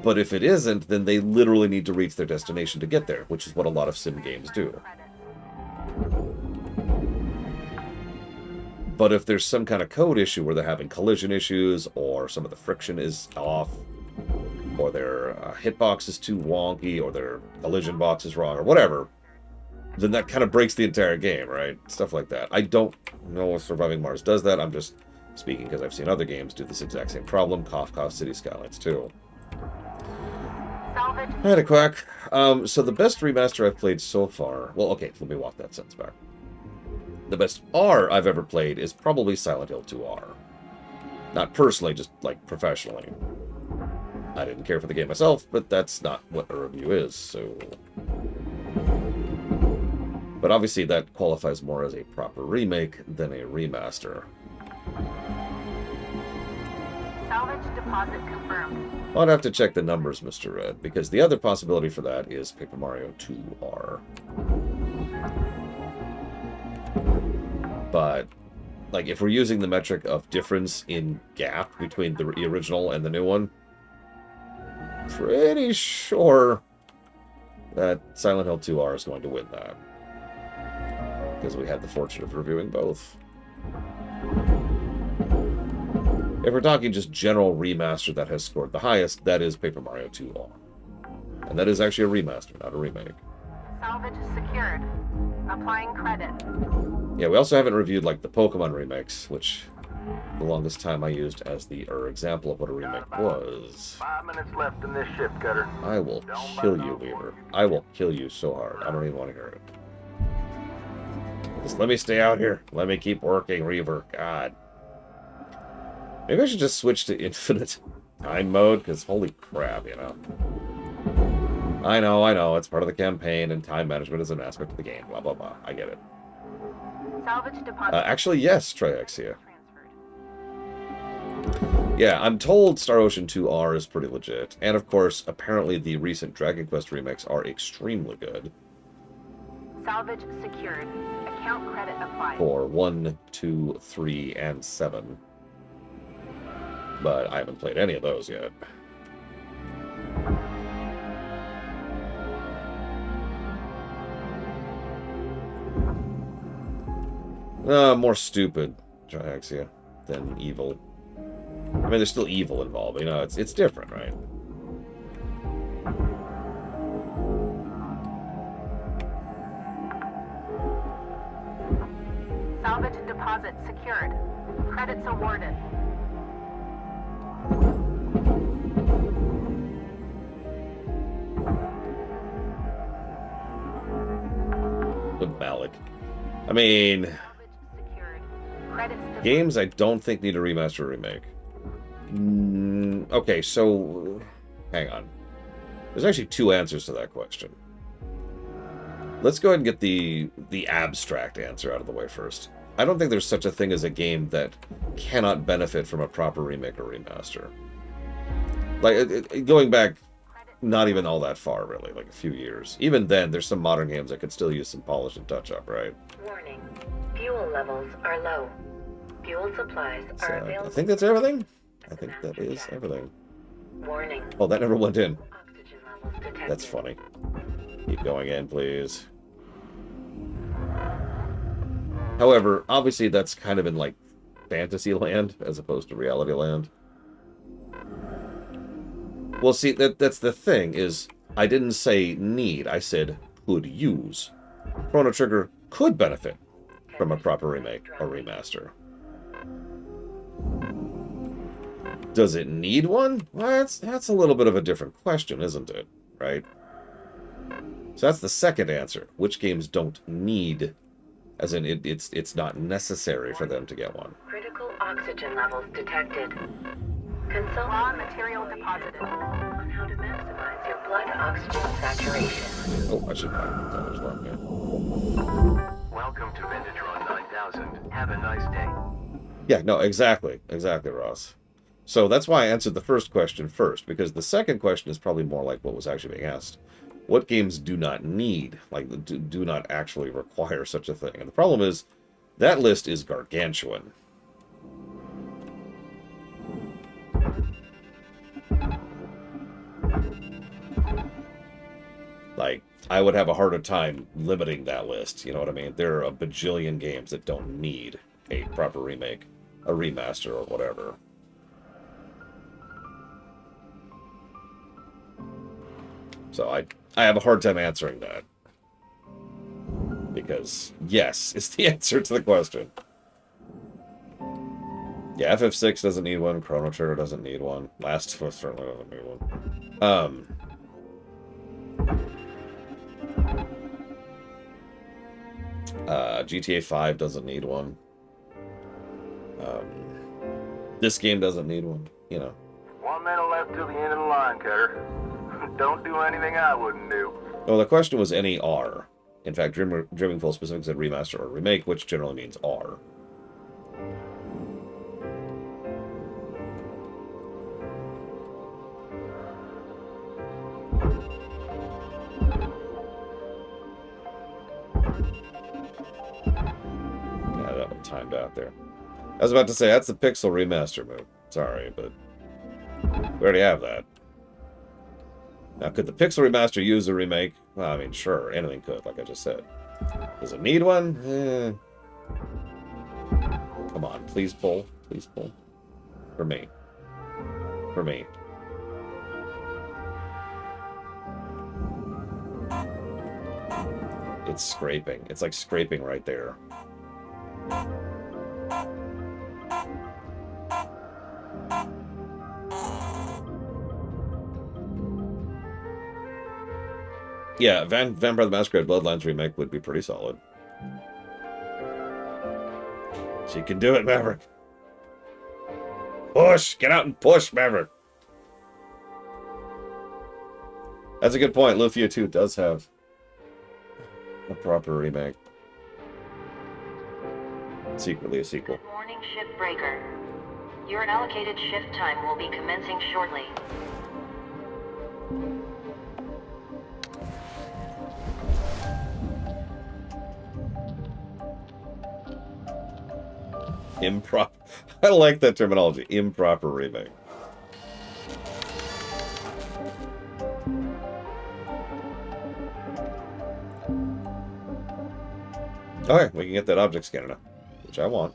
But if it isn't, then they literally need to reach their destination to get there, which is what a lot of sim games do. But if there's some kind of code issue where they're having collision issues, or some of the friction is off, or their hitbox is too wonky, or their collision box is wrong, or whatever, then that kind of breaks the entire game, right? Stuff like that. I don't know if Surviving Mars does that. I'm just speaking because I've seen other games do this exact same problem. Cough, cough, City Skylines 2. I had a quack. So the best remaster I've played so far... Well, okay, let me walk that sentence back. The best R I've ever played is probably Silent Hill 2R. Not personally, just, like, professionally. I didn't care for the game myself, but that's not what a review is, so... But obviously that qualifies more as a proper remake than a remaster. Salvage deposit confirmed. I'd have to check the numbers, Mr. Red, because the other possibility for that is Paper Mario 2R. But, like, if we're using the metric of difference in gap between the original and the new one, pretty sure that Silent Hill 2R is going to win that. Because we had the fortune of reviewing both. If we're talking just general remaster that has scored the highest, that is Paper Mario 2R. And that is actually a remaster, not a remake. Salvage secured. Applying credit. Yeah, we also haven't reviewed, like, the Pokemon remakes, which the longest time I used as the example of what a remake was. 5 minutes left in this shift, Cutter. I will kill you, Weaver. I will kill you so hard. I don't even want to hear it. Just let me stay out here. Let me keep working, Reaver. God. Maybe I should just switch to infinite time mode, because holy crap, you know. I know, it's part of the campaign, and time management is an aspect of the game, blah, blah, blah. I get it. Salvage deposit. Actually, yes, Triaxia. Yeah, I'm told Star Ocean 2R is pretty legit. And of course, apparently the recent Dragon Quest remakes are extremely good. Salvage secured. Account credit applied. For 1, 2, 3, and 7. But I haven't played any of those yet. More stupid Triaxia than evil. I mean, there's still evil involved. You know, it's different, right? Salvage deposit secured. Credits awarded. The Malik. I mean, games I don't think need a remaster or remake. Okay, so hang on. There's actually two answers to that question. Let's go ahead and get the abstract answer out of the way first. I don't think there's such a thing as a game that cannot benefit from a proper remake or remaster. Like, going back not even all that far, really, like a few years. Even then, there's some modern games that could still use some polish and touch-up, right? Warning. Fuel levels are low. Fuel supplies are available. I think that's everything. I think that is everything. Warning. Oh, that never went in. Oxygen levels detected. That's funny. Keep going in, please. However, obviously that's kind of in, like, fantasy land as opposed to reality land. Well, see, that's the thing, is I didn't say need, I said could use. Chrono Trigger could benefit from a proper remake or remaster. Does it need one? Well, that's a little bit of a different question, isn't it? Right? So that's the second answer. Which games don't need, as in it's not necessary for them to get one. Critical oxygen levels detected. Consult Raw material deposited. on how to maximize your blood oxygen saturation. Oh, I should buy that as well. Yeah. Welcome to Vintatron 9000. Have a nice day. Yeah, no, exactly, Ross. So that's why I answered the first question first, because the second question is probably more like what was actually being asked. What games do not need, like, do not actually require such a thing? And the problem is, that list is gargantuan. Like, I would have a harder time limiting that list, you know what I mean? There are a bajillion games that don't need a proper remake, a remaster, or whatever. So I have a hard time answering that. Because, yes, is the answer to the question. Yeah, FF6 doesn't need one, Chrono Trigger doesn't need one, Last of Us certainly doesn't need one. GTA 5 doesn't need one. This game doesn't need one, you know. 1 minute left till the end of the line, Cutter. Don't do anything I wouldn't do. Well, the question was any R. In fact, Dreaming Full specifically said remaster or remake, which generally means R. Yeah, that one timed out there. I was about to say, that's the Pixel remaster move. Sorry, but we already have that. Now, could the Pixel remaster use a remake? Well, I mean, sure, anything could, like I just said. Does it need one? Come on, please pull. Please pull. For me. For me. It's scraping. It's like scraping right there. Yeah, Vampire the Masquerade Bloodlines remake would be pretty solid. She can do it, Maverick. Push! Get out and push, Maverick! That's a good point. Lufia 2 does have a proper remake. Secretly a sequel. Good morning, Shipbreaker. Your allocated shift time will be commencing shortly. Improper. I like that terminology. Improper remake. Okay, we can get that object scanner now, which I want.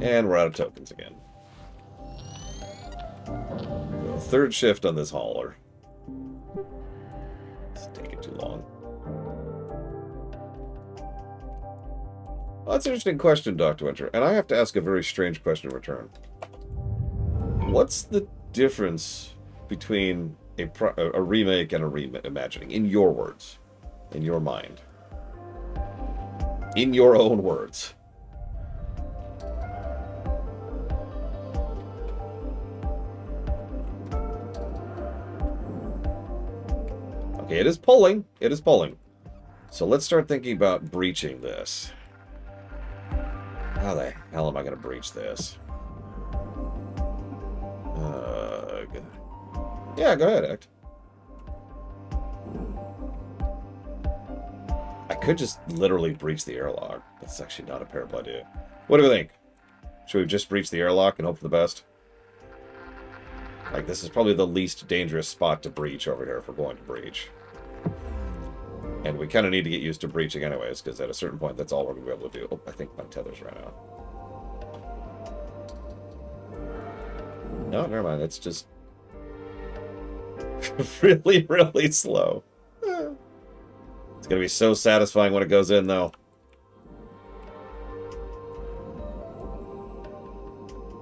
And we're out of tokens again. So, third shift on this hauler. It's taking too long. Well, that's an interesting question, Dr. Winter. And I have to ask a very strange question in return. What's the difference between a remake and a reimagining? In your words. In your mind. In your own words. Okay, it is pulling. It is pulling. So let's start thinking about breaching this. How the hell am I going to breach this? Yeah, go ahead, Act. I could just literally breach the airlock. That's actually not a terrible idea. What do we think? Should we just breach the airlock and hope for the best? Like, this is probably the least dangerous spot to breach over here if we're going to breach. And we kind of need to get used to breaching anyways, because at a certain point, that's all we're going to be able to do. Oh, I think my tether's ran out. No, never mind. It's just really, really slow. It's going to be so satisfying when it goes in, though.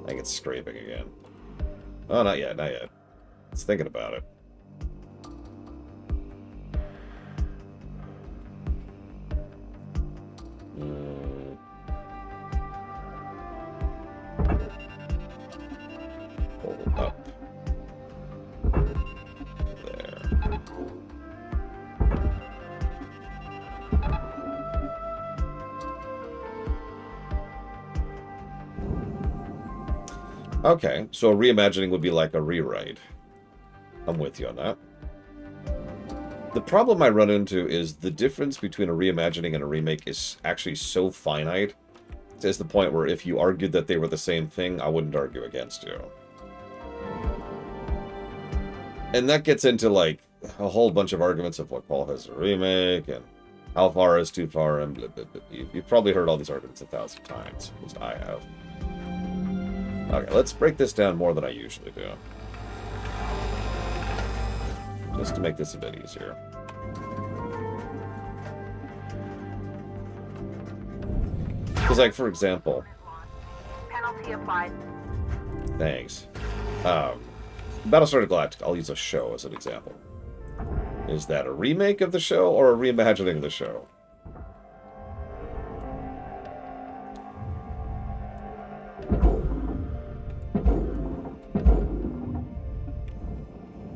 I think it's scraping again. Oh, not yet, not yet. It's thinking about it. Pull up. There. Okay, so a reimagining would be like a rewrite. I'm with you on that. The problem I run into is the difference between a reimagining and a remake is actually so finite. It's the point where if you argued that they were the same thing, I wouldn't argue against you. And that gets into, like, a whole bunch of arguments of what qualifies as a remake, and how far is too far, and blah, blah, blah. You've probably heard all these arguments 1,000 times. At least I have. Okay, let's break this down more than I usually do. Just to make this a bit easier. Because, like, for example... Penalty applied. Thanks. Battlestar Galactica, I'll use a show as an example. Is that a remake of the show or a reimagining of the show?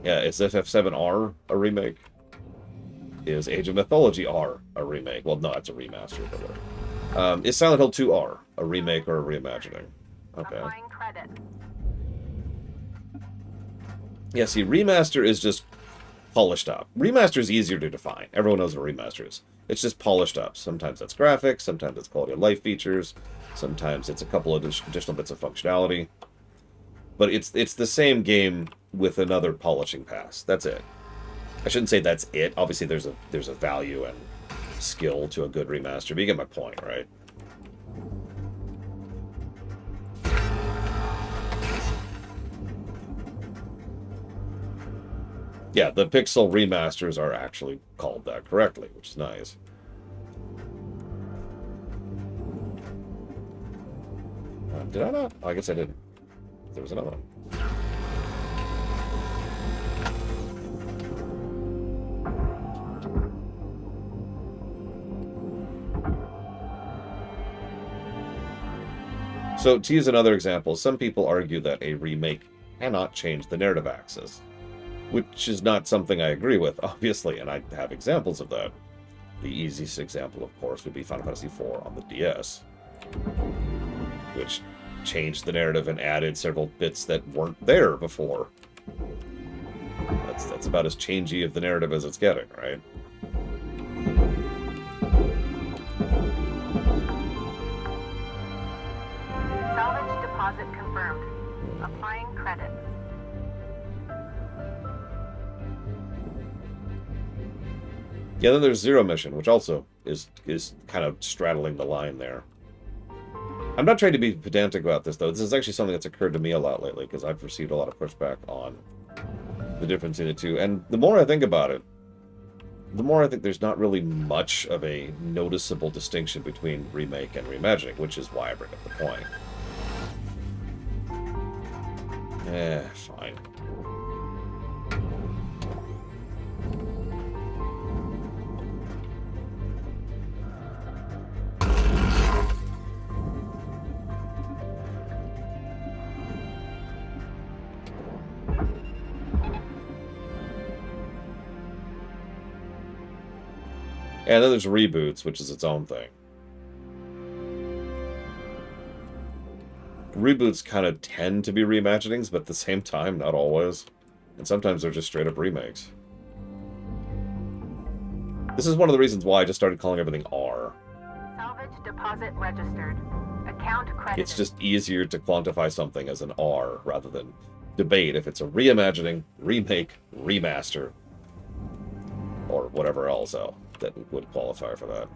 Yeah, is FF7R a remake? Is Age of Mythology R a remake? Well, no, it's a remaster. But, is Silent Hill 2 R a remake or a reimagining? Okay. Applying credit. Yeah, see, remaster is just polished up. Remaster is easier to define. Everyone knows what remaster is. It's just polished up. Sometimes that's graphics, sometimes it's quality of life features, sometimes it's a couple of additional bits of functionality. But it's the same game with another polishing pass. That's it. I shouldn't say that's it. Obviously, there's a value and skill to a good remaster, but you get my point, right? Yeah, the pixel remasters are actually called that correctly, which is nice. Did I not? Oh, I guess I didn't. There was another one. So, to use another example, some people argue that a remake cannot change the narrative axis, which is not something I agree with, obviously, and I have examples of that. The easiest example, of course, would be Final Fantasy IV on the DS, which changed the narrative and added several bits that weren't there before. That's about as changey of the narrative as it's getting, right? Salvage deposit confirmed. Applying credit. Yeah, then there's Zero Mission, which also is kind of straddling the line there. I'm not trying to be pedantic about this, though. This is actually something that's occurred to me a lot lately, because I've received a lot of pushback on the difference in the two. And the more I think about it, the more I think there's not really much of a noticeable distinction between remake and reimagining, which is why I bring up the point. Fine. And then there's reboots, which is its own thing. Reboots kind of tend to be reimaginings, but at the same time, not always. And sometimes they're just straight up remakes. This is one of the reasons why I just started calling everything R. Salvage deposit registered. Account credited. It's just easier to quantify something as an R rather than debate if it's a reimagining, remake, remaster, or whatever else that would qualify for that.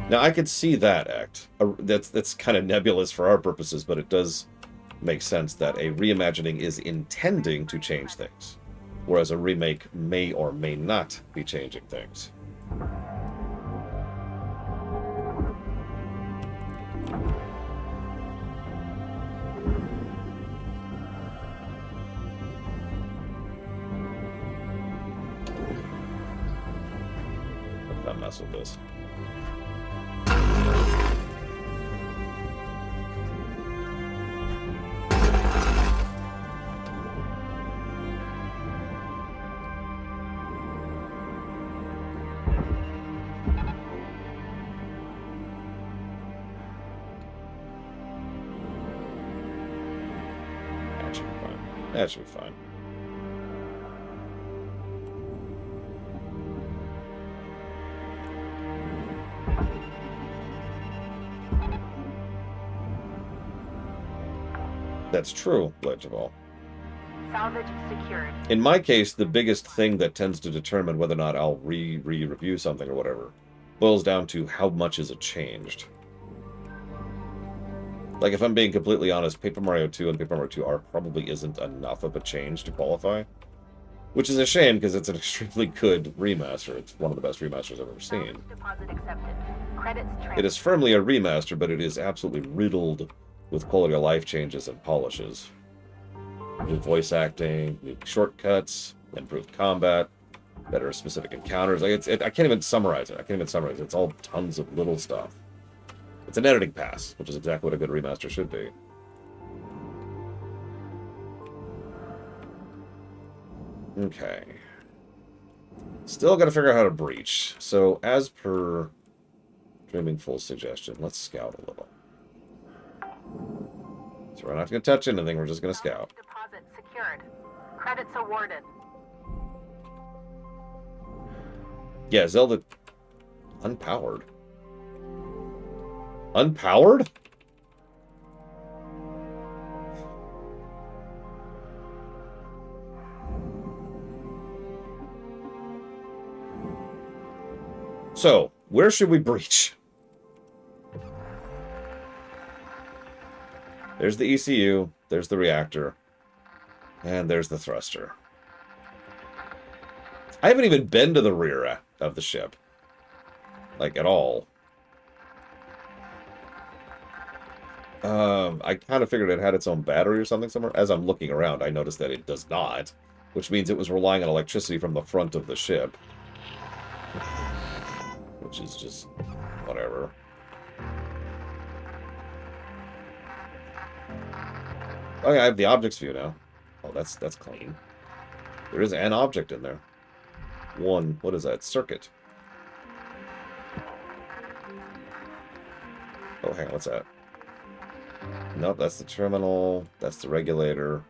Now, I could see that act. That's kind of nebulous for our purposes, but it does make sense that a reimagining is intending to change things, whereas a remake may or may not be changing things. Let's not mess with this. That should be fine. That's true, legible. Salvage secured. In my case, the biggest thing that tends to determine whether or not I'll review something or whatever boils down to how much is it changed. Like, if I'm being completely honest, Paper Mario 2 and Paper Mario 2R probably isn't enough of a change to qualify. Which is a shame, because it's an extremely good remaster. It's one of the best remasters I've ever seen. Deposit accepted. Credits It is firmly a remaster, but it is absolutely riddled with quality of life changes and polishes. New voice acting, new shortcuts, improved combat, better specific encounters. Like I can't even summarize it. It's all tons of little stuff. It's an editing pass, which is exactly what a good remaster should be. Okay. Still got to figure out how to breach. So, as per Dreaming Fool's suggestion, let's scout a little. So we're not going to touch anything, we're just going to scout. Deposit secured. Credits awarded. Yeah, Zelda... Unpowered. Unpowered? So, where should we breach? There's the ECU, there's the reactor, and there's the thruster. I haven't even been to the rear of the ship. Like, at all. I kind of figured it had its own battery or something somewhere. As I'm looking around, I noticed that it does not, which means it was relying on electricity from the front of the ship. Which is just whatever. Oh yeah, I have the objects view now. Oh, that's clean. There is an object in there. What is that? Circuit. Oh, hang on, what's that? Nope, that's the terminal. That's the regulator.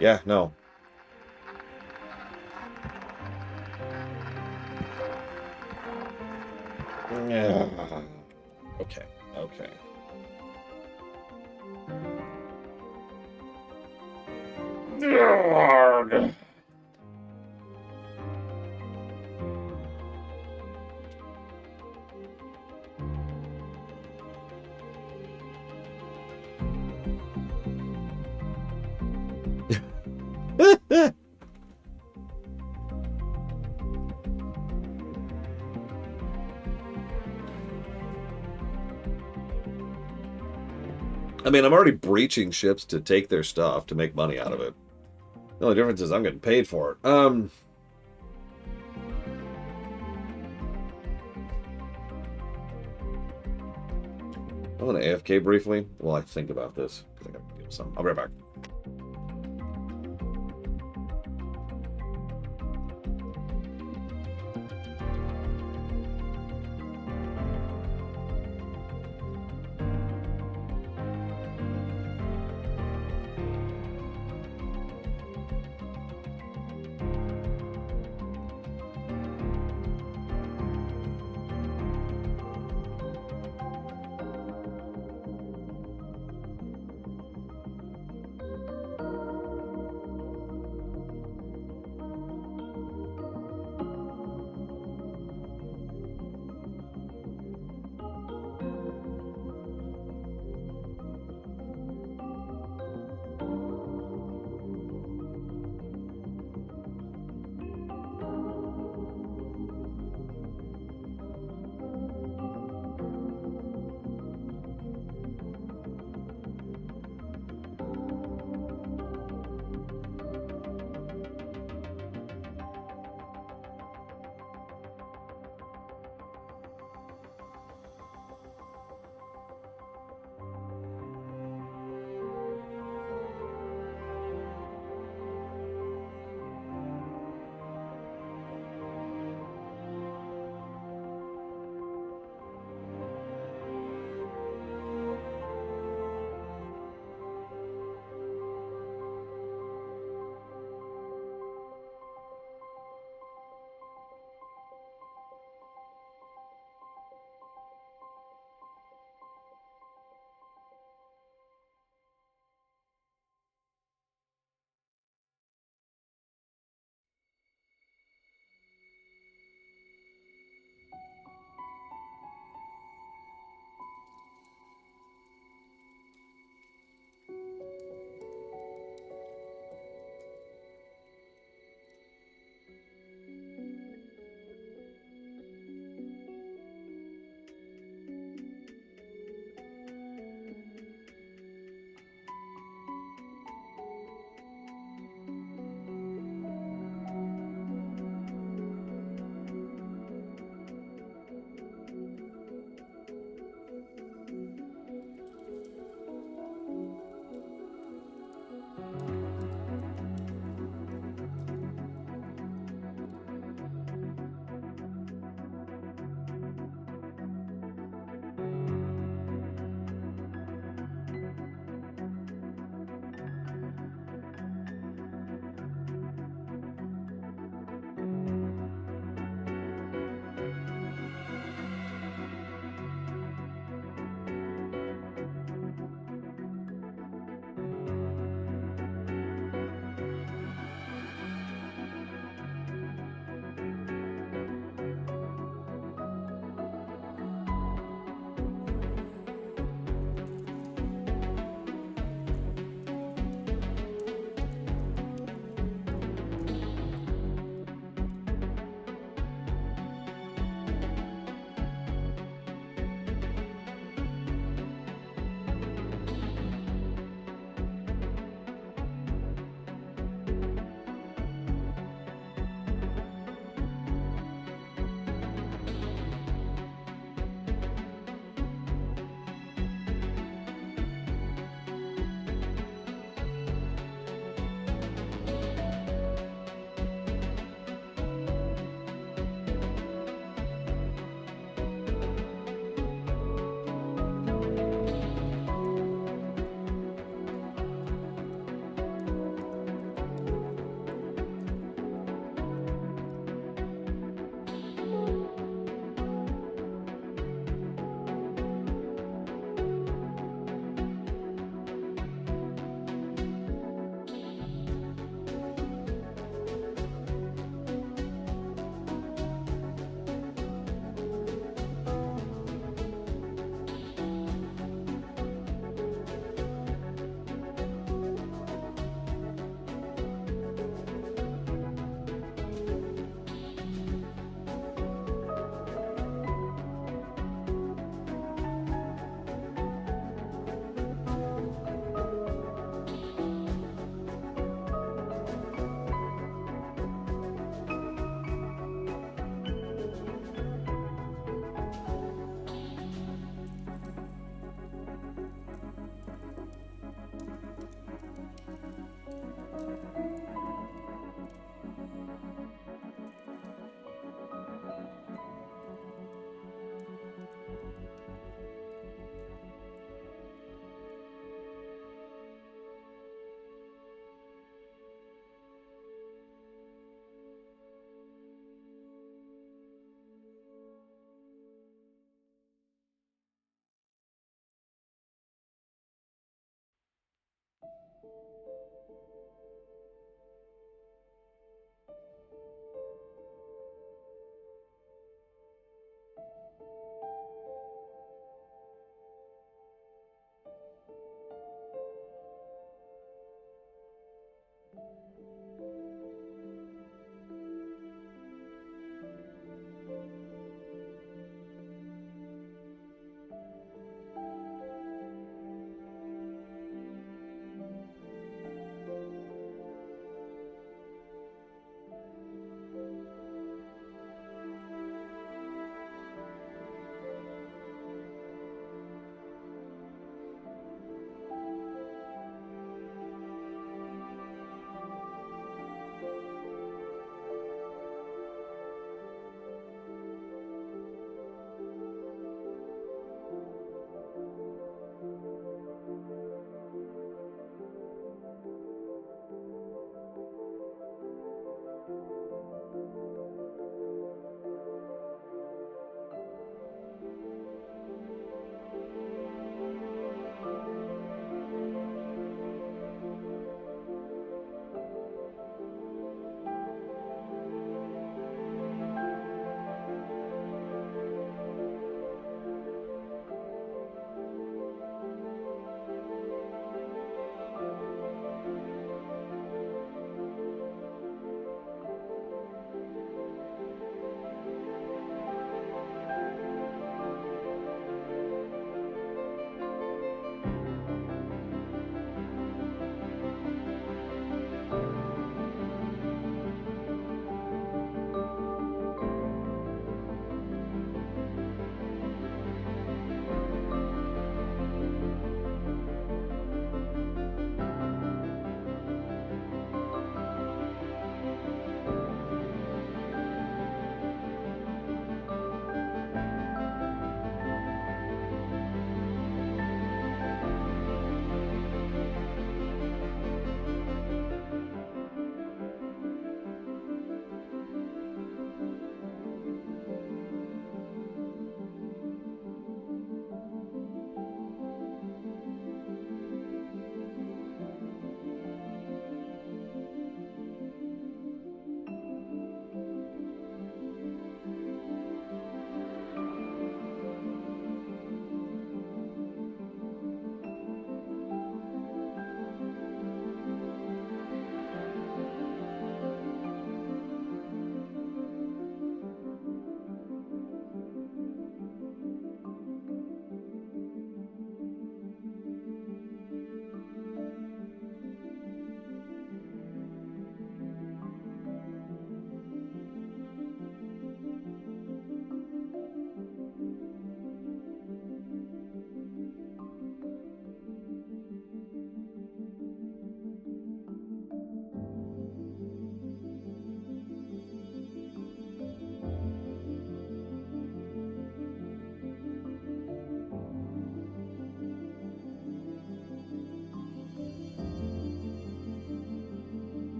Yeah, no. Yeah. Okay, okay. Darn. I mean, I'm already breaching ships to take their stuff to make money out of it. The only difference is I'm getting paid for it. I'm going to AFK briefly while I think about this, because I got to deal with something. I'll be right back.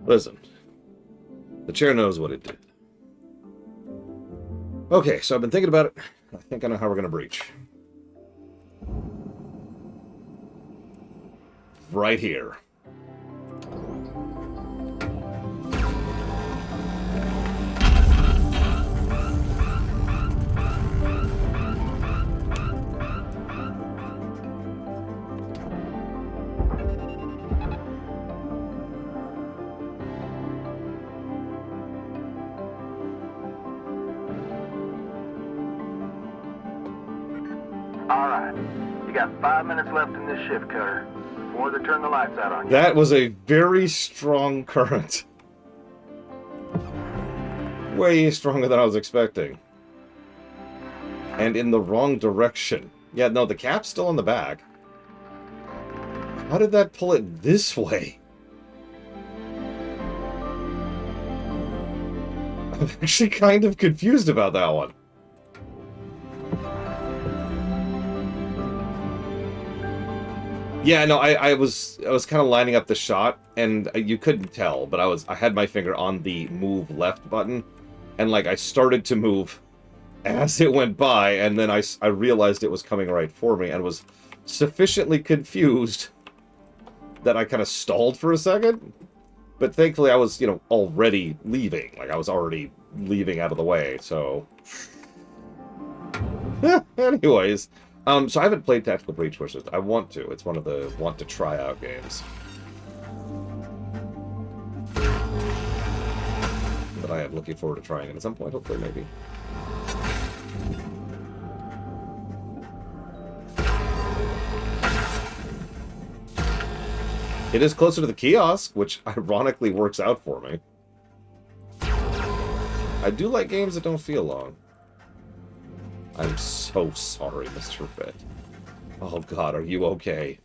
Listen. The chair knows what it did. Okay, so I've been thinking about it. I think I know how we're going to breach. Right here. All right. You got 5 minutes left in this shift, Cutter, before they turn the lights out on you. That was a very strong current. Way stronger than I was expecting. And in the wrong direction. Yeah, no, the cap's still on the back. How did that pull it this way? I'm actually kind of confused about that one. Yeah, no, I was kind of lining up the shot, and you couldn't tell, but I had my finger on the move left button, and like I started to move as it went by, and then I realized it was coming right for me, and was sufficiently confused that I kind of stalled for a second. But thankfully, I was, already leaving. Like I was already leaving out of the way. So, anyways. So I haven't played Tactical Breach Pushes. I want to. It's one of the want to try out games that I am looking forward to trying it at some point, hopefully, maybe. It is closer to the kiosk, which ironically works out for me. I do like games that don't feel long. I'm so sorry, Mr. Red. Oh god, are you okay?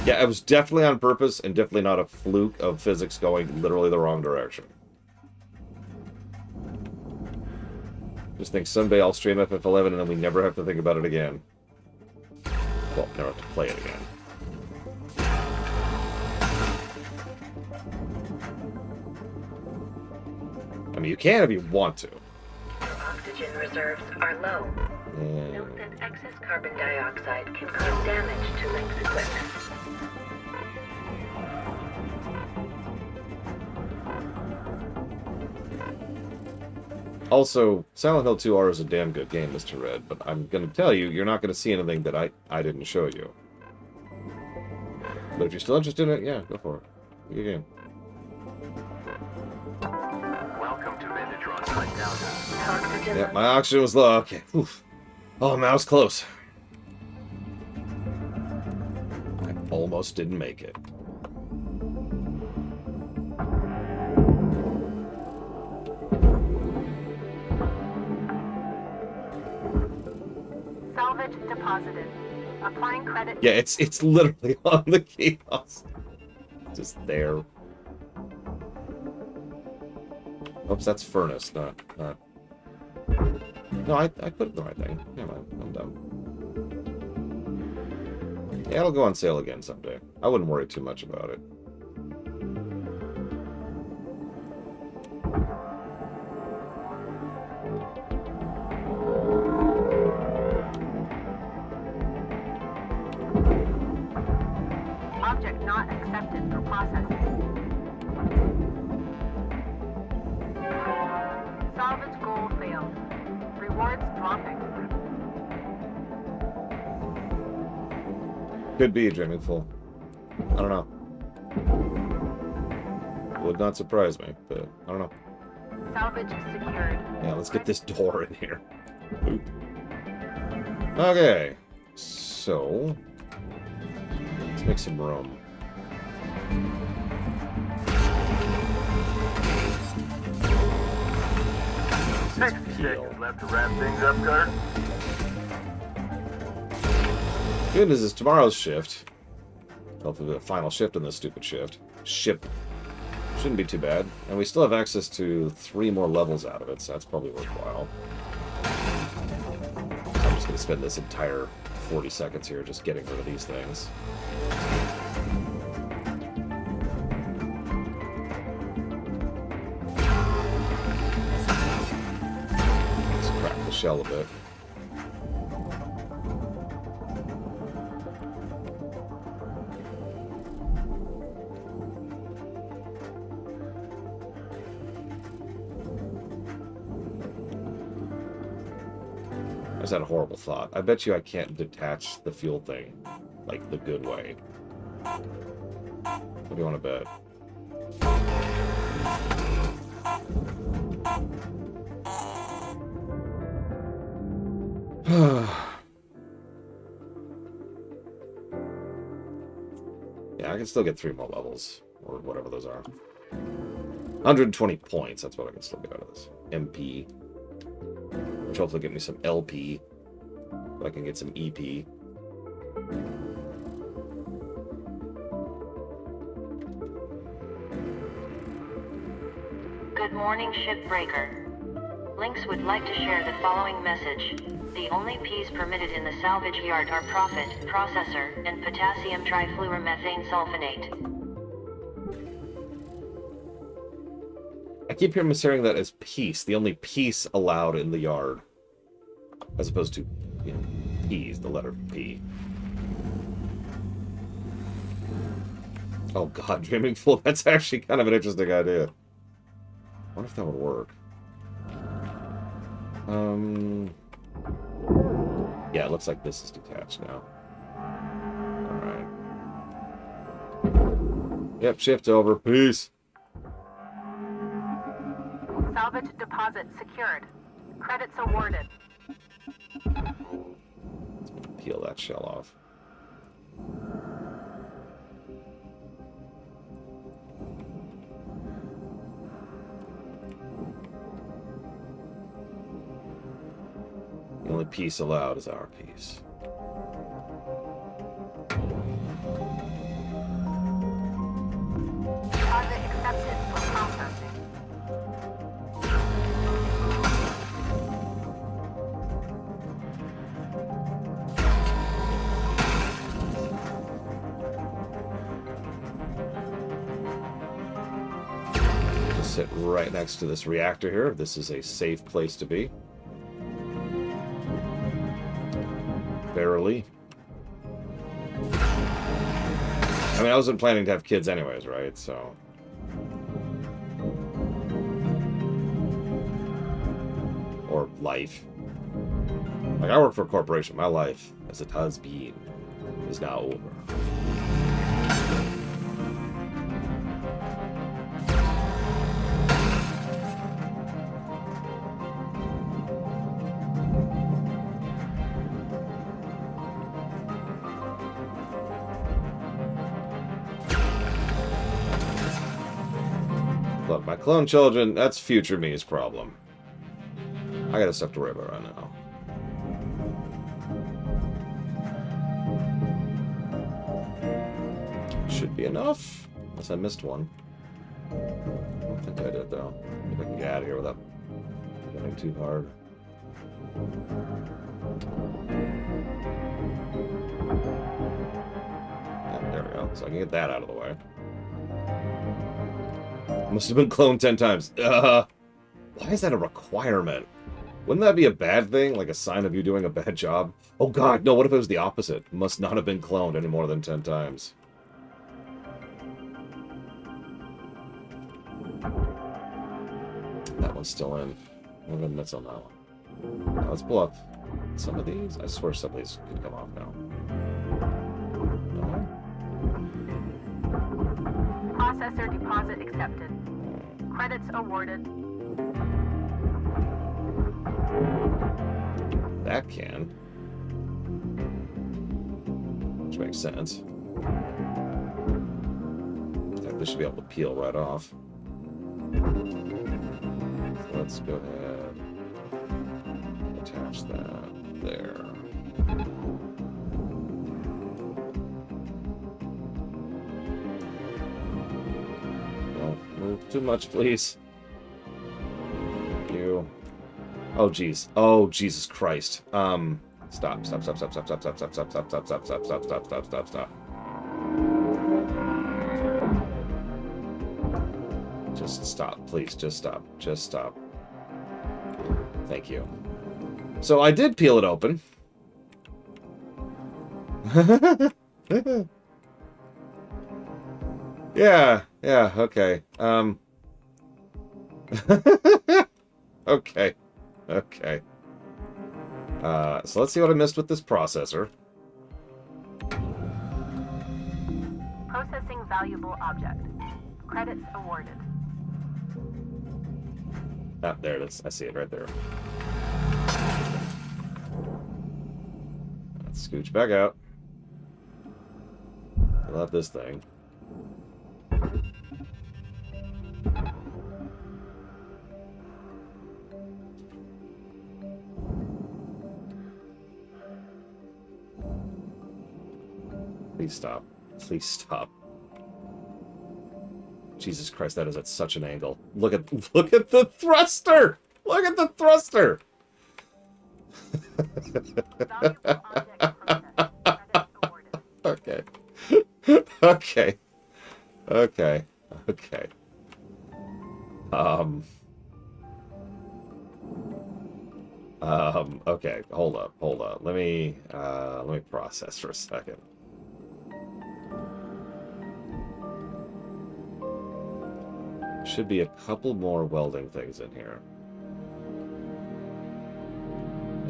Yeah, it was definitely on purpose and definitely not a fluke of physics going literally the wrong direction. Just think someday I'll stream FF11 and then we never have to think about it again. Well, never have to play it again. I mean, you can if you want to. Your oxygen reserves are low. Note that excess carbon dioxide can cause damage to Link's equipment. Also, Silent Hill 2R is a damn good game, Mr. Red, but I'm going to tell you, you're not going to see anything that I didn't show you. But if you're still interested in it, yeah, go for it. Good game. Welcome to Metatron 5000. Oxygen Yeah, my oxygen was low. Okay. Oof. Oh, man, I was close. I almost didn't make it. Salvage deposited. Applying credit. Yeah, it's literally on the kiosk. Just there. Oops, that's furnace, not... No, I put it the right thing. Never mind, I'm dumb. Yeah, it'll go on sale again someday. I wouldn't worry too much about it. Object not accepted for processing. Salvage goal failed. Rewards dropping. Could be a dreaming fool. I don't know. Would not surprise me, but I don't know. Salvage secured. Yeah, let's get this door in here. Oop. Okay. So... let's make some room. 60 seconds left to wrap things up, Cutter. Good news is tomorrow's shift. Hopefully the final shift in this stupid shift. Shouldn't be too bad. And we still have access to 3 more levels out of it, so that's probably worthwhile. I'm just going to spend this entire 40 seconds here just getting rid of these things. Let's crack the shell a bit. I just had a horrible thought. I bet you I can't detach the fuel thing, like, the good way. What do you want to bet? Yeah, I can still get 3 more levels, or whatever those are. 120 points, that's what I can still get out of this. MP. Which hopefully get me some LP. But I can get some EP. Good morning, Shipbreaker. Lynx would like to share the following message. The only Ps permitted in the salvage yard are profit, processor, and potassium trifluoromethane sulfonate. I keep hearing mishearing that as peace, the only peace allowed in the yard. As opposed to, you know, P's, the letter P. Oh god, dreaming full. That's actually kind of an interesting idea. I wonder if that would work. Yeah, it looks like this is detached now. Alright. Yep, shift over. Peace. Salvage deposit secured. Credits awarded. Let's peel that shell off. The only piece allowed is our piece. Deposit accepted for processing. Just sit right next to this reactor here. This is a safe place to be. Verily. I mean, I wasn't planning to have kids anyways, right? So. Or life. Like, I work for a corporation. My life, as it has been, is now over. Look, my clone children, that's future me's problem. I got stuff to worry about right now. Should be enough. Unless I missed one. I don't think I did, though. Maybe I can get out of here without getting too hard. Yeah, there we go. So I can get that out of the way. Must have been cloned 10 times. Why is that a requirement? Wouldn't that be a bad thing? Like a sign of you doing a bad job? Oh god, no, what if it was the opposite? Must not have been cloned any more than 10 times. That one's still in. What are the mitts on that one? Now let's pull up some of these. I swear some of these could come off now. Processor deposit accepted. Credits awarded. That can. Which makes sense. In fact, this should be able to peel right off. So let's go ahead. Attach that there. Don't move too much, please. Thank you. Oh, jeez. Oh, Jesus Christ. Stop. Stop. Stop. Stop. Stop. Stop. Stop. Stop. Stop. Stop. Stop. Stop. Stop. Stop. Stop. Stop. Stop. Stop. Just stop, please. Just stop. Just stop. Thank you. So I did peel it open. Yeah, okay. Okay. Okay. So let's see what I missed with this processor. Processing valuable object. Credits awarded. Ah, there it is. I see it right there. Let's scooch back out. Fill out this thing. Please stop. Please stop. Jesus Christ, that is at such an angle. Look at the thruster! Look at the thruster! Okay. Okay. Okay. Okay. Okay, hold up. Let me process for a second. Should be a couple more welding things in here.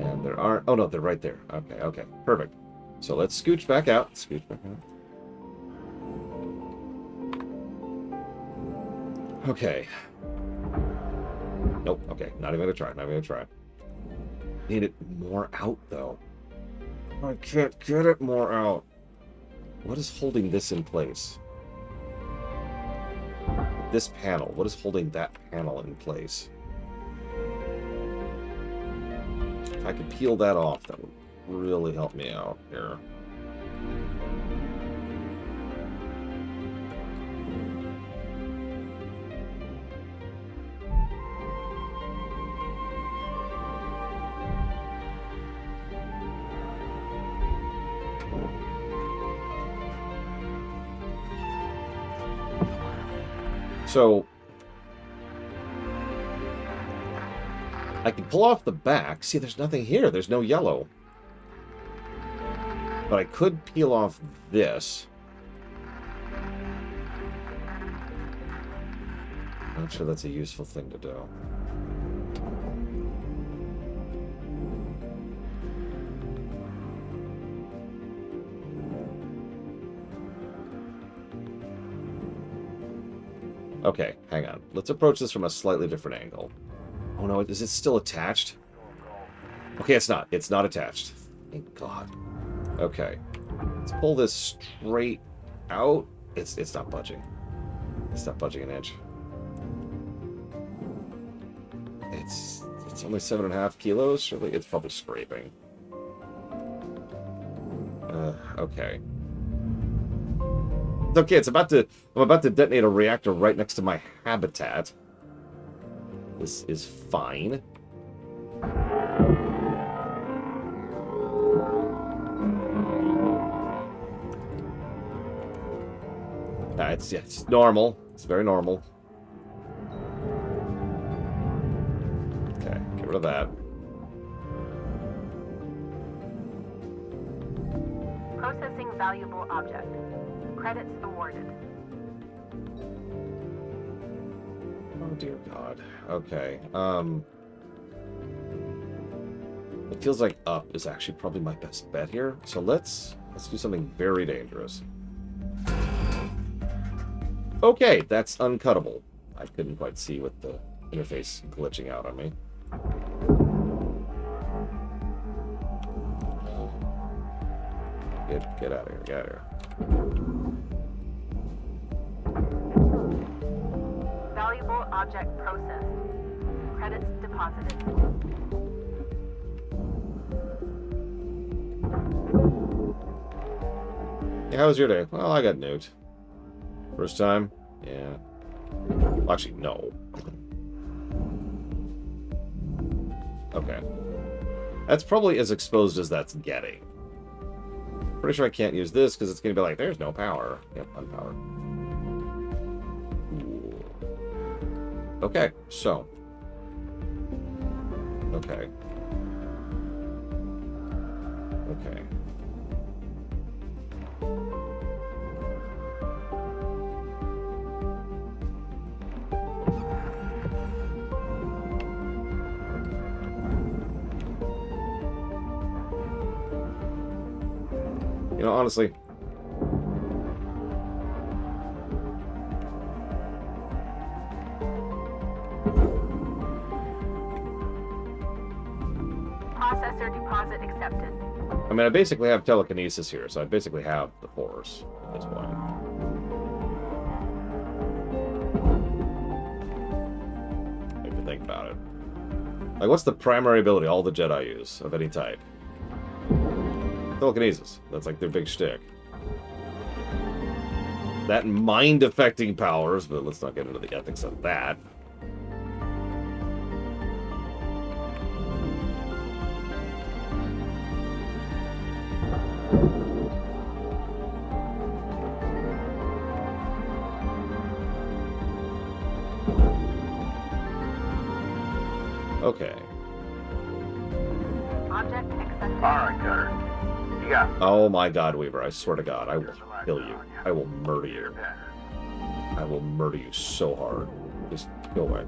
And there aren't... Oh, no, they're right there. Okay, okay. Perfect. So let's scooch back out. Scooch back out. Okay. Nope. Okay, not even gonna try. Not even gonna try. Need it more out, though. I can't get it more out. What is holding this in place? This panel. What is holding that panel in place? If I could peel that off, that would really help me out here. So I can pull off the back. See, there's nothing here. There's no yellow. But I could peel off this. Not sure that's a useful thing to do. Okay, hang on. Let's approach this from a slightly different angle. Oh no, is it still attached? Okay, it's not. It's not attached. Thank God. Okay. Let's pull this straight out. It's not budging. It's not budging an inch. It's only 7.5 kilos. Surely it's probably scraping. Okay. Okay, I'm about to detonate a reactor right next to my habitat. This is fine. It's normal. It's very normal. Okay, get rid of that. Processing valuable object. Credits awarded. Oh dear God. Okay. It feels like up is actually probably my best bet here. So let's do something very dangerous. Okay, that's uncuttable. I couldn't quite see with the interface glitching out on me. Get out of here. Get out of here. Valuable object processed. Credits deposited. Yeah, how was your day? Well, I got nuked. First time? Yeah. Well, actually, no. Okay. That's probably as exposed as that's getting. Pretty sure I can't use this because it's going to be like, there's no power. Yep, unpowered. Ooh. Okay, so. Okay. Okay. You know, honestly, Processor deposit accepted. I mean, I basically have telekinesis here, so I basically have the Force at this point. If you think about it. Like, what's the primary ability all the Jedi use of any type? Telekinesis. That's like their big shtick. That mind-affecting powers, but let's not get into the ethics of that. Okay. Object accepted. Alright, Cutter. You got Oh my God, Weaver, I swear to God, I will kill you. I will murder you. I will murder you so hard. Just go away.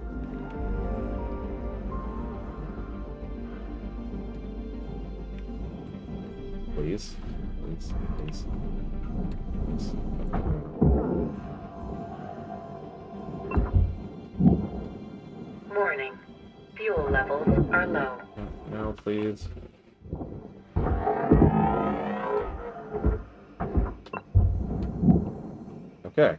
Please? Please? Please? Please? Warning. Fuel levels are low. No, please. Okay.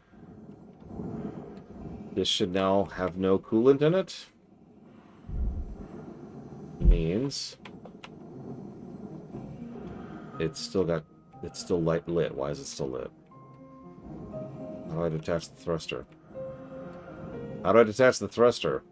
This should now have no coolant in it. Means it's still light lit. Why is it still lit? How do I detach the thruster? How do I detach the thruster?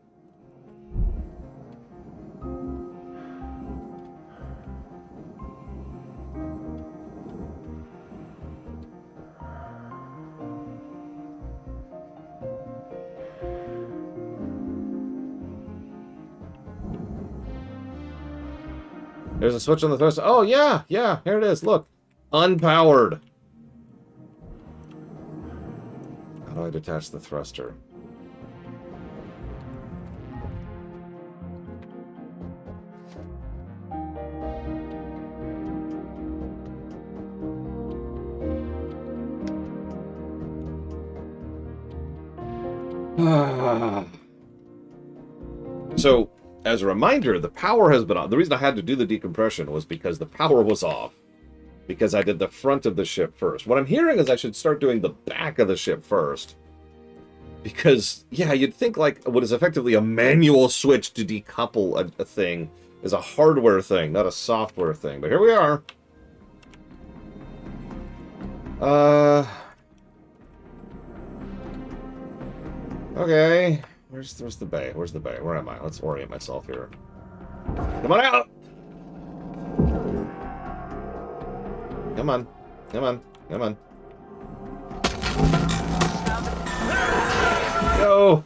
There's a switch on the thruster. Oh, yeah, yeah, here it is. Look. Unpowered. How do I detach the thruster? So, as a reminder, the power has been on. The reason I had to do the decompression was because the power was off. Because I did the front of the ship first. What I'm hearing is I should start doing the back of the ship first. Because, yeah, you'd think like what is effectively a manual switch to decouple a thing is a hardware thing, not a software thing. But here we are. Okay. Where's the bay? Where's the bay? Where am I? Let's orient myself here. Come on out! Come on. Come on. Come on. Go!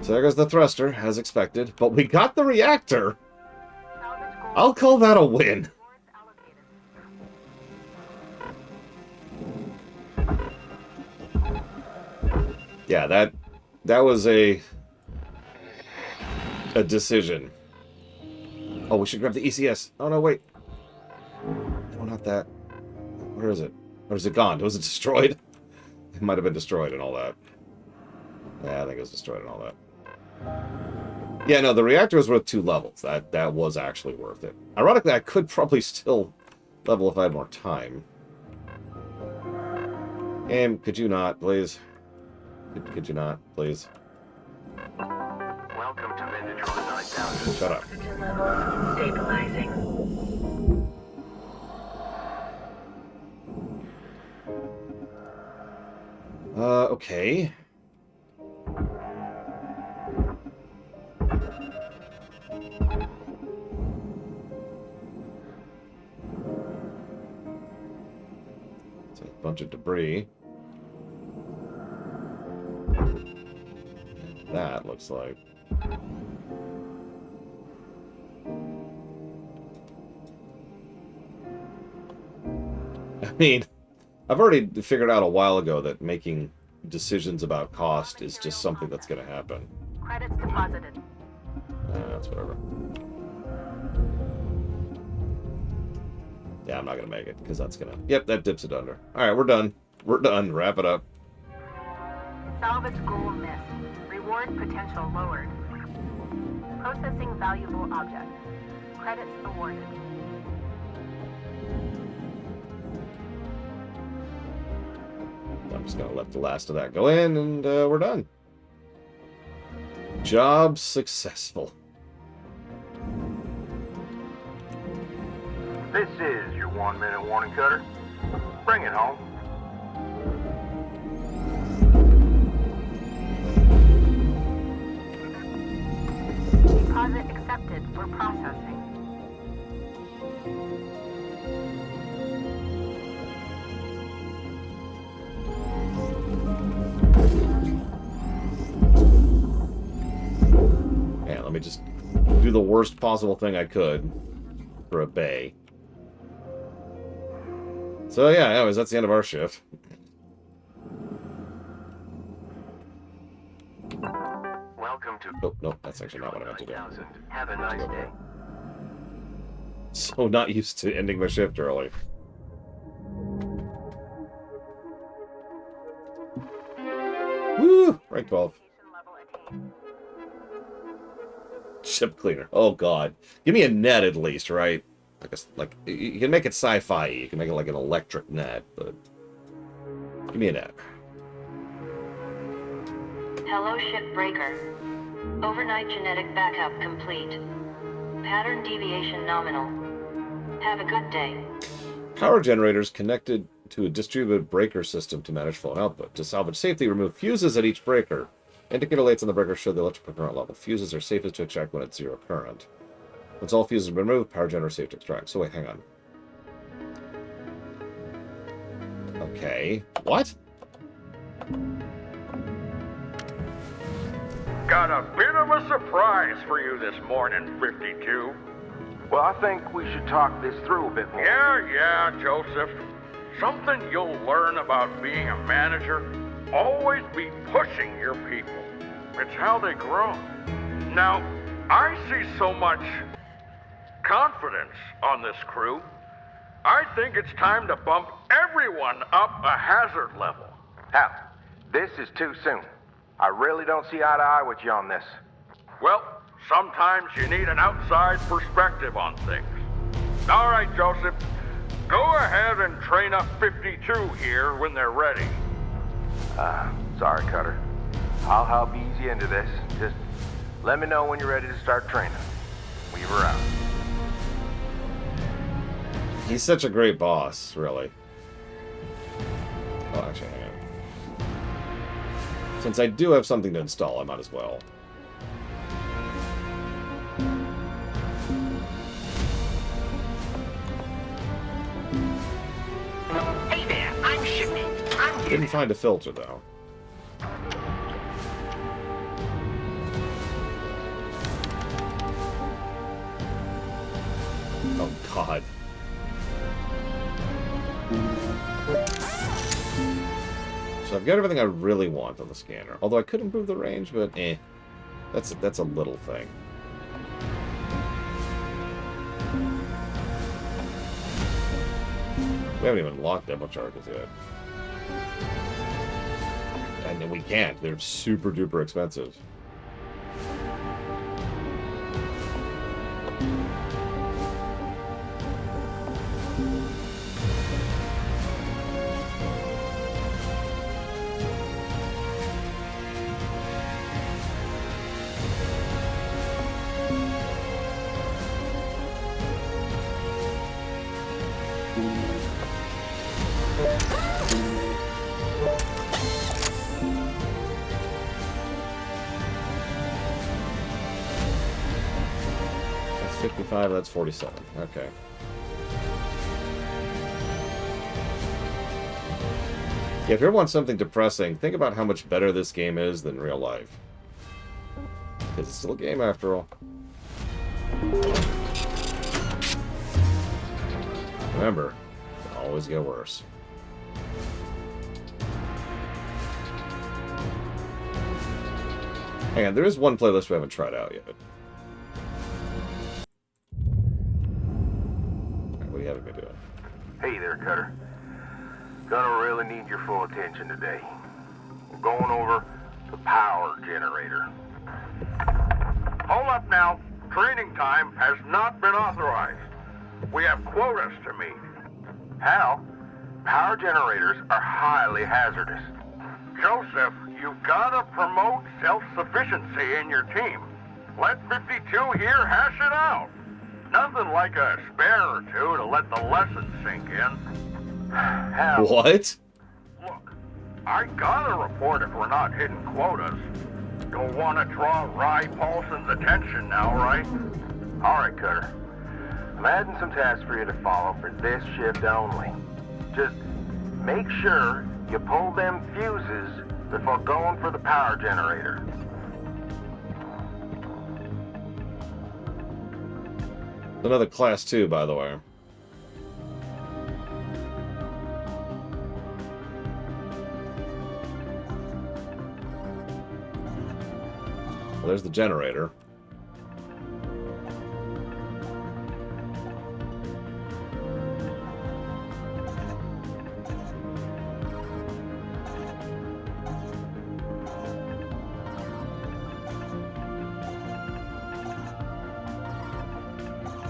So there goes the thruster, as expected. But we got the reactor! I'll call that a win. Yeah, that was a decision. Oh, we should grab the ECS. Oh, no, wait. No, not that. Where is it? Or is it gone? Was it destroyed? It might have been destroyed and all that. Yeah, I think it was destroyed and all that. Yeah, no, the reactor was worth 2 levels. That was actually worth it. Ironically, I could probably still level if I had more time. Game, could you not, please? Could you not, please? Welcome to Megatron 9000. Shut up. Oxygen levels stabilizing. Okay. bunch of debris. That looks like. I mean, I've already figured out a while ago that making decisions about cost is just something that's going to happen. Credits deposited. That's whatever. Yeah, I'm not going to make it, because that's going to... Yep, that dips it under. Alright, we're done. We're done. Wrap it up. Salvage goal missed. Reward potential lowered. Processing valuable object. Credits awarded. I'm just going to let the last of that go in, and we're done. Job successful. This is your 1-minute warning, Cutter. Bring it home. Deposit accepted for processing. Yeah, let me just do the worst possible thing I could for a bay. So yeah, anyways, that's the end of our shift. Welcome to... Oh, no, that's actually not what I meant to do. 9000. Have a nice day. So not used to ending my shift early. Woo! Rank 12. Ship cleaner. Oh god. Give me a net at least, right? Like you can make it sci-fi. You can make it like an electric net, but give me a net. Hello, Shipbreaker. Overnight genetic backup complete. Pattern deviation nominal. Have a good day. Power generators connected to a distributed breaker system to manage flow and output. To salvage safety, remove fuses at each breaker. Indicator lights on the breaker show the electrical current level. Fuses are safest to extract when it's zero current. Once all fuses have been removed, power generator is safe to extract. So wait, hang on. Okay. What? Got a bit of a surprise for you this morning, 52. Well, I think we should talk this through a bit more. Yeah, Joseph. Something you'll learn about being a manager, always be pushing your people. It's how they grow. Now, I see so much confidence on this crew. I think it's time to bump everyone up a hazard level. Hal, this is too soon. I really don't see eye to eye with you on this. Well, sometimes you need an outside perspective on things. All right, Joseph. Go ahead and train up 52 here when they're ready. Sorry, Cutter. I'll help ease you into this. Just let me know when you're ready to start training. Weaver out. He's such a great boss, really. Oh, actually, hang on. Since I do have something to install, I might as well. Hey there, I'm Shippy. I'm here. Didn't find a filter, though. Oh, God. So I've got everything I really want on the scanner. Although I could improve the range, but that's a little thing. We haven't even locked demo charges yet. And then we can't. They're super duper expensive. That's 55, that's 47. Okay. Yeah, if you ever want something depressing, think about how much better this game is than real life. Because it's still a game after all. Remember, it can always get worse. Hang on, there is one playlist we haven't tried out yet. Alright, what do you have me doing? Hey there, Cutter. Gonna really need your full attention today. We're going over the power generator. Hold up now. Training time has not been authorized. We have quotas to meet. Hal, power generators are highly hazardous. Joseph, you've got to promote self-sufficiency in your team. Let 52 here hash it out. Nothing like a spare or two to let the lesson sink in. Hal, What? Look, I gotta report if we're not hitting quotas. Don't want to draw Rye Paulson's attention now, right? all right, Cutter. I'm adding some tasks for you to follow for this shift only. Just make sure you pull them fuses before going for the power generator. Another class 2, by the way. Well, there's the generator.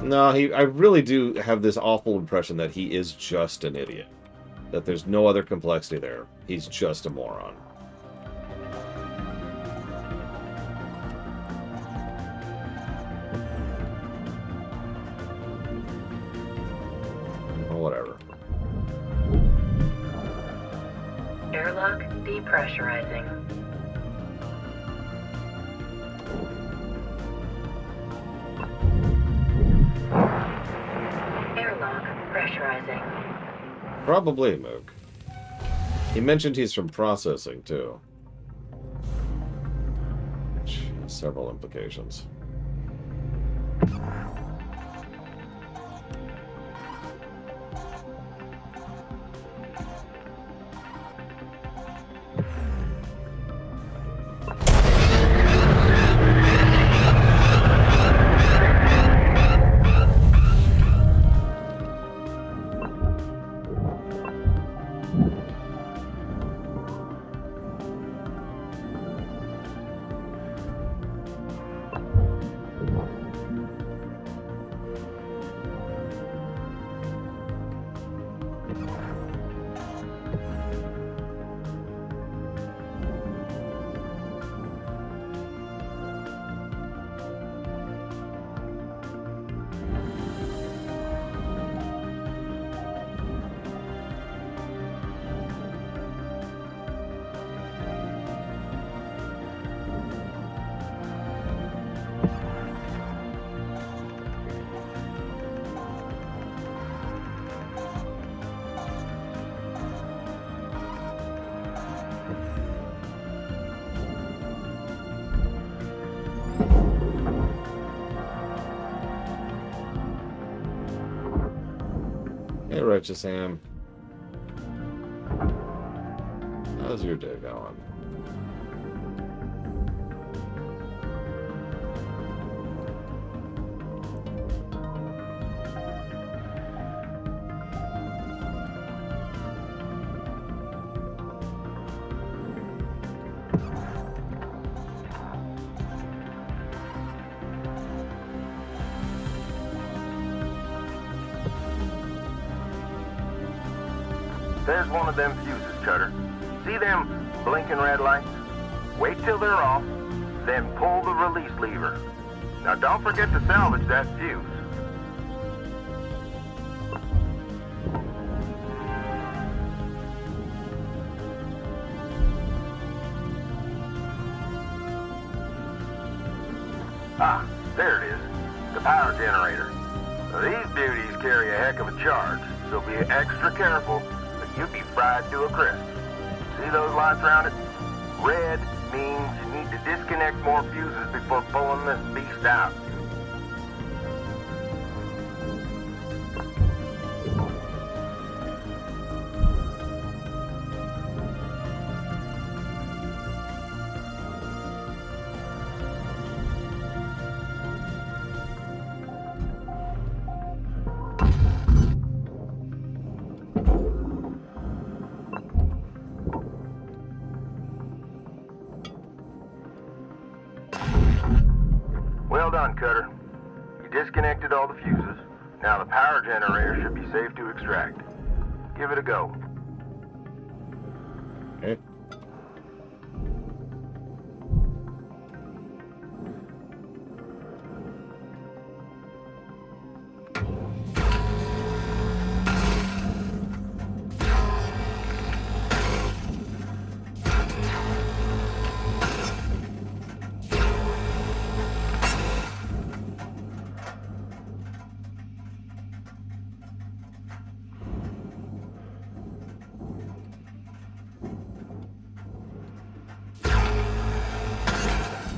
No, I really do have this awful impression that he is just an idiot. That there's no other complexity there. He's just a moron. Well, whatever. Airlock depressurizing. Airlock pressurizing. Probably Mook. He mentioned he's from processing, too. Which has several implications. Hey, Righteous Ham. How's your day going? There's one of them fuses, Cutter. See them blinking red lights? Wait till they're off, then pull the release lever. Now don't forget to salvage that fuse. Ah, there it is. The power generator. Now, these beauties carry a heck of a charge, so be extra careful. You'd be fried to a crisp. See those lights around it? Red means you need to disconnect more fuses before pulling this beast out. Well done, Cutter. You disconnected all the fuses. Now the power generator should be safe to extract. Give it a go. Okay.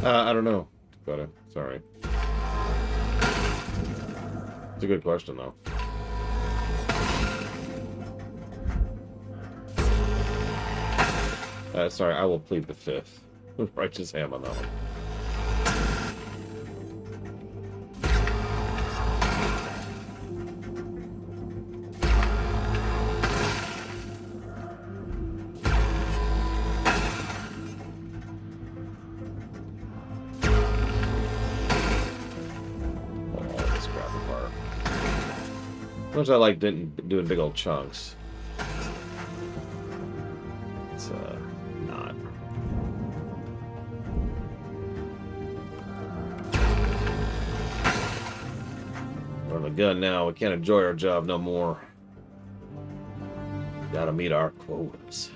I don't know. Got it. Sorry. It's a good question, though. Sorry, I will plead the fifth. Righteous ham on that one. Much I like doing big old chunks. It's not. We're on the gun now. We can't enjoy our job no more. Gotta meet our quotas.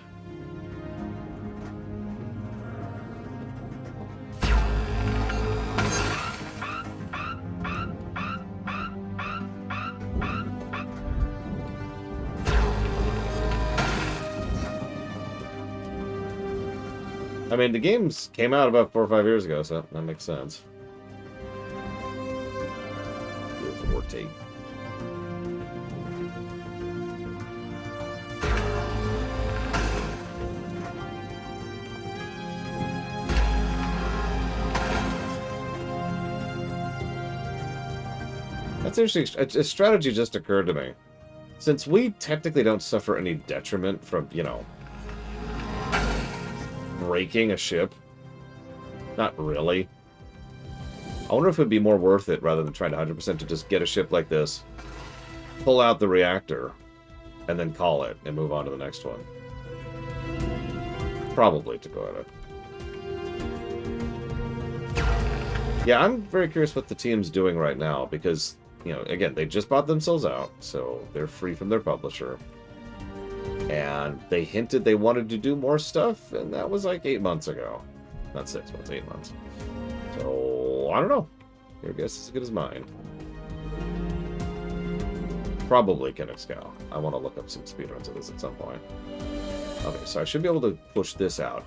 I mean, the games came out about 4 or 5 years ago, so that makes sense. Forte. That's interesting. A strategy just occurred to me. Since we technically don't suffer any detriment from, you know, breaking a ship. Not really. I wonder if it would be more worth it rather than trying to 100% to just get a ship like this, pull out the reactor, and then call it and move on to the next one. Probably to go at it. Yeah, I'm very curious what the team's doing right now because, you know, again, they just bought themselves out, so they're free from their publisher. And they hinted they wanted to do more stuff, and that was like 8 months ago. Not 6 months, 8 months. So, I don't know. Your guess is as good as mine. Probably Kenexcal. I want to look up some speedruns of this at some point. Okay, so I should be able to push this out.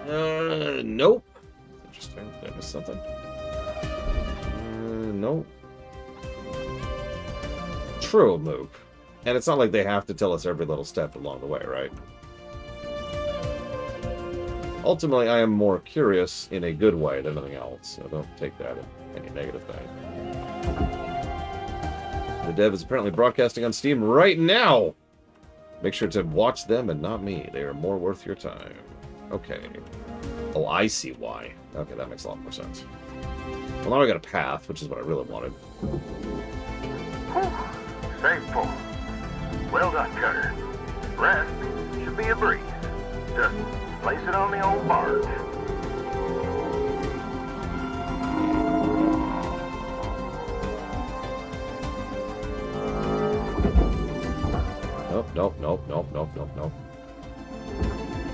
Nope. Interesting. Did I miss something? Nope. True, Moop. And it's not like they have to tell us every little step along the way, right? Ultimately, I am more curious in a good way than anything else, so don't take that as any negative thing. The dev is apparently broadcasting on Steam right now! Make sure to watch them and not me. They are more worth your time. Okay. Oh, I see why. Okay, that makes a lot more sense. Well, now I got a path, which is what I really wanted. Safe pull. Well done, Cutter. Rest should be a breeze. Just place it on the old barge. Nope.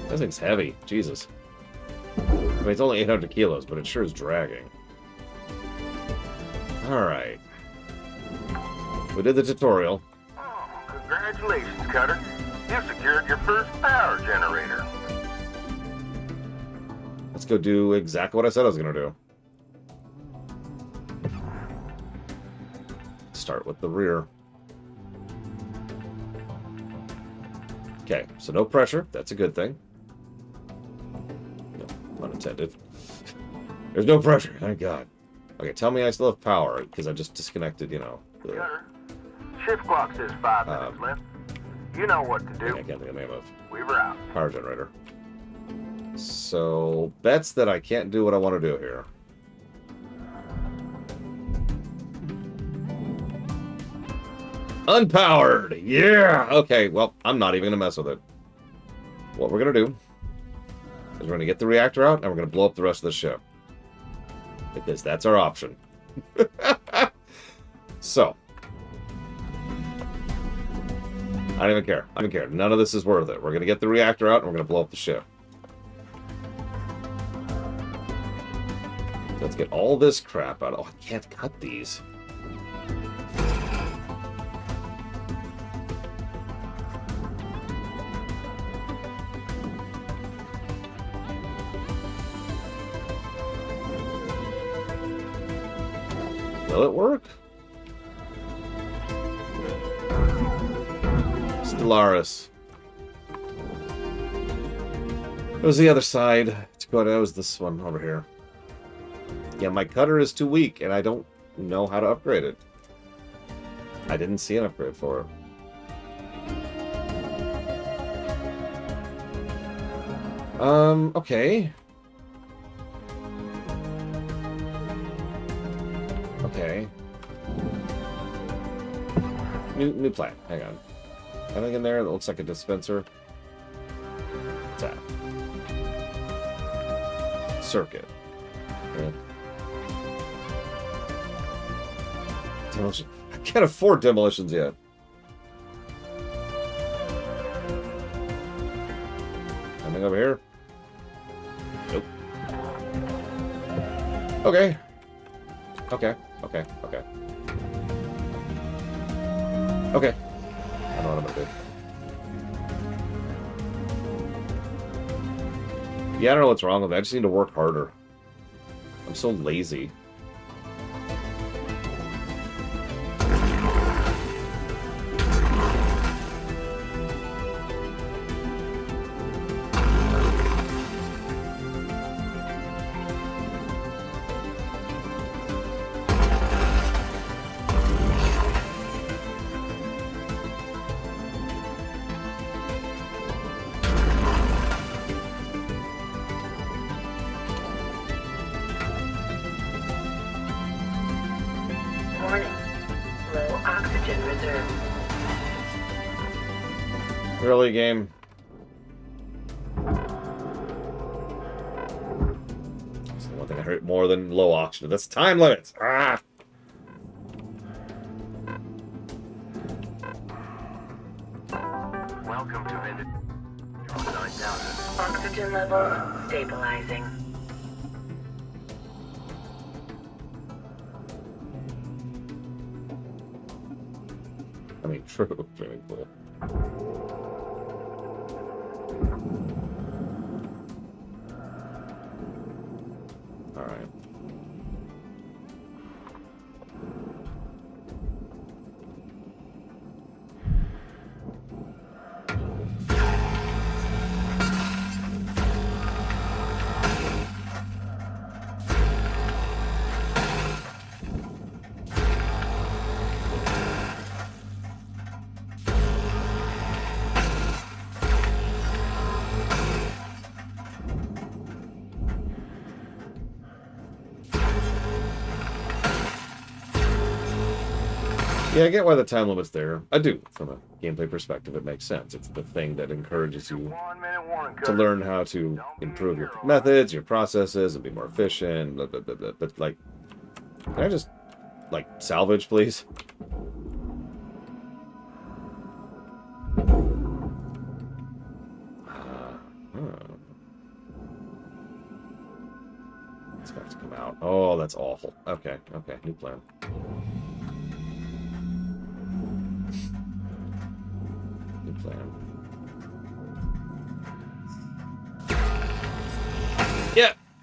That thing's heavy. Jesus. I mean, it's only 800 kilos, but it sure is dragging. Alright. We did the tutorial. Oh, congratulations, Cutter. You secured your first power generator. Let's go do exactly what I said I was going to do. Start with the rear. Okay, so no pressure. That's a good thing. No, unintended. There's no pressure. Thank God. Okay, tell me I still have power, because I just disconnected, you know. The, Cutter, shift clock says 5 minutes left. You know what to do. I can't think of the name of Weaver out. power generator. So, bets that I can't do what I want to do here. Unpowered! Yeah! Okay, well, I'm not even going to mess with it. What we're going to do is we're going to get the reactor out, and we're going to blow up the rest of the ship. Because that's our option. So. I don't even care. I don't care. None of this is worth it. We're going to get the reactor out, and we're going to blow up the ship. Let's get all this crap out. Oh, I can't cut these. Will it work? Stellaris. It was the other side. Dakota, it was this one over here. Yeah, my cutter is too weak, and I don't know how to upgrade it. I didn't see an upgrade for it. Okay. Okay. New plan. Hang on. Anything in there that looks like a dispenser? What's that? Circuit. Yeah. Demolition. I can't afford demolitions yet. Coming over here? Nope. Okay. Okay. Okay. Okay. Okay. I know what I'm gonna do. Yeah, I don't know what's wrong with me. I just need to work harder. I'm so lazy. Warning. Low oxygen reserve. Early game. That's the one thing I hurt more than low oxygen. That's time limits. Ah! Welcome to Vintage. 9000. Oxygen level stabilizing. I mean, true. Swimming pool. Alright. Yeah, I get why the time limit's there. I do. From a gameplay perspective, it makes sense. It's the thing that encourages you 1 minute warning, to Cutter. learn how to improve your methods, your processes, and be more efficient. Blah, blah, blah, blah. But, like, can I just, like, salvage, please? It's got to come out. Oh, that's awful. Okay, okay, new plan. New plan.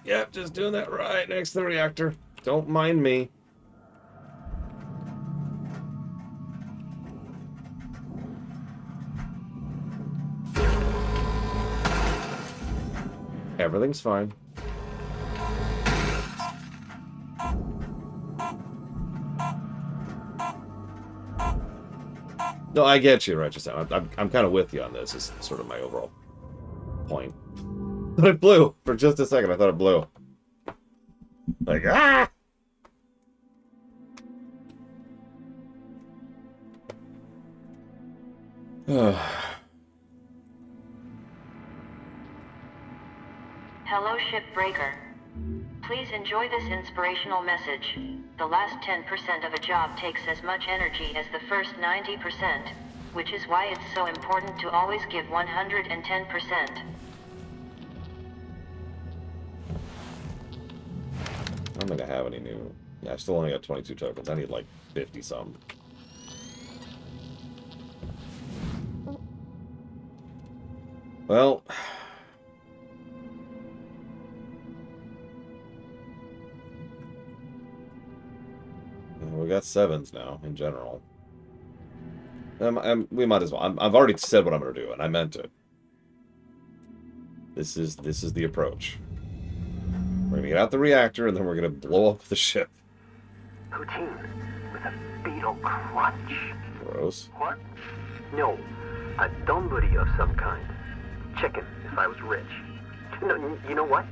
Yep, just doing that right next to the reactor. Don't mind me. Everything's fine. No, I get you, Righteous. I'm kind of with you on this. Is sort of my overall point. But it blew for just a second. I thought it blew. Like ah. Hello, Shipbreaker. Please enjoy this inspirational message. The last 10% of a job takes as much energy as the first 90%, which is why it's so important to always give 110%. I don't think I have any new... Yeah, I still only got 22 tokens. I need like 50 some. Well... we got 7s now, in general. We might as well. I've already said what I'm going to do, and I meant it. This is the approach. We're going to get out the reactor, and then we're going to blow up the ship. Poutine with a beetle crunch. Gross. What? No, a donburi of some kind. Chicken, if I was rich. No, you know what?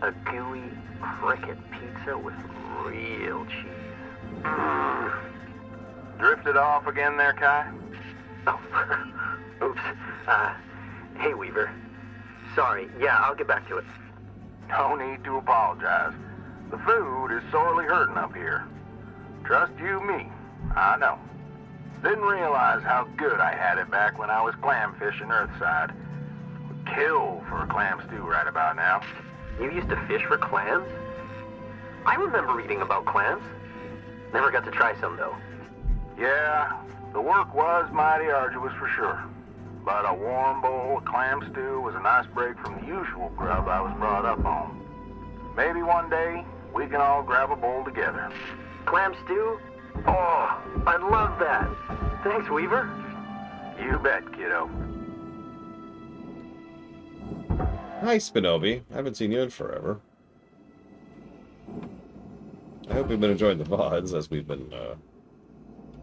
A gooey cricket pizza with real cheese. Drifted off again there, Kai? Oh, oops. Hey, Weaver. Sorry. Yeah, I'll get back to it. No need to apologize. The food is sorely hurting up here. Trust you me, I know. Didn't realize how good I had it back when I was clam fishing Earthside. Would kill for a clam stew right about now. You used to fish for clams? I remember reading about clams. Never got to try some, though. Yeah, the work was mighty arduous for sure. But a warm bowl of clam stew was a nice break from the usual grub I was brought up on. Maybe one day, we can all grab a bowl together. Clam stew? Oh, I'd love that. Thanks, Weaver. You bet, kiddo. Hi, Spinobi. I haven't seen you in forever. I hope you've been enjoying the VODs as we've been,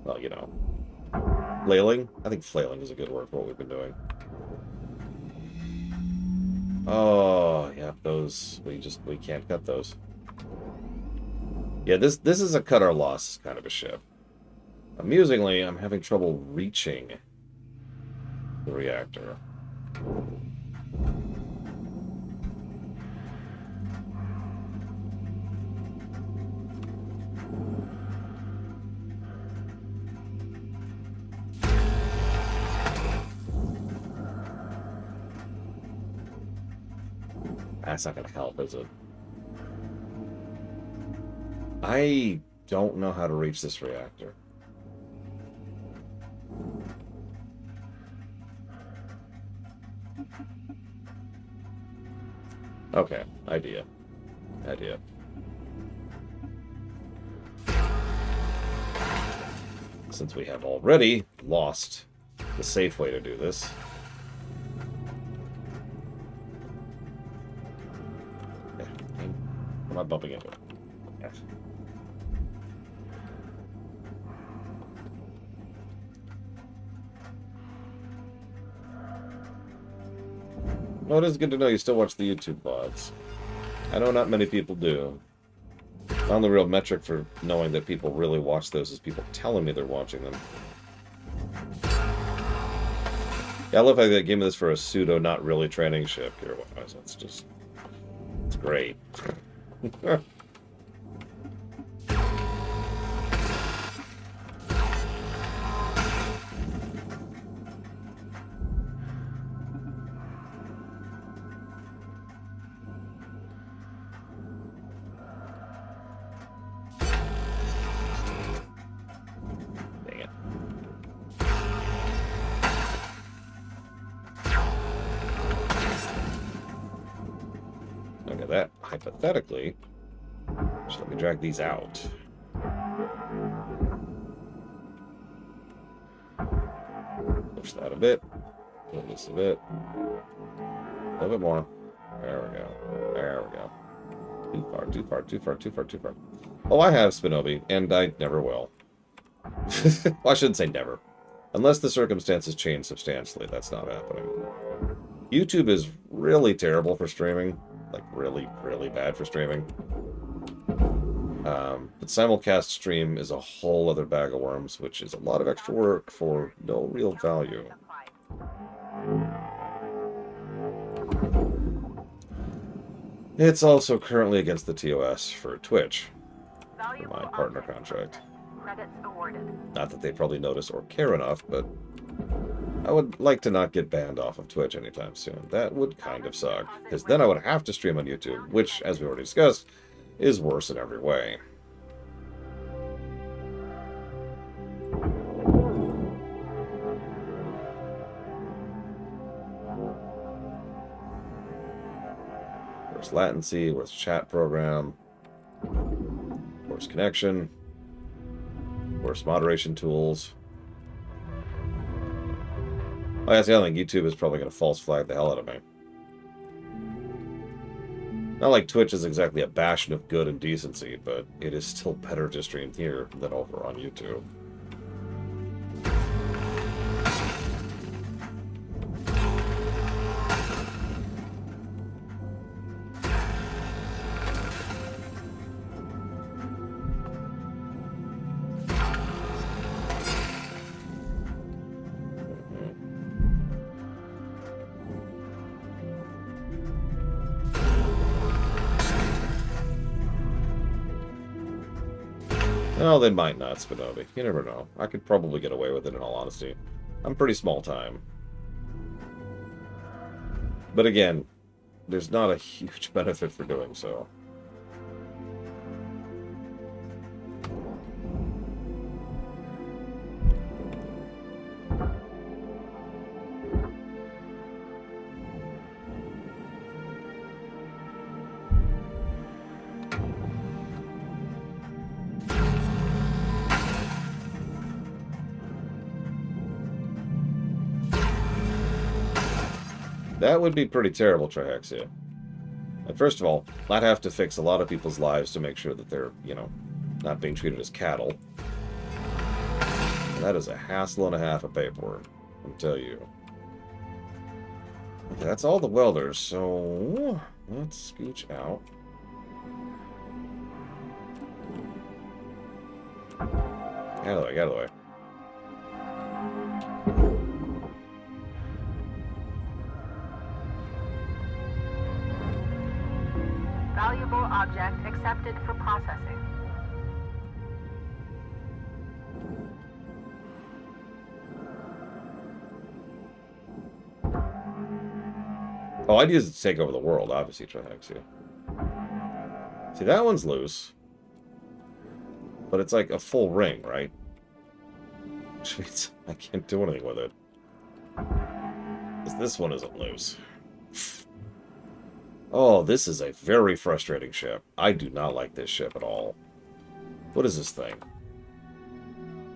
well, you know, flailing. I think flailing is a good word for what we've been doing. Oh, yeah, those, we can't cut those. Yeah, this is a cut or loss kind of a ship. Amusingly, I'm having trouble reaching the reactor. That's not going to help, is it? I don't know how to reach this reactor. Okay, idea. Since we have already lost the safe way to do this. Am I bumping into it? Yes. Well, it is good to know you still watch the YouTube VODs. I know not many people do. I found the real metric for knowing that people really watch those is people telling me they're watching them. Yeah, I love how they gave me this for a pseudo, not really training ship here. It's just... It's great. Dang it. Look at that. hypothetically, just let me drag these out. Push that a bit. Pull this a bit. A little bit more. There we go. There we go. Too far, too far, too far, too far, too far. Oh, I have Spinobi, and I never will. Well, I shouldn't say never. Unless the circumstances change substantially, that's not happening. YouTube is really terrible for streaming. Like, really, really bad for streaming. But simulcast stream is a whole other bag of worms, which is a lot of extra work for no real value. It's also currently against the TOS for Twitch, for my partner contract. Not that they probably notice or care enough, but I would like to not get banned off of Twitch anytime soon. That would kind of suck, because then I would have to stream on YouTube, which, as we already discussed, is worse in every way. Worse latency, worse chat program, worse connection, worse moderation tools. Oh, that's the other thing. YouTube is probably going to false flag the hell out of me. Not like Twitch is exactly a bastion of good and decency, but it is still better to stream here than over on YouTube. Well, they might not, Spinobi. You never know. I could probably get away with it, in all honesty. I'm pretty small time. But again, there's not a huge benefit for doing so. That would be pretty terrible, Trihexia. And first of all, I'd have to fix a lot of people's lives to make sure that they're, you know, not being treated as cattle. And that is a hassle and a half of paperwork, I'll tell you. Okay, that's all the welders, so let's scooch out. Get out of the way, get out of the way. Valuable object accepted for processing. Oh, I'd use it to take over the world, obviously, Trihexia. See, that one's loose. But it's like a full ring, right? Which means I can't do anything with it. Because this one isn't loose. Oh, this is a very frustrating ship. I do not like this ship at all. What is this thing?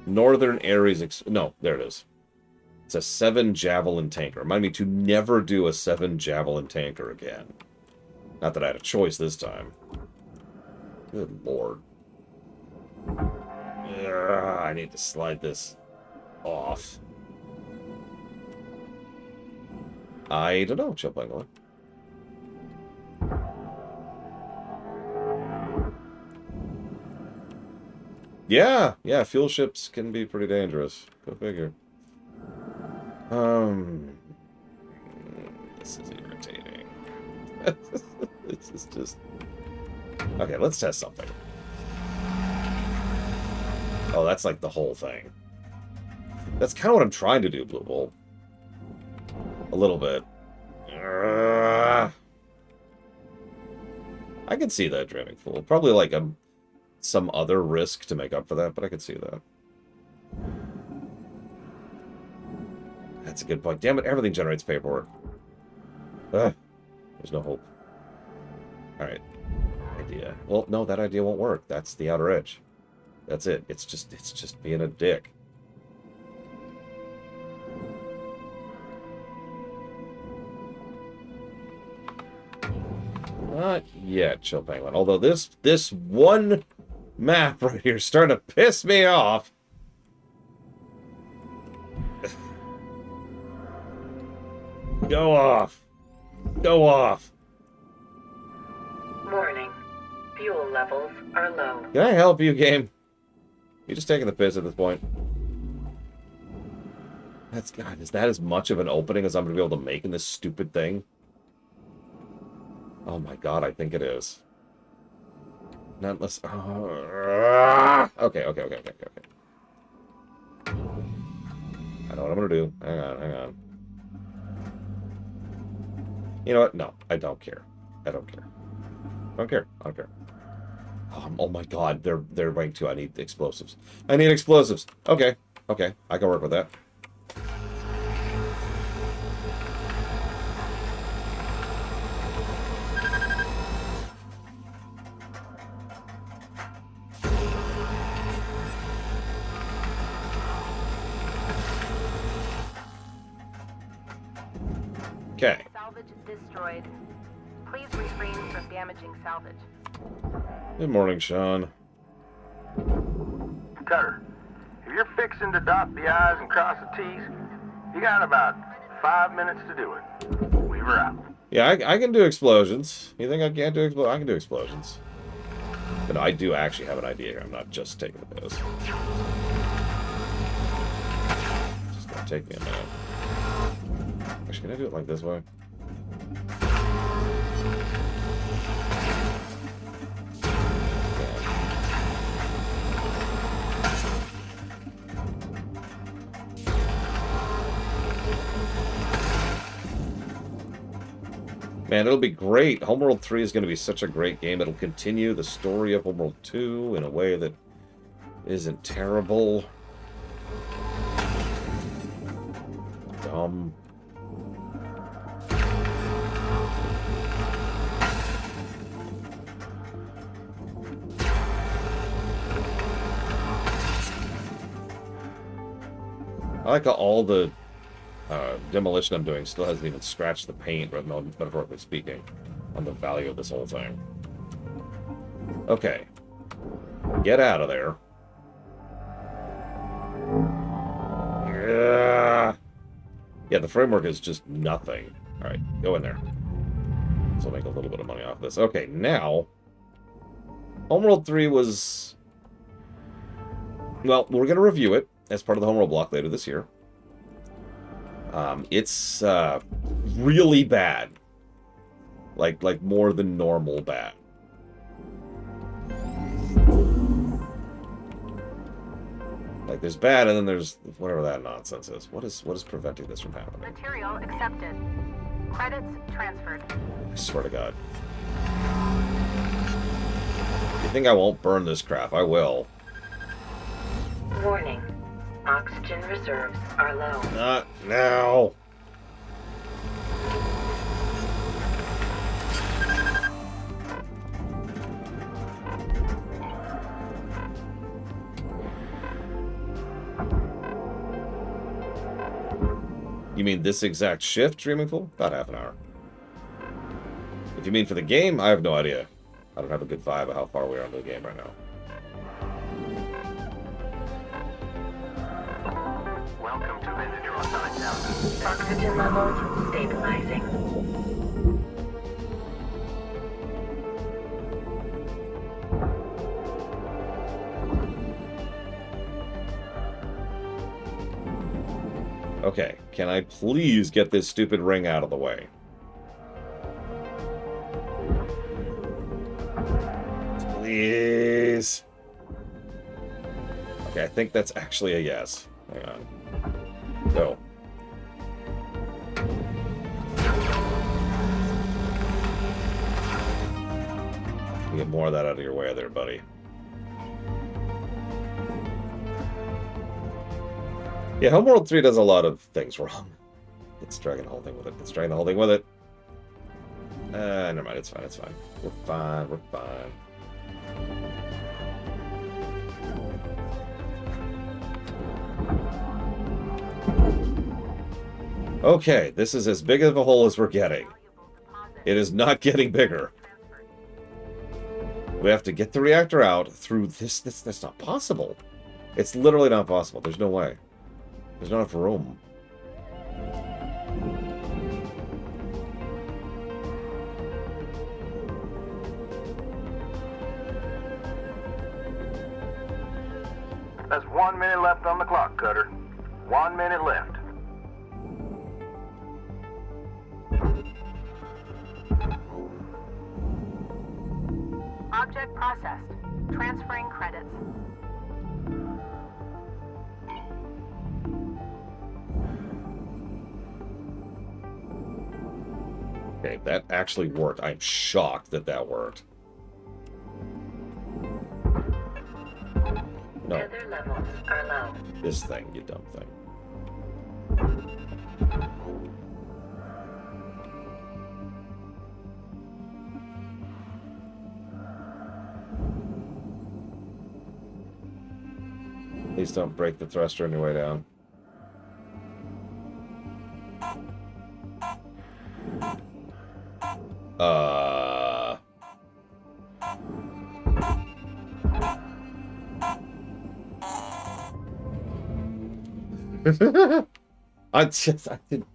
Northern Ares... No, there it is. It's a 7 Javelin tanker. Remind me to never do a 7 Javelin tanker again. Not that I had a choice this time. Good lord. Ugh, I need to slide this off. I don't know, Chill Bangalore. Yeah, fuel ships can be pretty dangerous. Go figure. This is irritating. This is just... Okay, let's test something. Oh, that's like the whole thing. That's kind of what I'm trying to do, Blue Bull. A little bit. I could see that draining fuel. Probably like some other risk to make up for that, but I could see that. That's a good point. Damn it, everything generates paperwork. Ugh. There's no hope. Alright. idea. Well, no, that idea won't work. That's the outer edge. That's it. It's just being a dick. Not yet, Chill Penguin. Although this one map right here is starting to piss me off. Go off. Go off. Warning. Fuel levels are low. Can I help you, game? You're just taking the piss at this point. That's God, is that as much of an opening as I'm gonna be able to make in this stupid thing? Oh my God, I think it is. Not unless. Okay. I know what I'm gonna do. Hang on. You know what? No, I don't care. I don't care. I don't care. Oh my God, they're rank 2. I need explosives. Okay, I can work with that. Okay. Salvage destroyed. Please refrain from damaging salvage. Good morning, Sean. Cutter, if you're fixing to dot the I's and cross the T's, you got about 5 minutes to do it. Leave her out. Yeah, I can do explosions. You think I can't do explosions? I can do explosions. But I do actually have an idea here. I'm not just taking the piss. It's just gonna take me a minute. Actually, can I do it like this way? Man, it'll be great. Homeworld 3 is going to be such a great game. It'll continue the story of Homeworld 2 in a way that isn't terrible. Dumb. I like how all the demolition I'm doing still hasn't even scratched the paint, metaphorically speaking, on the value of this whole thing. Okay. Get out of there. Yeah, the framework is just nothing. Alright, go in there. So I'll make a little bit of money off this. Okay, now... Homeworld 3 was... Well, we're going to review it as part of the Homeworld block later this year. It's really bad. Like more than normal bad. Like there's bad and then there's whatever that nonsense is. What is preventing this from happening? Material accepted. Credits transferred. I swear to God. You think I won't burn this crap? I will. Warning. Oxygen reserves are low. Not now. You mean this exact shift, Dreamingful? About half an hour. If you mean for the game, I have no idea. I don't have a good vibe of how far we are into the game right now. Welcome to Vendor 9000. Oxygen levels stabilizing. Okay, can I please get this stupid ring out of the way? Please. Okay, I think that's actually a yes. Hang on. Go. Get more of that out of your way there, buddy. Yeah, Homeworld 3 does a lot of things wrong. It's dragging the whole thing with it. Never mind. It's fine. It's fine. We're fine. We're fine. Okay, this is as big of a hole as we're getting. It is not getting bigger. We have to get the reactor out through this. That's not possible. It's literally not possible. There's no way. There's not enough room. There's 1 minute left on the clock, Cutter. 1 minute left. Object processed. Transferring credits. Okay, that actually worked. I'm shocked that that worked. No. Tether levels are low. This thing, you dumb thing. Please don't break the thruster on your way down. I didn't.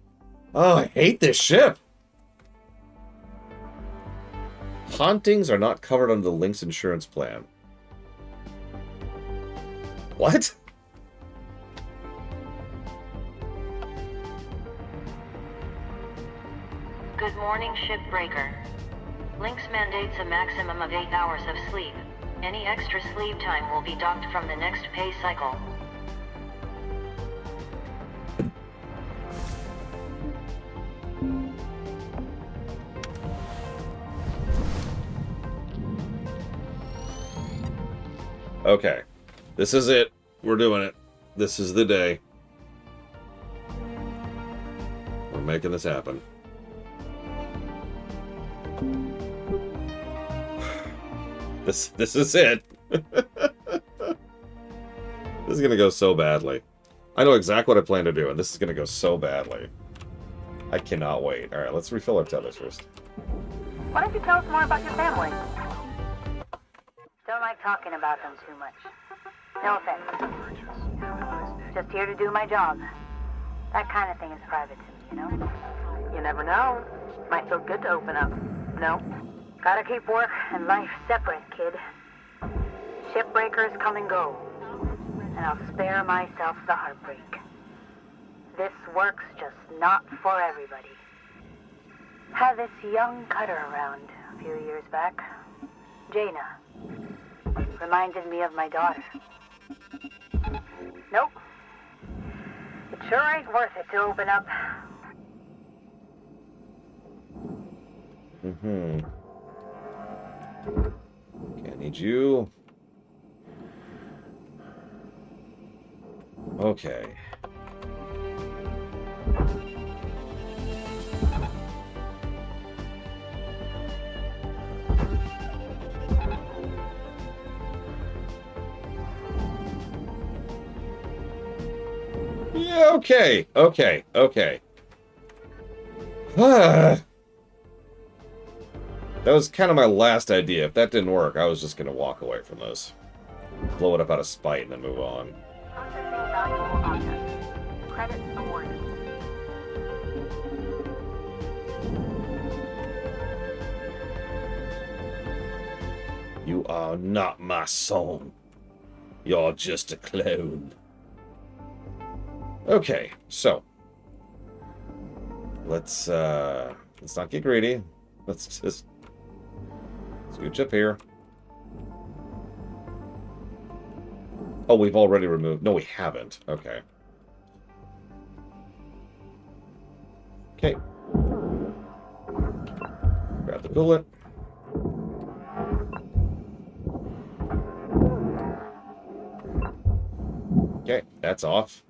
Oh, I hate this ship. Hauntings are not covered under the Lynx insurance plan. What? Good morning, Shipbreaker. Lynx mandates a maximum of 8 hours of sleep. Any extra sleep time will be docked from the next pay cycle. Okay. This is it. We're doing it. This is the day. We're making this happen. This is it. This is gonna go so badly. I know exactly what I plan to do, and this is gonna go so badly. I cannot wait. Alright, let's refill our tethers first. Why don't you tell us more about your family? Don't like talking about them too much. No offense. Just here to do my job. That kind of thing is private to me, you know? You never know. Might feel good to open up. No. Gotta keep work and life separate, kid. Shipbreakers come and go. And I'll spare myself the heartbreak. This work's just not for everybody. Had this young cutter around a few years back. Jaina. Reminded me of my daughter. Nope. It sure ain't worth it to open up. Mm-hmm. Okay, I need you. Okay. Yeah, okay. That was kind of my last idea. If that didn't work, I was just going to walk away from this. Blow it up out of spite and then move on. Processing valuable objects. Credits awarded. You are not my son. You're just a clone. Okay, so let's not get greedy. Let's just scooch up here. Oh, we've already removed. No, we haven't. Okay. Okay. Grab the coolant. Okay, that's off.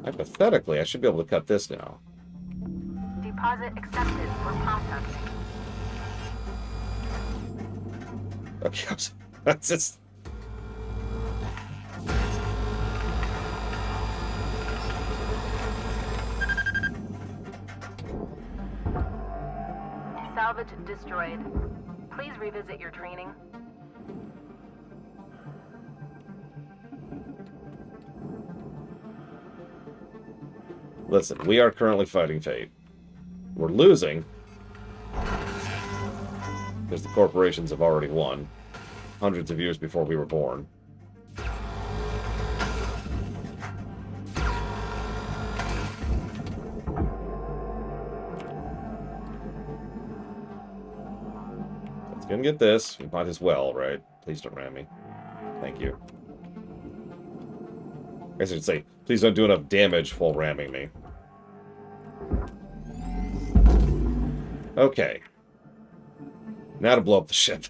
Hypothetically, I should be able to cut this now. Deposit accepted for processing. Okay, that's just... Salvage destroyed. Please revisit your training. Listen, we are currently fighting fate. We're losing because the corporations have already won hundreds of years before we were born. Let's go and get this. We might as well, right? Please don't ram me. Thank you. I guess I should say, please don't do enough damage while ramming me. Okay. Now to blow up the ship.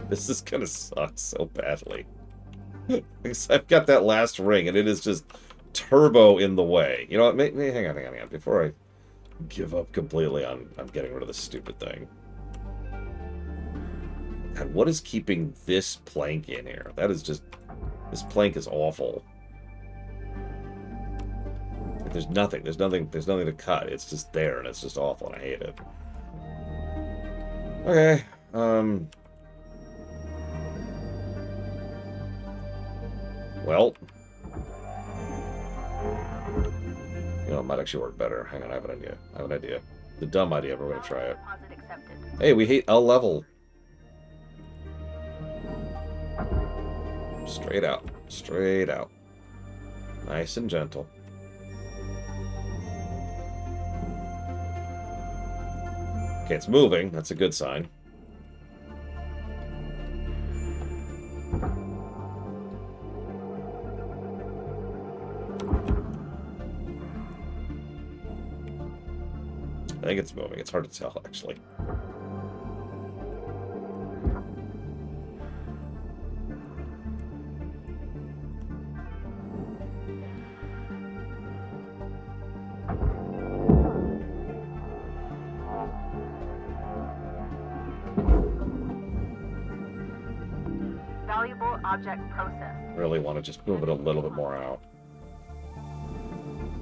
This is gonna suck so badly. Because I've got that last ring, and it is just turbo in the way. You know what? Hang on. Before I give up completely on getting rid of this stupid thing. God, what is keeping this plank in here? That is just... This plank is awful. There's nothing to cut. It's just there, and it's just awful, and I hate it. Okay, well... You know, it might actually work better. Hang on, I have an idea. The dumb idea, but we're gonna try it. Hey, we hate a level. Straight out. Straight out. Nice and gentle. Okay, it's moving. That's a good sign. I think it's moving. It's hard to tell, actually. Valuable object processed. Really want to just move it a little bit more out.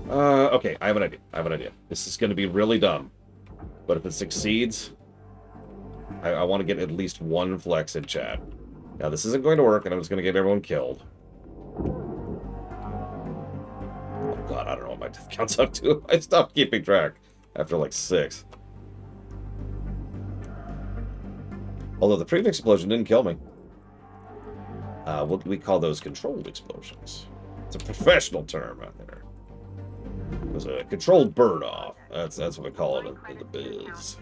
Okay, I have an idea. This is going to be really dumb. But if it succeeds, I want to get at least one flex in chat. Now, this isn't going to work, and I'm just going to get everyone killed. Oh, God, I don't know what my death count's up to. I stopped keeping track after, like, 6. Although the previous explosion didn't kill me. What do we call those? Controlled explosions. It's a professional term out there. It was a controlled burn-off. That's what we call it in the biz.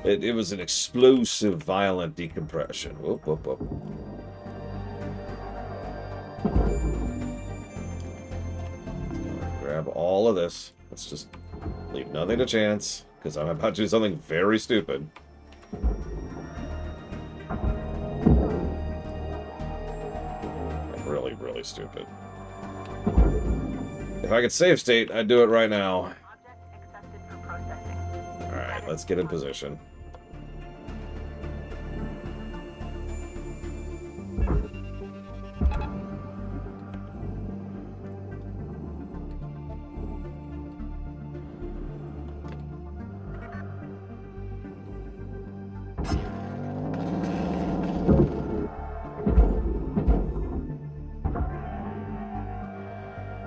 It was an explosive, violent decompression. Whoop, whoop, whoop. Grab all of this. Let's just leave nothing to chance, because I'm about to do something very stupid. Really, really stupid. If I could save state, I'd do it right now. Alright, let's get in position.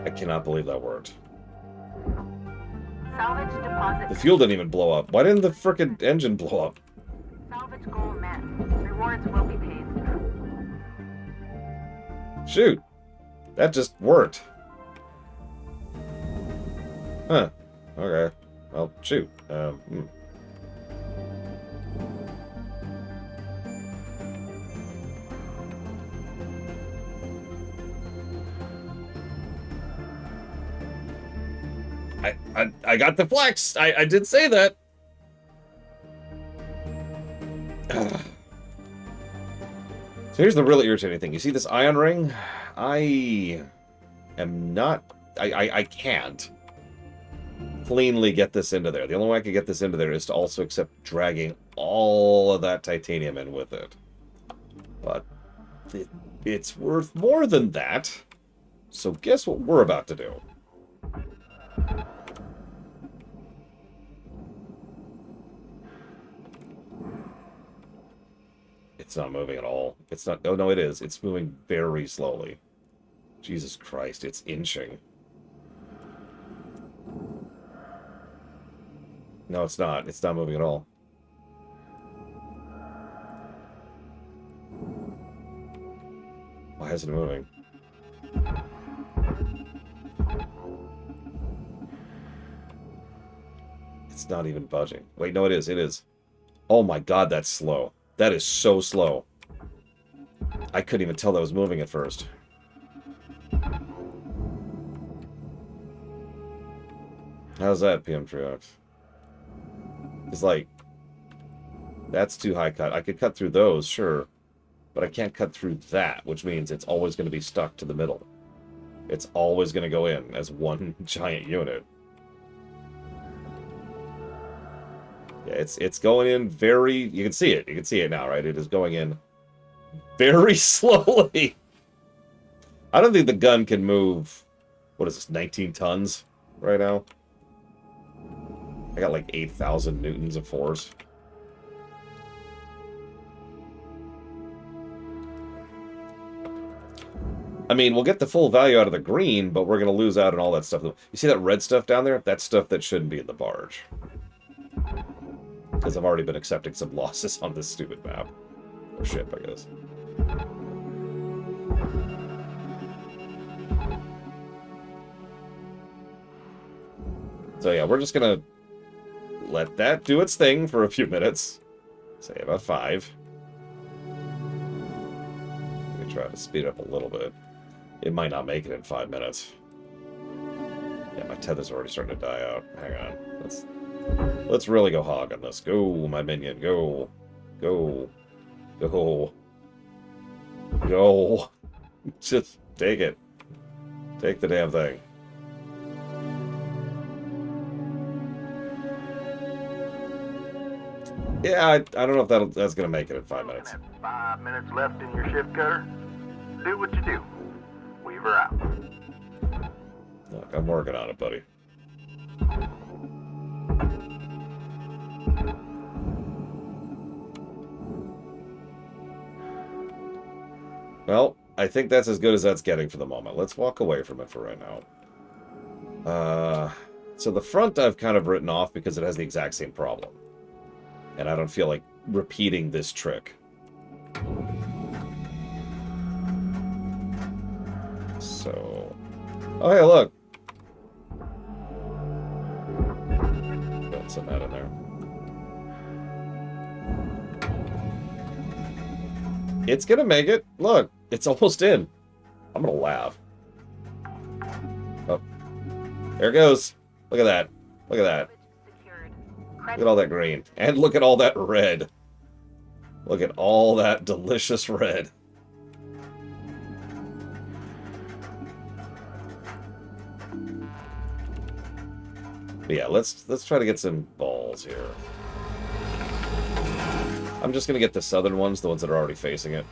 I cannot believe that worked. Salvage deposit. The fuel didn't even blow up. Why didn't the frickin' engine blow up? Salvage goal met. Rewards will be paid. Shoot. That just worked. Huh. Okay. Well, shoot. I got the flex. I did say that. So here's the really irritating thing. You see this ion ring? I am not... I can't cleanly get this into there. The only way I can get this into there is to also accept dragging all of that titanium in with it. But it's worth more than that. So guess what we're about to do? It's not moving at all. It's not... Oh, no, it is. It's moving very slowly. Jesus Christ, it's inching. No, it's not. It's not moving at all. Why isn't it moving? It's not even budging. Wait, no, it is. It is. Oh my god, that's slow. That is so slow. I couldn't even tell that was moving at first. How's that, PM Triox? It's like... That's too high cut. I could cut through those, sure. But I can't cut through that, which means it's always going to be stuck to the middle. It's always going to go in as one giant unit. Yeah, it's going in very... You can see it. You can see it now, right? It is going in very slowly. I don't think the gun can move... What is this, 19 tons right now? I got like 8,000 newtons of force. I mean, we'll get the full value out of the green, but we're going to lose out on all that stuff. You see that red stuff down there? That's stuff that shouldn't be in the barge. Because I've already been accepting some losses on this stupid map. Or ship, I guess. So yeah, we're just going to let that do its thing for a few minutes. Say about 5. Let me try to speed up a little bit. It might not make it in 5 minutes. Yeah, my tether's already starting to die out. Hang on. Let's really go hog on this. Go, my minion. Go. Go. Go. Go. Just take it. Take the damn thing. Yeah, I don't know if that's going to make it in 5 minutes. 5 minutes left in your shift cutter. Do what you do. Weaver out. Look, I'm working on it, buddy. Well, I think that's as good as that's getting for the moment. Let's walk away from it for right now. So the front I've kind of written off because it has the exact same problem. And I don't feel like repeating this trick. So... Oh, hey, look! Don't send that in there. It's gonna make it. Look, it's almost in. I'm gonna laugh. Oh. There it goes. Look at that. Look at that. Look at all that green. And look at all that red. Look at all that delicious red. But yeah, let's try to get some balls here. I'm just gonna get the southern ones, the ones that are already facing it.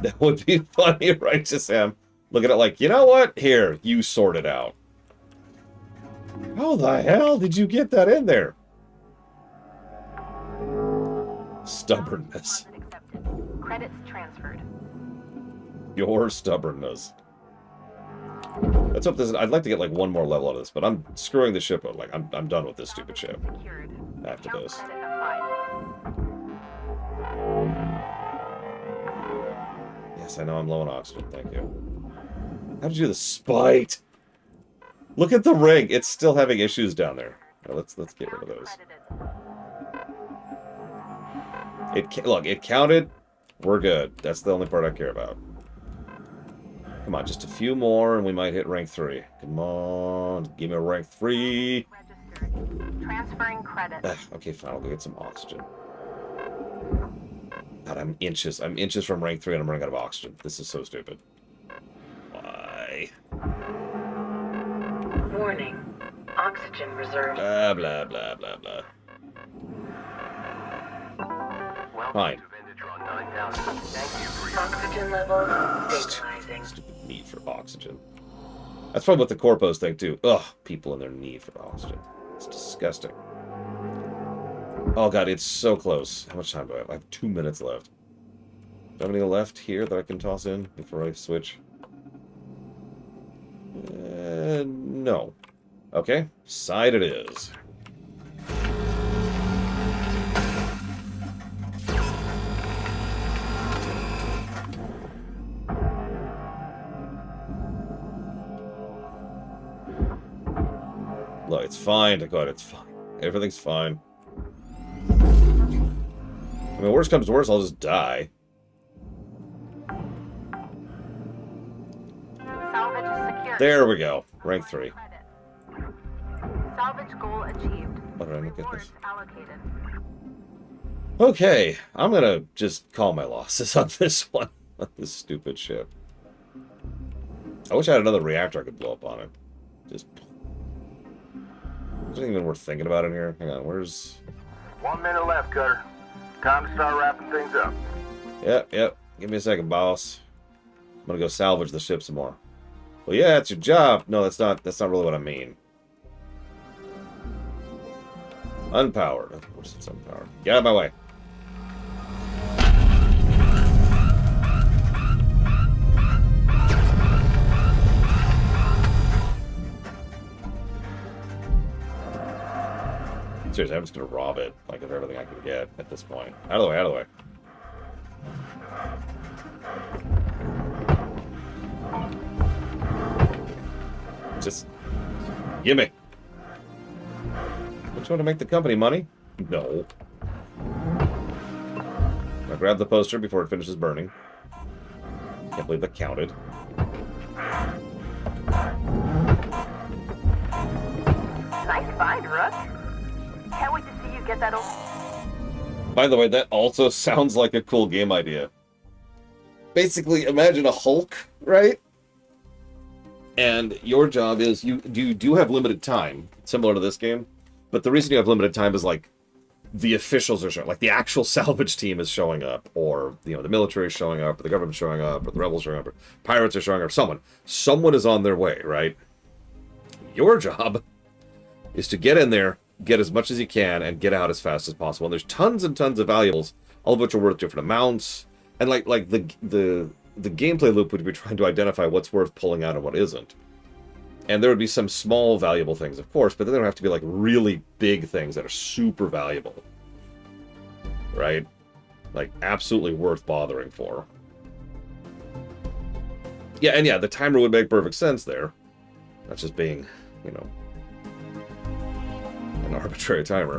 That would be funny, right, Sam? Look at it like, you know what? Here, you sort it out. How the hell did you get that in there? Stubbornness. Credits transferred. Your stubbornness. Let's hope this. I'd like to get like one more level out of this, but I'm screwing the ship up. Like I'm done with this stupid ship. After this. Yes, I know I'm low on oxygen. Thank you. How did you do the spite? Look at the ring. It's still having issues down there. Right, let's get rid of those. Look, it counted. We're good. That's the only part I care about. Come on, just a few more and we might hit rank 3. Come on, give me a rank 3. Registered. Transferring credit. Okay, fine, I'll go get some oxygen. God, I'm inches from rank 3 and I'm running out of oxygen. This is so stupid. Why? Warning. Oxygen reserves. Blah, blah, blah, blah, blah. Fine. To Vendatron 9000. Thank you for your Oxygen levels stabilizing. Stupid need for oxygen. That's probably what the corpos think too. Ugh, people and their need for oxygen. It's disgusting. Oh god, it's so close. How much time do I have? I have 2 minutes left. Do I have any left here that I can toss in before I switch? No. Okay, side it is. Look, it's fine, God, it's fine. Everything's fine. I mean, worst comes to worst, I'll just die. Salvage secure. There we go. Rank 3. Salvage goal achieved. Why did I not get Rewards this? allocated. Okay, I'm gonna just call my losses on this one. On this stupid ship. I wish I had another reactor I could blow up on it. Just... Isn't even worth thinking about in here. Hang on, where's... 1 minute left, Cutter. Time to start wrapping things up. Yep. Give me a second, boss. I'm gonna go salvage the ship some more. Well, yeah, it's your job. No, that's not really what I mean. Unpowered. Of course it's unpowered. Get out of my way. Seriously, I'm just gonna rob it, like, of everything I can get at this point. Out of the way, out of the way. Just... gimme! Don't you want to make the company money? No. I'll grab the poster before it finishes burning. Can't believe that counted. Nice find, Rook. Can't wait to see you get that old... By the way, that also sounds like a cool game idea. Basically, imagine a Hulk, right? And your job is, you do have limited time, similar to this game. But the reason you have limited time is, like, the officials are showing, like, the actual salvage team is showing up, or, you know, the military is showing up, or the government's showing up, or the rebels are showing up, or pirates are showing up, someone is on their way, right? Your job is to get in there, get as much as you can, and get out as fast as possible. And there's tons and tons of valuables, all of which are worth different amounts, and like the gameplay loop would be trying to identify what's worth pulling out and what isn't. And there would be some small valuable things, of course, but then there would have to be like really big things that are super valuable. Right? Like, absolutely worth bothering for. Yeah, and yeah, the timer would make perfect sense there. That's just being, you know, an arbitrary timer.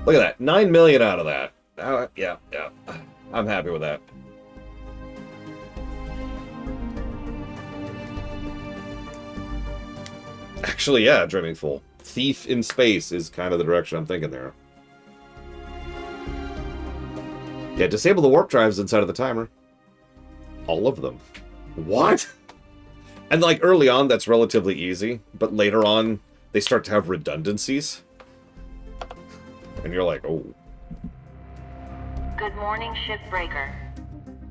Look at that. 9 million out of that. Yeah. I'm happy with that. Actually, yeah, Dreaming Fool. Thief in space is kind of the direction I'm thinking there. Yeah, disable the warp drives inside of the timer. All of them. What? And like early on, that's relatively easy, but later on, they start to have redundancies. And you're like, oh. Good morning, Shipbreaker.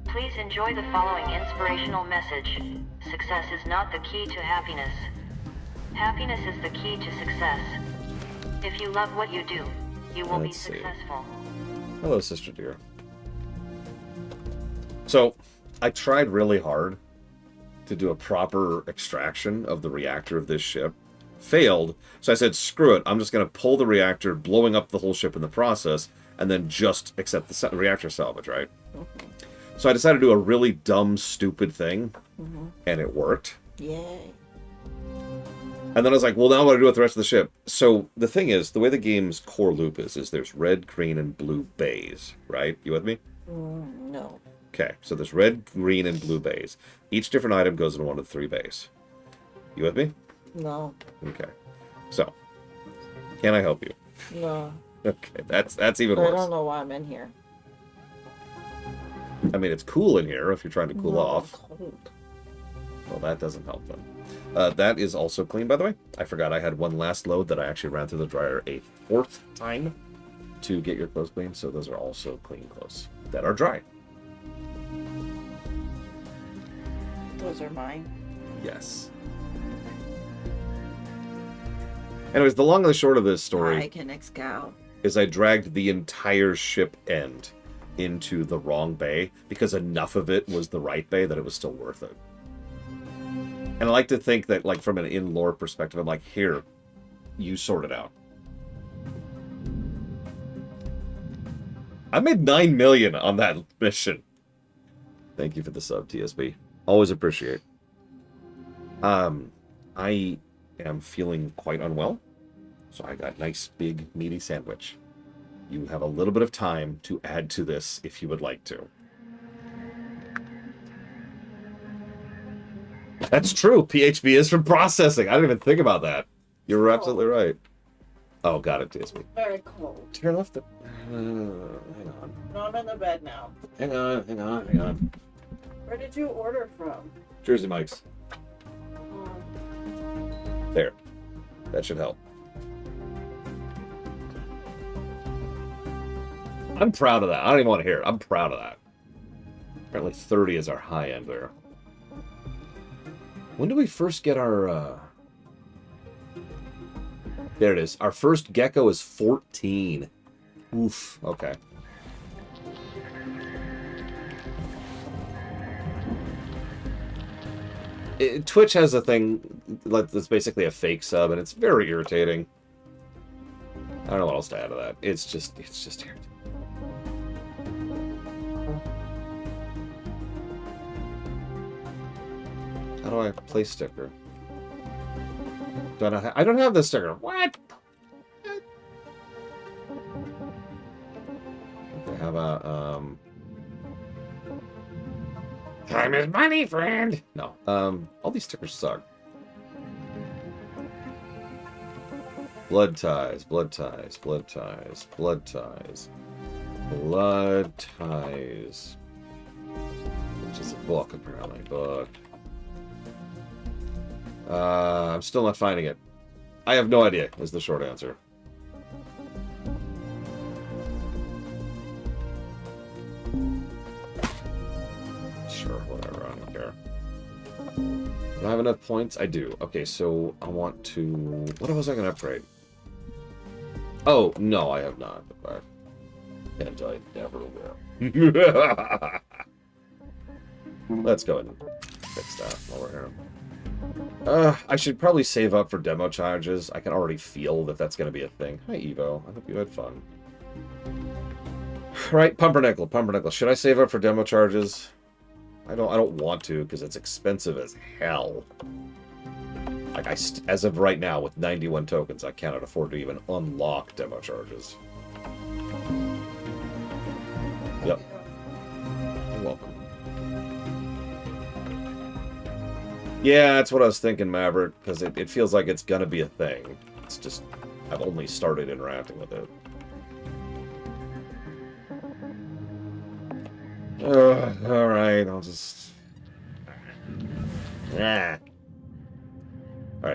Please enjoy the following inspirational message. Success is not the key to happiness. Happiness is the key to success. If you love what you do, you will be successful. Hello, sister dear. So, I tried really hard to do a proper extraction of the reactor of this ship. Failed, so I said, screw it, I'm just going to pull the reactor, blowing up the whole ship in the process, and then just accept the reactor salvage, right? Mm-hmm. So I decided to do a really dumb, stupid thing, and it worked. Yay. And then I was like, well, now what do I do with the rest of the ship? So the thing is, the way the game's core loop is there's red, green, and blue bays, right? You with me? No. Okay, so there's red, green, and blue bays. Each different item goes in one of the 3 bays. You with me? No. Okay. So, can I help you? No. Okay, that's even I worse. don't know why I'm in here. I mean, it's cool in here if you're trying to cool off. I'm cold. Well, that doesn't help them. That is also clean, by the way. I forgot I had one last load that I actually ran through the dryer a 4th time to get your clothes clean. So those are also clean clothes that are dry. Those are mine. Yes. Anyways, the long and the short of this story I can excal. is I dragged the entire ship end into the wrong bay because enough of it was the right bay that it was still worth it. And I like to think that, like, from an in-lore perspective, I'm like, here, you sort it out. I made 9 million on that mission. Thank you for the sub, TSB. Always appreciate. I am feeling quite unwell, so I got a nice, big, meaty sandwich. You have a little bit of time to add to this if you would like to. That's true. PHB is from processing. I didn't even think about that. You're absolutely right. Oh, got it, TSB. Very cold. Turn off the... hang on. No, I'm in the bed now. Hang on. Where did you order from? Jersey Mike's. There. That should help. I'm proud of that. I don't even want to hear it. I'm proud of that. Apparently 30 is our high end there. When do we first get our... There it is. Our first gecko is 14. Oof. Okay. Twitch has a thing that's basically a fake sub, and it's very irritating. I don't know what else to add to that. It's just irritating. How do I place sticker? I don't have the sticker. What? Okay, how about time is money, friend. No. All these stickers suck. Blood ties, blood ties, blood ties, blood ties, blood ties. Which is a book, apparently. Book. I'm still not finding it. I have no idea, is the short answer. Sure, whatever, I don't care. Do I have enough points? I do. Okay, so I want to... What was I going to upgrade? Oh, no, I have not. And I never will. Let's go ahead and fix that while we're here. I should probably save up for demo charges. I can already feel that that's going to be a thing. Hi, Evo. I hope you had fun. Right, Pumpernickel. Should I save up for demo charges? I don't want to because it's expensive as hell. Like as of right now, with 91 tokens, I cannot afford to even unlock demo charges. Yep. You're welcome. Yeah, that's what I was thinking, Maverick, because it feels like it's gonna be a thing. It's just, I've only started interacting with it. Alright, I'll just... Alright,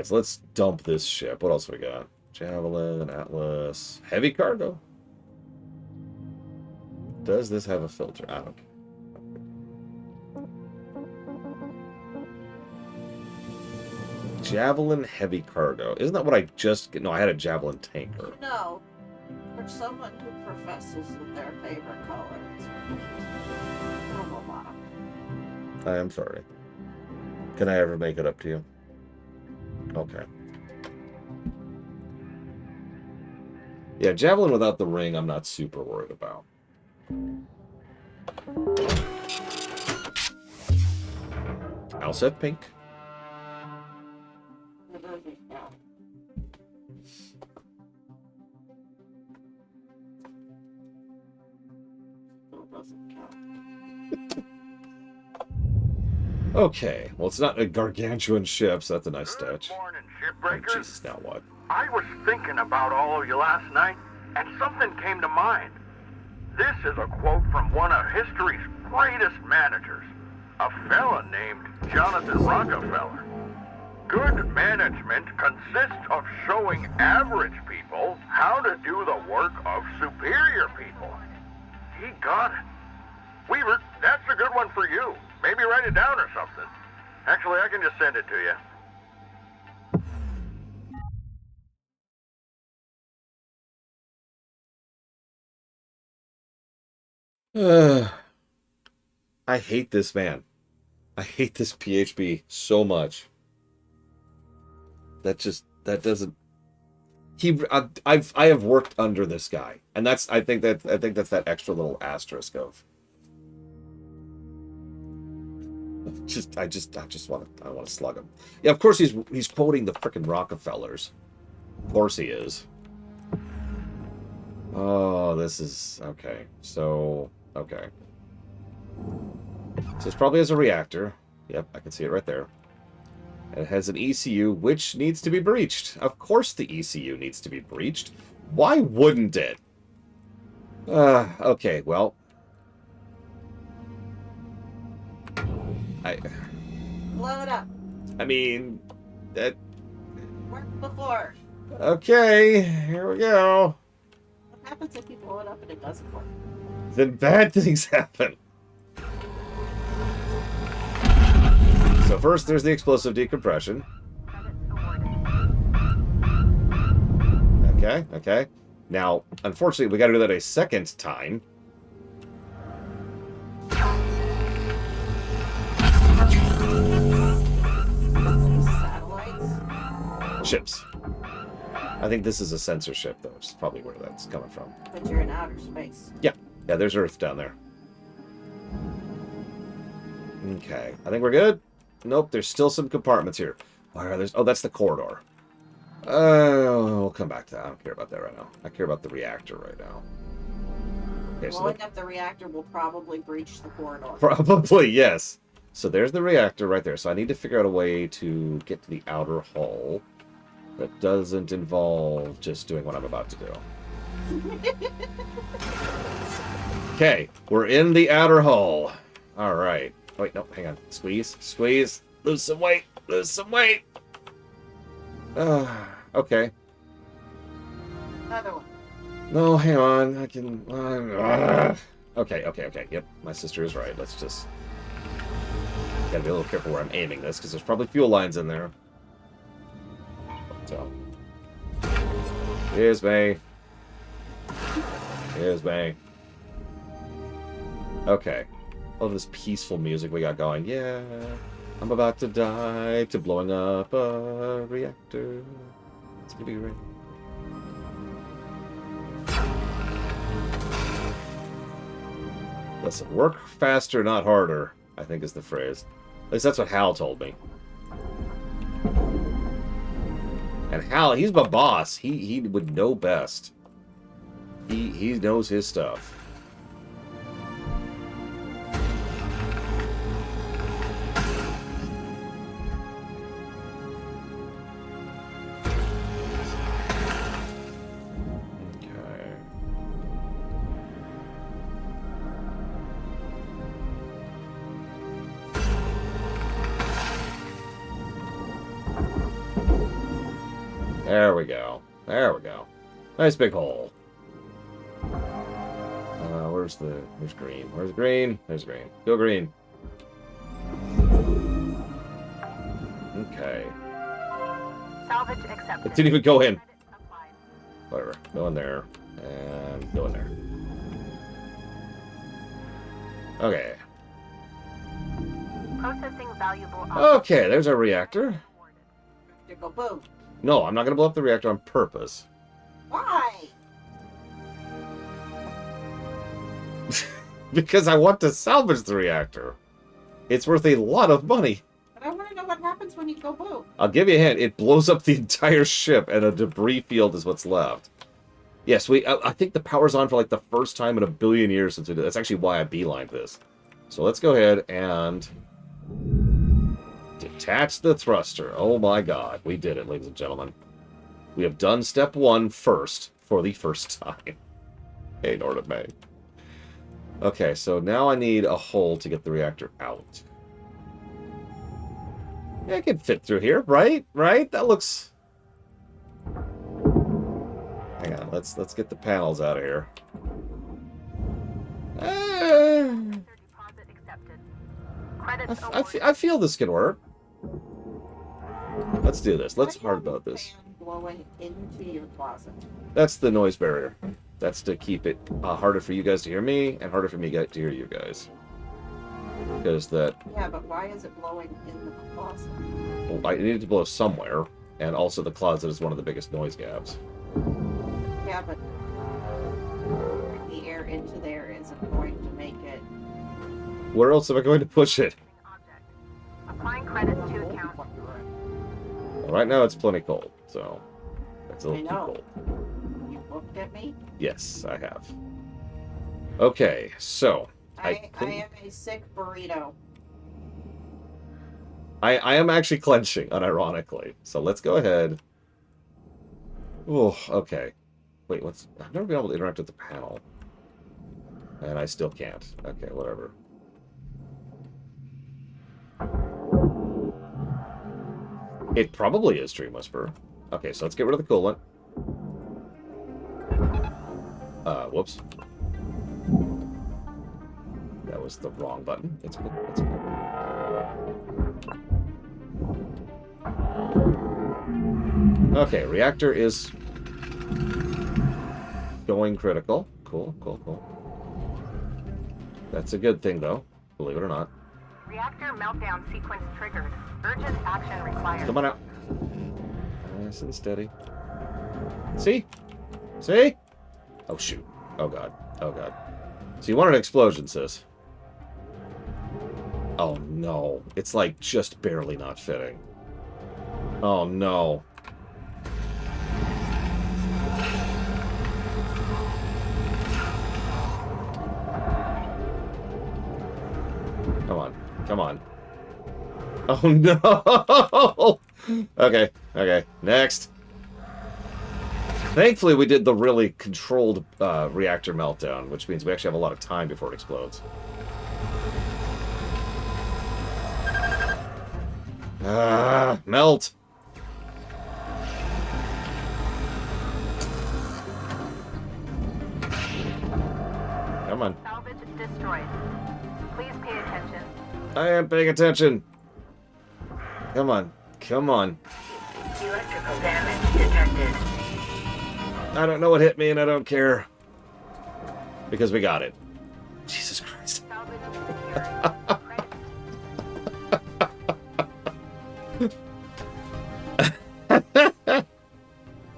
so let's dump this ship. What else we got? Javelin, Atlas, heavy cargo. Does this have a filter? I don't care. Javelin heavy cargo. Isn't that what I just... No, I had a Javelin tanker. No. For someone who professes that their favorite color is I am sorry. Can I ever make it up to you? Okay. Yeah, Javelin without the ring, I'm not super worried about. I'll set pink. doesn't count. Still doesn't count. Okay, well, it's not a gargantuan ship, so that's a nice touch. Good morning, Oh, Shipbreaker. Jesus, now what? I was thinking about all of you last night, and something came to mind. This is a quote from one of history's greatest managers, a fella named Jonathan Rockefeller. Good management consists of showing average people how to do the work of superior people. He got it. Weaver, that's a good one for you. Maybe write it down or something. Actually, I can just send it to you. I hate this man. I hate this PHB so much. That doesn't. I have worked under this guy, and I think that's that extra little asterisk of. I want to slug him. Yeah, of course he's quoting the frickin' Rockefellers. Of course he is. Oh, this is okay. So okay. So this probably has a reactor. Yep, I can see it right there. And it has an ECU which needs to be breached. Of course the ECU needs to be breached. Why wouldn't it? Okay, well. Blow it up. I mean, that... Worked before. Okay, here we go. What happens if you blow it up and it doesn't work? Then bad things happen. So first, there's the explosive decompression. Okay. Now, unfortunately, we got to do that a second time. Satellites? Ships. I think this is a sensor ship, though, which is probably where that's coming from. But you're in outer space. Yeah, there's Earth down there. Okay, I think we're good. Nope, there's still some compartments here. Oh, that's the corridor. We'll come back to that. I don't care about that right now. I care about the reactor right now. Okay, Blowing up the reactor will probably breach the corridor. Probably, yes. So there's the reactor right there. So I need to figure out a way to get to the outer hull that doesn't involve just doing what I'm about to do. Okay, we're in the outer hull. All right. Oh, wait, no, hang on. Squeeze. Lose some weight. Okay. Another one. No, hang on. I can... Okay. Yep, my sister is right. Let's just... Gotta be a little careful where I'm aiming this, because there's probably fuel lines in there. So... Here's me. Okay. All this peaceful music we got going. Yeah, I'm about to die to blowing up a reactor. It's gonna be great. Listen, work faster, not harder, I think is the phrase. At least that's what Hal told me. And Hal, he's my boss. He would know best. He knows his stuff. There we go. Nice big hole. Where's green? Where's green? There's green. Go green. Okay. Salvage accepted. It didn't even go in. Whatever. Go in there. And go in there. Okay. Processing valuable. Okay, there's our reactor. Go boom. No, I'm not going to blow up the reactor on purpose. Why? Because I want to salvage the reactor. It's worth a lot of money. But I want to know what happens happens when you go boop? I'll give you a hint. It blows up the entire ship, and a debris field is what's left. Yes, I think the power's on for like the first time in a billion years since we did. That's actually why I beelined this. So let's go ahead and detach the thruster. Oh my god, we did it, ladies and gentlemen. We have done step 1 first for the first time. Hey, Norda May. Okay, so now I need a hole to get the reactor out. Yeah, I can fit through here, right? Right? That looks... Hang on, let's get the panels out of here. I feel this can work. Let's do this. Let's hard mode this. Blowing into your closet. That's the noise barrier. That's to keep it harder for you guys to hear me and harder for me to hear you guys. Because that... Yeah, but why is it blowing in the closet? Well, I needed to blow somewhere, and also the closet is one of the biggest noise gaps. Yeah, but the air into there isn't going to make it... Where else am I going to push it? Applying credits to account. Well, right now it's plenty cold, so that's a little too cold. You looked at me? Yes, I have. Okay, so... I am a sick burrito. I am actually clenching, unironically. So let's go ahead. Oh, okay. Wait, I've never been able to interact with the panel. And I still can't. Okay, whatever. It probably is Dream Whisperer. Okay, so let's get rid of the coolant. Whoops. That was the wrong button. It's good. It's good. Okay, reactor is going critical. Cool, cool, cool. That's a good thing, though. Believe it or not. Reactor meltdown sequence triggered. Urgent action required. Come on out. Nice and steady. See? See? Oh, shoot. Oh, God. Oh, God. So you want an explosion, sis. Oh, no. It's, like, just barely not fitting. Oh, no. Come on. Come on. Oh, no! Okay. Okay. Next. Thankfully, we did the really controlled reactor meltdown, which means we actually have a lot of time before it explodes. Melt! Come on. Salvage destroyed. Please pay attention. I am paying attention. Come on. Come on. Electrical damage detected. I don't know what hit me, and I don't care. Because we got it. Jesus Christ.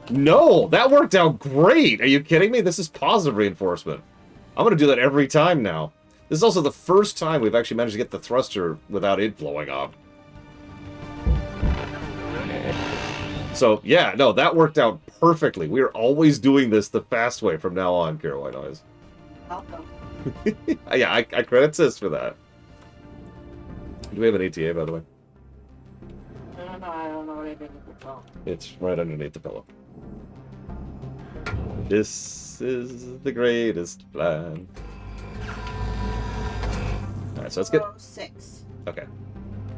No, that worked out great. Are you kidding me? This is positive reinforcement. I'm going to do that every time now. This is also the first time we've actually managed to get the thruster without it blowing up. So, yeah, no, that worked out perfectly. We are always doing this the fast way from now on, Kara White Noise. Welcome. Yeah, I credit Sis for that. Do we have an ETA, by the way? I don't know what I did with the phone. It's right underneath the pillow. This is the greatest plan. Alright, so let's get... 6. Okay. So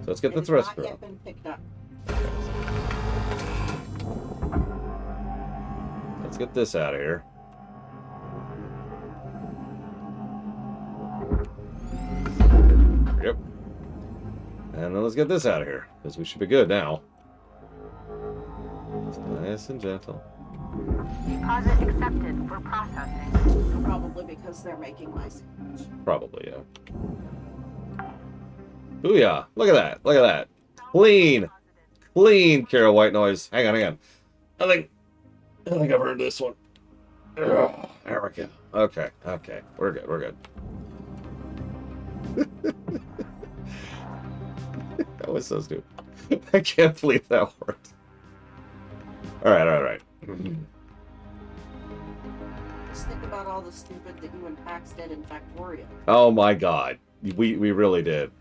let's get It the has thruster not yet up. been picked up. Let's get this out of here. Yep. And then let's get this out of here, because we should be good now. Just nice and gentle. Deposit accepted for processing. Probably because they're making my sandwich. Probably, yeah. Booyah! Look at that! Look at that! Clean! Clean, Kara White Noise. Hang on, hang on. I think I've earned this one. Ugh, there we go. Okay, okay. We're good, we're good. That was so stupid. I can't believe that worked. Alright. Just think about all the stupid that you and Pax did in Factorio. Oh my god. We really did.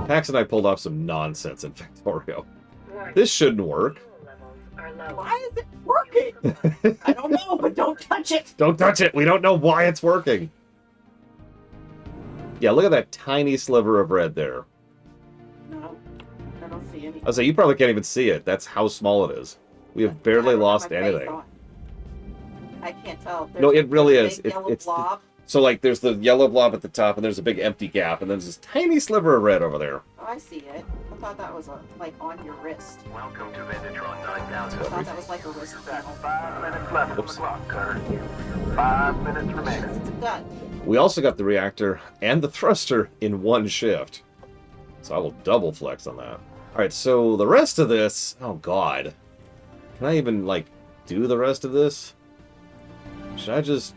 Pax and I pulled off some nonsense in Factorio. This shouldn't work. Why is it working? I don't know, but don't touch it. Don't touch it. We don't know why it's working. Yeah, look at that tiny sliver of red there. No, I don't see any. I was like, you probably can't even see it. That's how small it is. We have barely lost anything. I can't tell. No, it really is. It's blob. So, like, there's the yellow blob at the top, and there's a big empty gap, and then there's this tiny sliver of red over there. Oh, I see it. I thought that was like on your wrist. Welcome to Vendatron 9000. I thought that was like a wrist panel. 5 minutes left on the clock, Cutter. 5 minutes remaining. It's a gun. We also got the reactor and the thruster in one shift. So I will double flex on that. Alright, so the rest of this... Oh, God. Can I even, like, do the rest of this? Should I just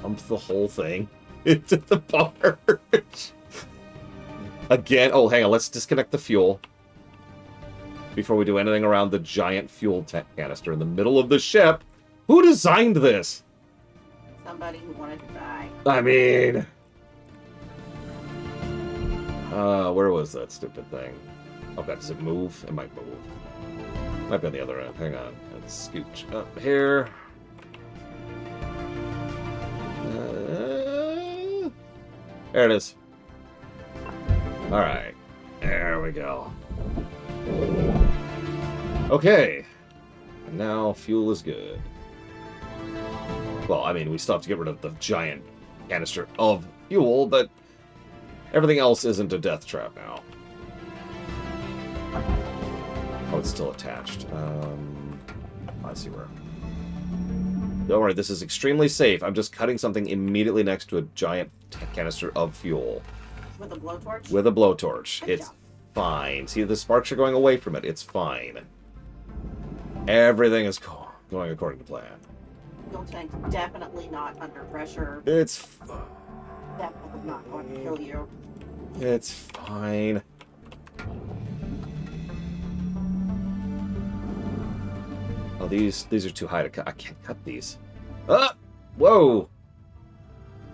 dump the whole thing into the barge? Again? Oh, hang on. Let's disconnect the fuel before we do anything around the giant fuel canister in the middle of the ship. Who designed this? Somebody who wanted to die. I mean... where was that stupid thing? Oh, God, does it move? It might move. Might be on the other end. Hang on. Let's scooch up here. There it is. Alright. There we go. Okay. And now fuel is good. Well, I mean, we still have to get rid of the giant canister of fuel, but everything else isn't a death trap now. Oh, it's still attached. I see where. Don't worry, this is extremely safe. I'm just cutting something immediately next to a giant canister of fuel. With a blowtorch? With a blowtorch. Good It's job. fine. See, the sparks are going away from it. It's fine. Everything is going according to plan. Fuel tank definitely not under pressure. It's Definitely not going to kill you. It's fine. Oh, these are too high to cut. I can't cut these. Ah! Whoa!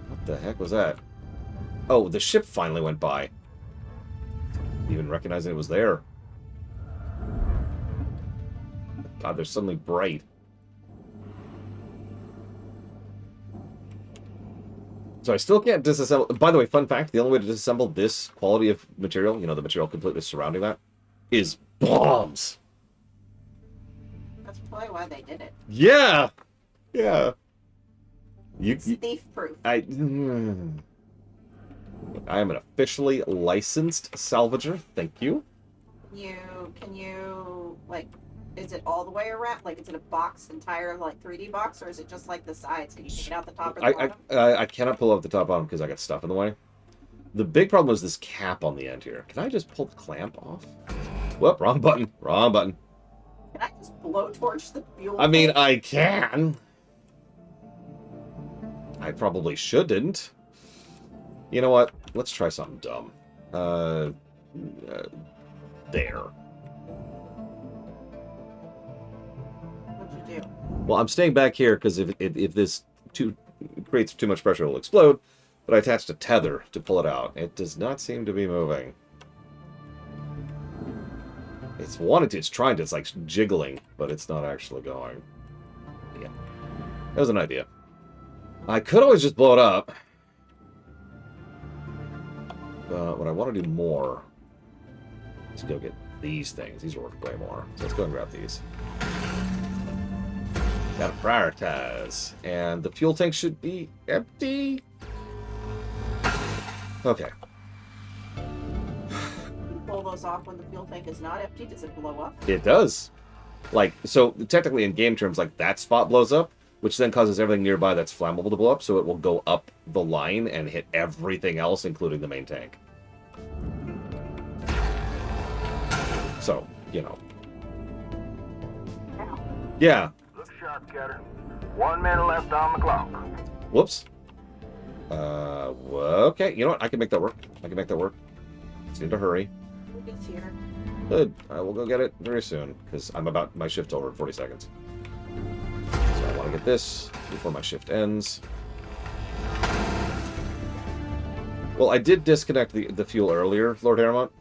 What the heck was that? Oh, the ship finally went by. Didn't even recognizing it was there. God, they're suddenly bright. So I still can't disassemble... By the way, fun fact, the only way to disassemble this quality of material, you know, the material completely surrounding that, is bombs. That's probably why they did it. Yeah! Yeah. It's thief-proof. I am an officially licensed salvager. Thank you. Can you, like, is it all the way around? Like, is it a box, entire, like, 3D box, or is it just, like, the sides? Can you take it out the top or the bottom? I cannot pull out the top bottom because I got stuff in the way. The big problem is this cap on the end here. Can I just pull the clamp off? Whoop, wrong button. Wrong button. Can I just blowtorch the fuel I mean, tank? I can. I probably shouldn't. You know what? Let's try something dumb. There. What'd you do? Well, I'm staying back here because if this creates too much pressure, it'll explode. But I attached a tether to pull it out. It does not seem to be moving. It's wanted to. It's trying to. It's like jiggling, but it's not actually going. Yeah. That was an idea. I could always just blow it up. But what I want to do more is go get these things. These are worth way more. So let's go and grab these. Gotta prioritize. And the fuel tank should be empty. Okay. You pull those off when the fuel tank is not empty. Does it blow up? It does. Like, so technically in game terms, like that spot blows up, which then causes everything nearby that's flammable to blow up, so it will go up the line and hit everything else, including the main tank. So, you know. Yeah. Look sharp, Cutter. 1 minute left on the clock. Whoops. Okay, you know what? I can make that work. I can make that work. Just need to hurry. Who gets here? Good. I will go get it very soon, because I'm about my shift over in 40 seconds. So I want to get this before my shift ends. Well, I did disconnect the fuel earlier, Lord Aramont,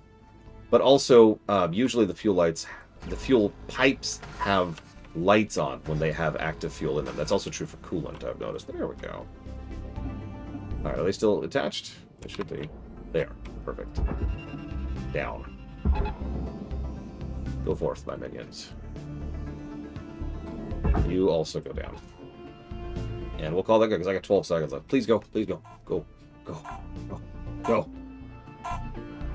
but also usually the fuel pipes have lights on when they have active fuel in them. That's also true for coolant, I've noticed. There we go. Alright, are they still attached? They should be. There. Perfect. Down. Go forth, my minions. You also go down. And we'll call that good, because I got 12 seconds left. Please go. Please go. Go. Go. Go. Go.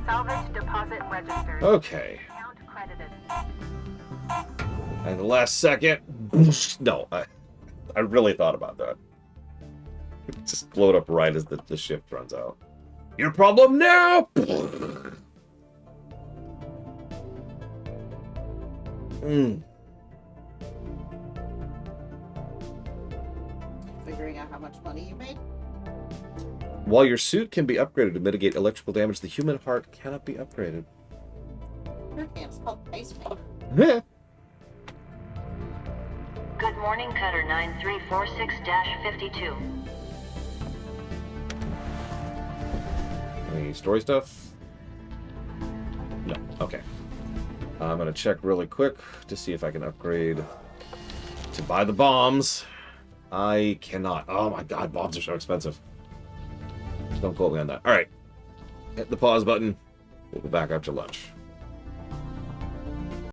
Salvage deposit registered. Okay. Count credited. And the last second... No, I really thought about that. Just blow it up right as the shift runs out. Your problem now! Figuring out how much money you made. While your suit can be upgraded to mitigate electrical damage, the human heart cannot be upgraded. It's called pacemaker. Good morning, Cutter 9346-52. Any story stuff? No. Okay. I'm going to check really quick to see if I can upgrade to buy the bombs. I cannot. Oh my god, bombs are so expensive. Don't quote me on that. Alright. Hit the pause button. We'll be back after lunch.